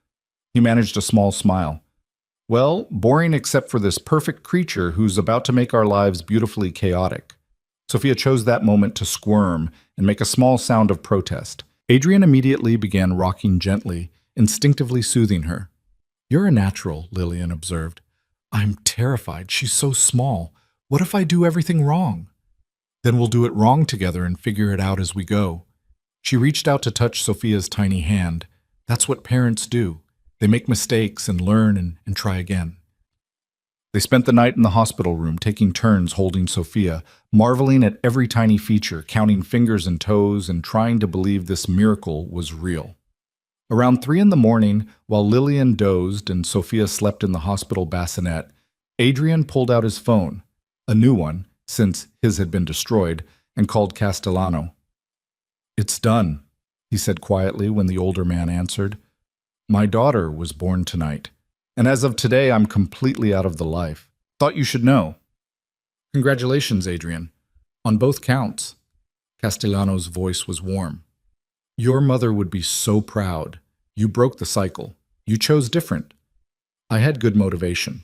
A: He managed a small smile. Well, boring except for this perfect creature who's about to make our lives beautifully chaotic. Sophia chose that moment to squirm and make a small sound of protest. Adrian immediately began rocking gently, instinctively soothing her. You're a natural, Lillian observed. I'm terrified. She's so small. What if I do everything wrong? Then we'll do it wrong together and figure it out as we go. She reached out to touch Sophia's tiny hand. That's what parents do. They make mistakes and learn and try again. They spent the night in the hospital room, taking turns holding Sophia, marveling at every tiny feature, counting fingers and toes, and trying to believe this miracle was real. Around 3 a.m, while Lillian dozed and Sophia slept in the hospital bassinet, Adrian pulled out his phone, a new one, since his had been destroyed, and called Castellano. It's done, he said quietly when the older man answered. My daughter was born tonight, and as of today I'm completely out of the life. Thought you should know. Congratulations, Adrian. On both counts. Castellano's voice was warm. Your mother would be so proud. You broke the cycle. You chose different. I had good motivation.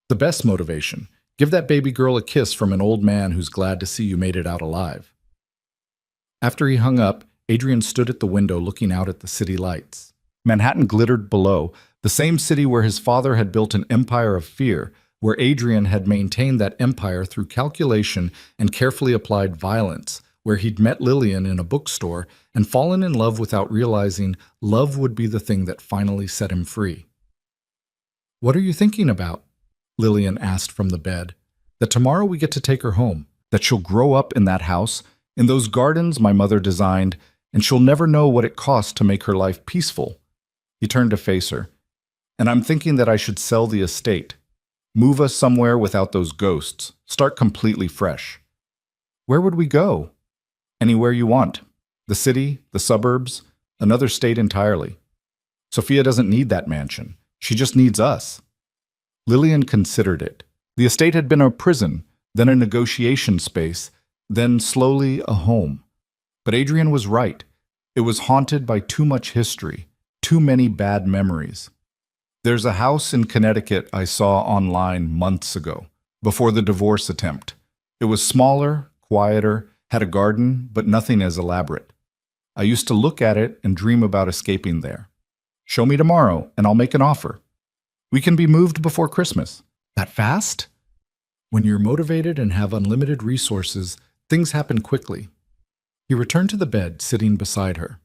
A: The best motivation. Give that baby girl a kiss from an old man who's glad to see you made it out alive. After he hung up, Adrian stood at the window looking out at the city lights. Manhattan glittered below, the same city where his father had built an empire of fear, where Adrian had maintained that empire through calculation and carefully applied violence, where he'd met Lillian in a bookstore and fallen in love without realizing love would be the thing that finally set him free. What are you thinking about? Lillian asked from the bed. That tomorrow we get to take her home, that she'll grow up in that house, in those gardens my mother designed, and she'll never know what it costs to make her life peaceful. He turned to face her. And I'm thinking that I should sell the estate. Move us somewhere without those ghosts. Start completely fresh. Where would we go? Anywhere you want. The city, the suburbs, another state entirely. Sophia doesn't need that mansion. She just needs us. Lillian considered it. The estate had been a prison, then a negotiation space, then slowly a home. But Adrian was right. It was haunted by too much history, too many bad memories. There's a house in Connecticut I saw online months ago, before the divorce attempt. It was smaller, quieter, had a garden, but nothing as elaborate. I used to look at it and dream about escaping there. Show me tomorrow, and I'll make an offer. We can be moved before Christmas. That fast? When you're motivated and have unlimited resources, things happen quickly. He returned to the bed, sitting beside her.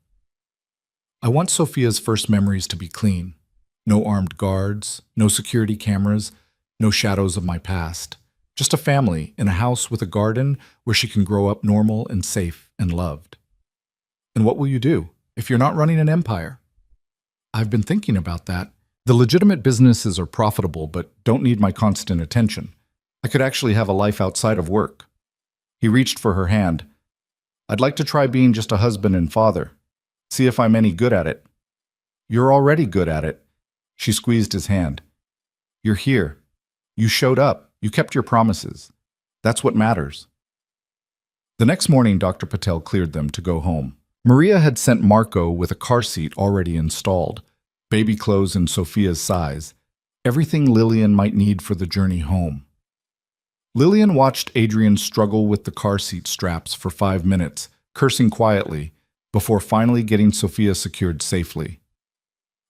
A: I want Sophia's first memories to be clean. No armed guards, no security cameras, no shadows of my past. Just a family in a house with a garden where she can grow up normal and safe and loved. And what will you do if you're not running an empire? I've been thinking about that. The legitimate businesses are profitable but don't need my constant attention. I could actually have a life outside of work. He reached for her hand. I'd like to try being just a husband and father. See if I'm any good at it. You're already good at it. She squeezed his hand. You're here. You showed up. You kept your promises. That's what matters. The next morning, Dr. Patel cleared them to go home. Maria had sent Marco with a car seat already installed. baby clothes in Sophia's size, everything Lillian might need for the journey home. Lillian watched Adrian struggle with the car seat straps for 5 minutes, cursing quietly, before finally getting Sophia secured safely.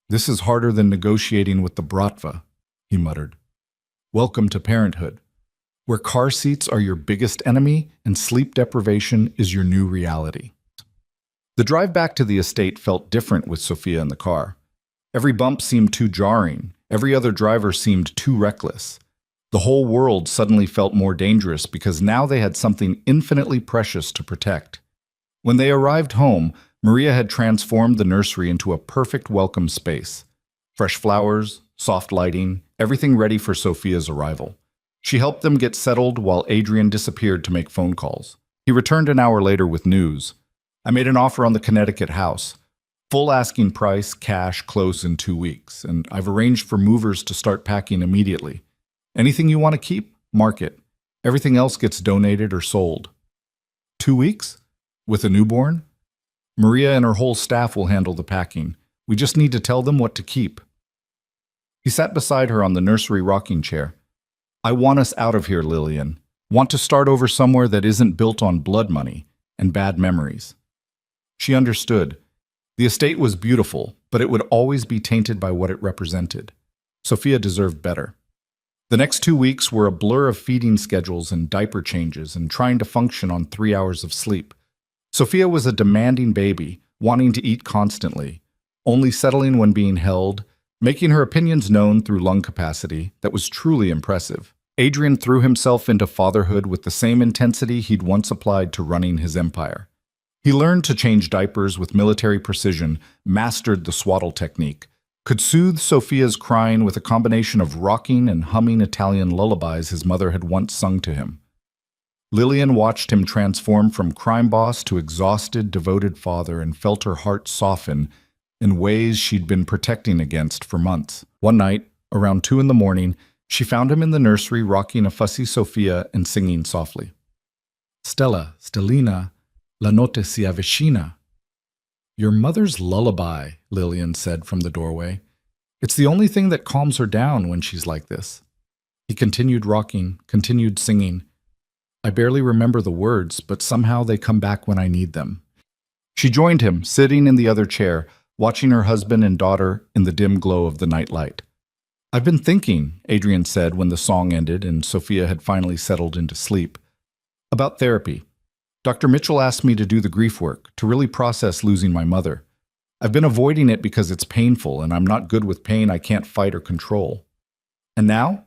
A: "This is harder than negotiating with the Bratva," he muttered. "Welcome to parenthood, where car seats are your biggest enemy and sleep deprivation is your new reality." The drive back to the estate felt different with Sophia in the car. Every bump seemed too jarring. Every other driver seemed too reckless. The whole world suddenly felt more dangerous because now they had something infinitely precious to protect. When they arrived home, Maria had transformed the nursery into a perfect welcome space. Fresh flowers, soft lighting, everything ready for Sophia's arrival. She helped them get settled while Adrian disappeared to make phone calls. He returned an hour later with news. "I made an offer on the Connecticut house. Full asking price, cash, close in 2 weeks, and I've arranged for movers to start packing immediately. Anything you want to keep, mark it. Everything else gets donated or sold." 2 weeks? With a newborn? "Maria and her whole staff will handle the packing. We just need to tell them what to keep." He sat beside her on the nursery rocking chair. "I want us out of here, Lillian. Want to start over somewhere that isn't built on blood money and bad memories." She understood. The estate was beautiful, but it would always be tainted by what it represented. Sophia deserved better. The next 2 weeks were a blur of feeding schedules and diaper changes and trying to function on 3 hours of sleep. Sophia was a demanding baby, wanting to eat constantly, only settling when being held, making her opinions known through lung capacity that was truly impressive. Adrian threw himself into fatherhood with the same intensity he'd once applied to running his empire. He learned to change diapers with military precision, mastered the swaddle technique, could soothe Sophia's crying with a combination of rocking and humming Italian lullabies his mother had once sung to him. Lillian watched him transform from crime boss to exhausted, devoted father and felt her heart soften in ways she'd been protecting against for months. One night, around 2 in the morning, she found him in the nursery rocking a fussy Sophia and singing softly. "Stella, Stellina, la notte si avvicina." "Your mother's lullaby," Lillian said from the doorway. "It's the only thing that calms her down when she's like this." He continued rocking, continued singing. "I barely remember the words, but somehow they come back when I need them." She joined him, sitting in the other chair, watching her husband and daughter in the dim glow of the nightlight. "I've been thinking," Adrian said when the song ended and Sophia had finally settled into sleep, "about therapy. Dr. Mitchell asked me to do the grief work, to really process losing my mother. I've been avoiding it because it's painful and I'm not good with pain I can't fight or control. And now?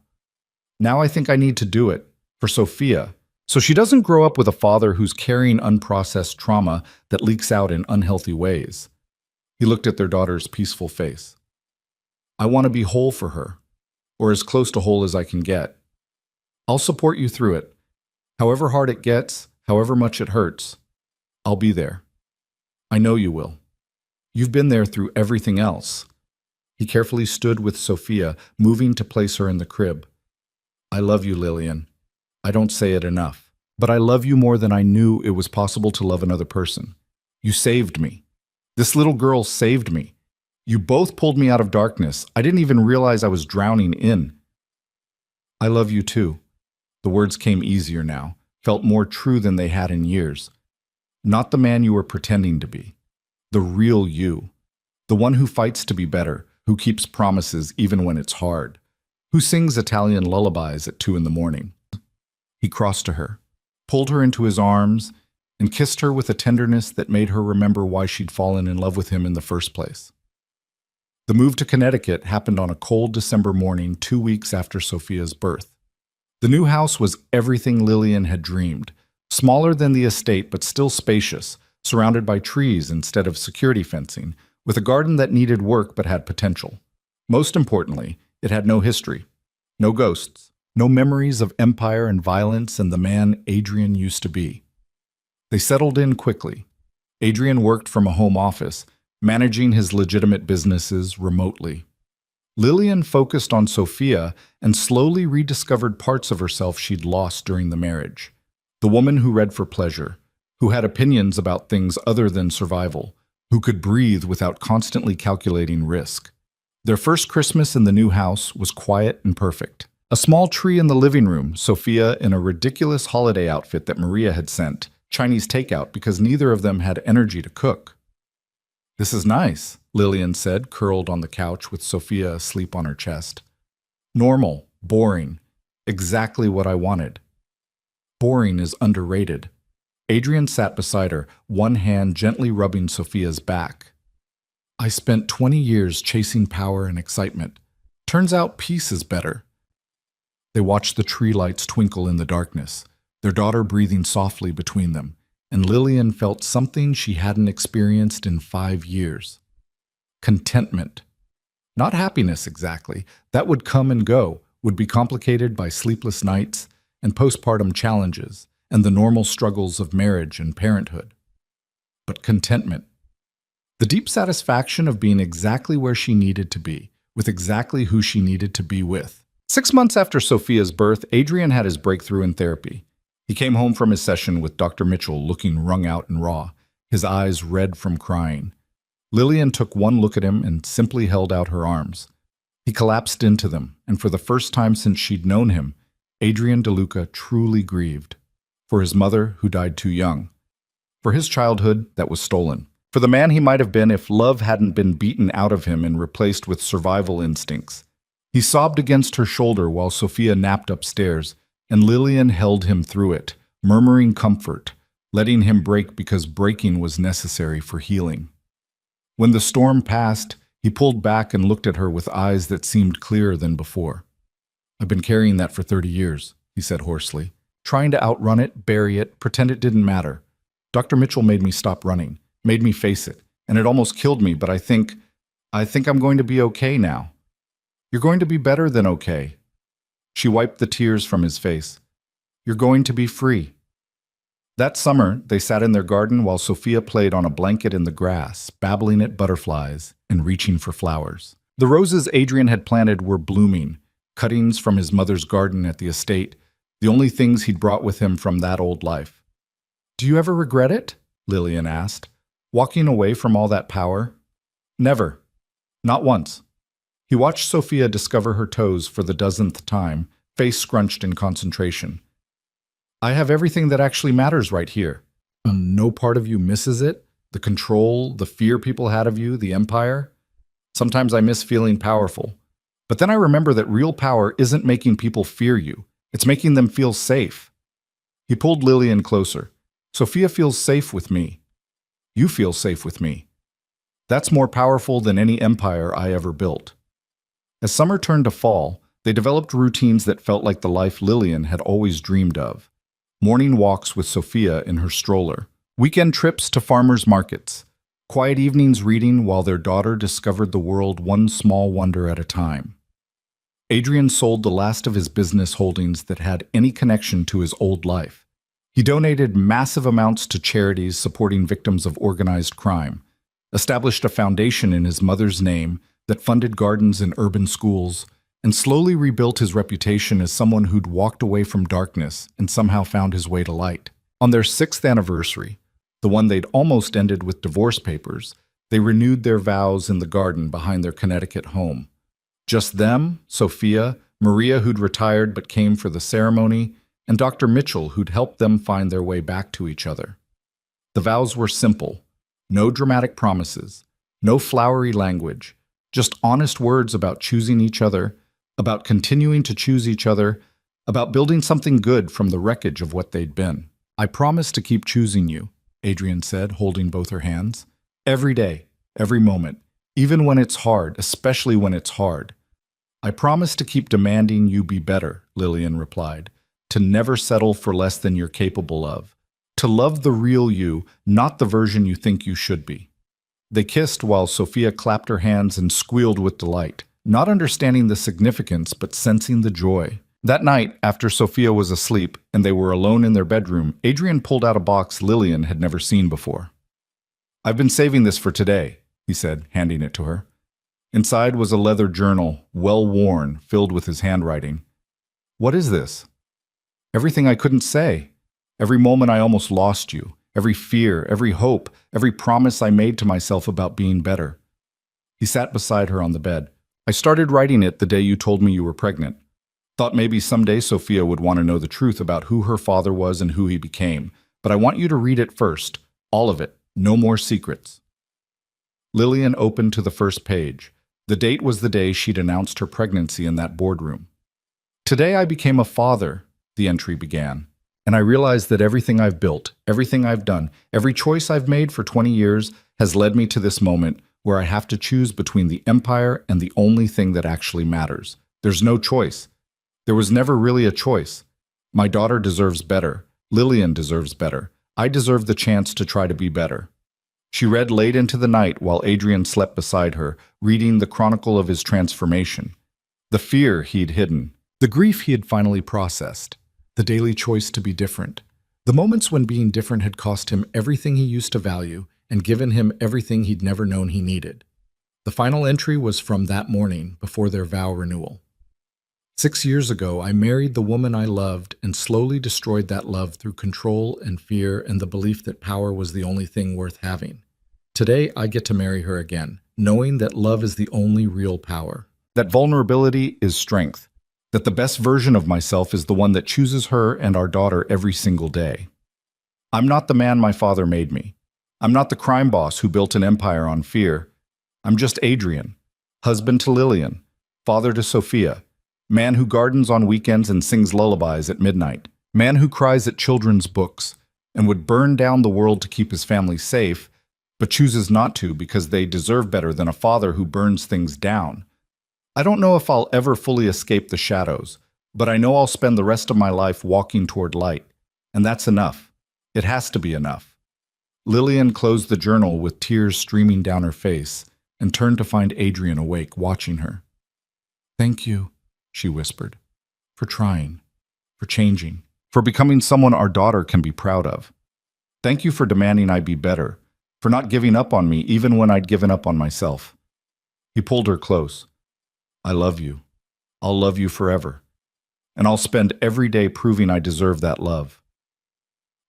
A: Now I think I need to do it, for Sophia, so she doesn't grow up with a father who's carrying unprocessed trauma that leaks out in unhealthy ways." He looked at their daughter's peaceful face. "I want to be whole for her, or as close to whole as I can get. I'll support you through it. However hard it gets, however much it hurts, I'll be there. I know you will. You've been there through everything else." He carefully stood with Sophia, moving to place her in the crib. "I love you, Lillian. I don't say it enough, but I love you more than I knew it was possible to love another person. You saved me. This little girl saved me. You both pulled me out of darkness. I didn't even realize I was drowning in." "I love you too." The words came easier now, felt more true than they had in years. Not the man you were pretending to be. The real you. The one who fights to be better, who keeps promises even when it's hard, who sings Italian lullabies at 2 in the morning. He crossed to her, pulled her into his arms, and kissed her with a tenderness that made her remember why she'd fallen in love with him in the first place. The move to Connecticut happened on a cold December morning 2 weeks after Sophia's birth. The new house was everything Lillian had dreamed, smaller than the estate but still spacious, surrounded by trees instead of security fencing, with a garden that needed work but had potential. Most importantly, it had no history, no ghosts, no memories of empire and violence and the man Adrian used to be. They settled in quickly. Adrian worked from a home office, managing his legitimate businesses remotely. Lillian focused on Sophia and slowly rediscovered parts of herself she'd lost during the marriage. The woman who read for pleasure, who had opinions about things other than survival, who could breathe without constantly calculating risk. Their first Christmas in the new house was quiet and perfect. A small tree in the living room, Sophia in a ridiculous holiday outfit that Maria had sent, Chinese takeout because neither of them had energy to cook. "This is nice," Lillian said, curled on the couch with Sophia asleep on her chest. "Normal, boring, exactly what I wanted." Boring is underrated. Adrian sat beside her, one hand gently rubbing Sophia's back. "I spent 20 years chasing power and excitement. Turns out peace is better." They watched the tree lights twinkle in the darkness, their daughter breathing softly between them, and Lillian felt something she hadn't experienced in 5 years. Contentment. Not happiness exactly. That would come and go, would be complicated by sleepless nights and postpartum challenges and the normal struggles of marriage and parenthood. But contentment. The deep satisfaction of being exactly where she needed to be, with exactly who she needed to be with. 6 months after Sophia's birth, Adrian had his breakthrough in therapy. He came home from his session with Dr. Mitchell looking wrung out and raw, his eyes red from crying. Lillian took one look at him and simply held out her arms. He collapsed into them, and for the first time since she'd known him, Adrian DeLuca truly grieved. For his mother, who died too young. For his childhood that was stolen. For the man he might have been if love hadn't been beaten out of him and replaced with survival instincts. He sobbed against her shoulder while Sophia napped upstairs, and Lillian held him through it, murmuring comfort, letting him break because breaking was necessary for healing. When the storm passed, he pulled back and looked at her with eyes that seemed clearer than before. "I've been carrying that for 30 years, he said hoarsely, trying to outrun it, bury it, pretend it didn't matter. Dr. Mitchell made me stop running, made me face it, and it almost killed me, but I think I'm going to be okay now." "You're going to be better than okay." She wiped the tears from his face. "You're going to be free." That summer, they sat in their garden while Sophia played on a blanket in the grass, babbling at butterflies and reaching for flowers. The roses Adrian had planted were blooming, cuttings from his mother's garden at the estate, the only things he'd brought with him from that old life. "Do you ever regret it?" Lillian asked. "Walking away from all that power?" "Never. Not once." He watched Sophia discover her toes for the dozenth time, face scrunched in concentration. "I have everything that actually matters right here. No part of you misses it? The control, the fear people had of you, the empire? Sometimes I miss feeling powerful. But then I remember that real power isn't making people fear you. It's making them feel safe." He pulled Lillian closer. "Sophia feels safe with me. You feel safe with me. That's more powerful than any empire I ever built." As summer turned to fall, they developed routines that felt like the life Lillian had always dreamed of. Morning walks with Sophia in her stroller, weekend trips to farmers' markets, quiet evenings reading while their daughter discovered the world one small wonder at a time. Adrian sold the last of his business holdings that had any connection to his old life. He donated massive amounts to charities supporting victims of organized crime, established a foundation in his mother's name that funded gardens in urban schools, and slowly rebuilt his reputation as someone who'd walked away from darkness and somehow found his way to light. On their 6th anniversary, the one they'd almost ended with divorce papers, they renewed their vows in the garden behind their Connecticut home. Just them, Sophia, Maria, who'd retired but came for the ceremony, and Dr. Mitchell, who'd helped them find their way back to each other. The vows were simple. No dramatic promises, no flowery language, just honest words about choosing each other, about continuing to choose each other, about building something good from the wreckage of what they'd been. "I promise to keep choosing you," Adrian said, holding both her hands. "Every day, every moment, even when it's hard, especially when it's hard." "I promise to keep demanding you be better," Lillian replied, "to never settle for less than you're capable of, to love the real you, not the version you think you should be." They kissed while Sophia clapped her hands and squealed with delight, not understanding the significance but sensing the joy. That night, after Sophia was asleep and they were alone in their bedroom, Adrian pulled out a box Lillian had never seen before. "I've been saving this for today," he said, handing it to her. Inside was a leather journal, well worn, filled with his handwriting. "What is this?" "Everything I couldn't say. Every moment I almost lost you. Every fear, every hope, every promise I made to myself about being better." He sat beside her on the bed. I started writing it the day you told me you were pregnant. Thought maybe someday Sophia would want to know the truth about who her father was and who he became. But I want you to read it first. All of it. No more secrets. Lillian opened to the first page. The date was the day she'd announced her pregnancy in that boardroom. Today I became a father, the entry began, and I realized that everything I've built, everything I've done, every choice I've made for 20 years has led me to this moment where I have to choose between the empire and the only thing that actually matters. There's no choice. There was never really a choice. My daughter deserves better. Lillian deserves better. I deserve the chance to try to be better. She read late into the night while Adrian slept beside her, reading the chronicle of his transformation. The fear he'd hidden. The grief he had finally processed. The daily choice to be different. The moments when being different had cost him everything he used to value and given him everything he'd never known he needed. The final entry was from that morning before their vow renewal. 6 years ago, I married the woman I loved and slowly destroyed that love through control and fear and the belief that power was the only thing worth having. Today, I get to marry her again, knowing that love is the only real power. That vulnerability is strength. That the best version of myself is the one that chooses her and our daughter every single day. I'm not the man my father made me. I'm not the crime boss who built an empire on fear. I'm just Adrian, husband to Lillian, father to Sophia, man who gardens on weekends and sings lullabies at midnight, man who cries at children's books and would burn down the world to keep his family safe, but chooses not to because they deserve better than a father who burns things down. I don't know if I'll ever fully escape the shadows, but I know I'll spend the rest of my life walking toward light, and that's enough. It has to be enough. Lillian closed the journal with tears streaming down her face and turned to find Adrian awake, watching her. "Thank you," she whispered, "for trying, for changing, for becoming someone our daughter can be proud of. Thank you for demanding I be better, for not giving up on me even when I'd given up on myself." He pulled her close. "I love you. I'll love you forever. And I'll spend every day proving I deserve that love."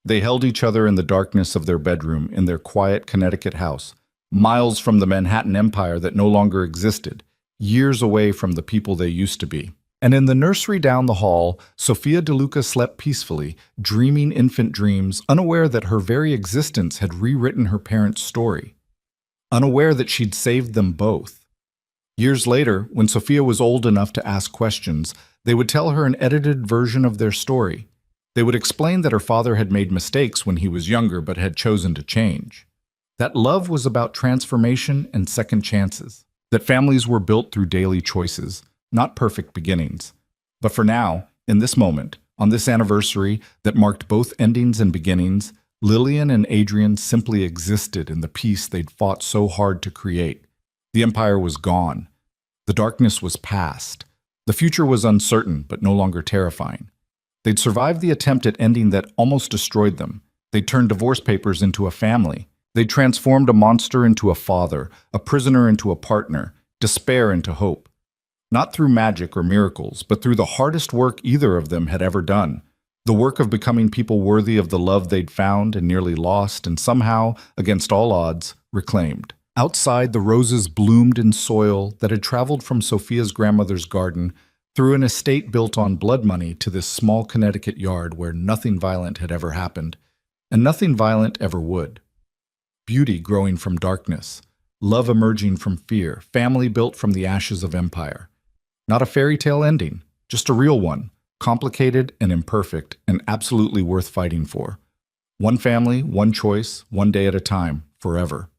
A: They held each other in the darkness of their bedroom in their quiet Connecticut house, miles from the Manhattan Empire that no longer existed, years away from the people they used to be. And in the nursery down the hall, Sophia DeLuca slept peacefully, dreaming infant dreams, unaware that her very existence had rewritten her parents' story, unaware that she'd saved them both. Years later, when Sophia was old enough to ask questions, they would tell her an edited version of their story. They would explain that her father had made mistakes when he was younger but had chosen to change. That love was about transformation and second chances. That families were built through daily choices, not perfect beginnings. But for now, in this moment, on this anniversary that marked both endings and beginnings, Lillian and Adrian simply existed in the peace they'd fought so hard to create. The empire was gone. The darkness was past. The future was uncertain, but no longer terrifying. They'd survived the attempt at ending that almost destroyed them. They'd turned divorce papers into a family. They'd transformed a monster into a father, a prisoner into a partner, despair into hope. Not through magic or miracles, but through the hardest work either of them had ever done. The work of becoming people worthy of the love they'd found and nearly lost and somehow, against all odds, reclaimed. Outside, the roses bloomed in soil that had traveled from Sophia's grandmother's garden through an estate built on blood money to this small Connecticut yard where nothing violent had ever happened, and nothing violent ever would. Beauty growing from darkness, love emerging from fear, family built from the ashes of empire. Not a fairy tale ending, just a real one, complicated and imperfect and absolutely worth fighting for. One family, one choice, one day at a time, forever.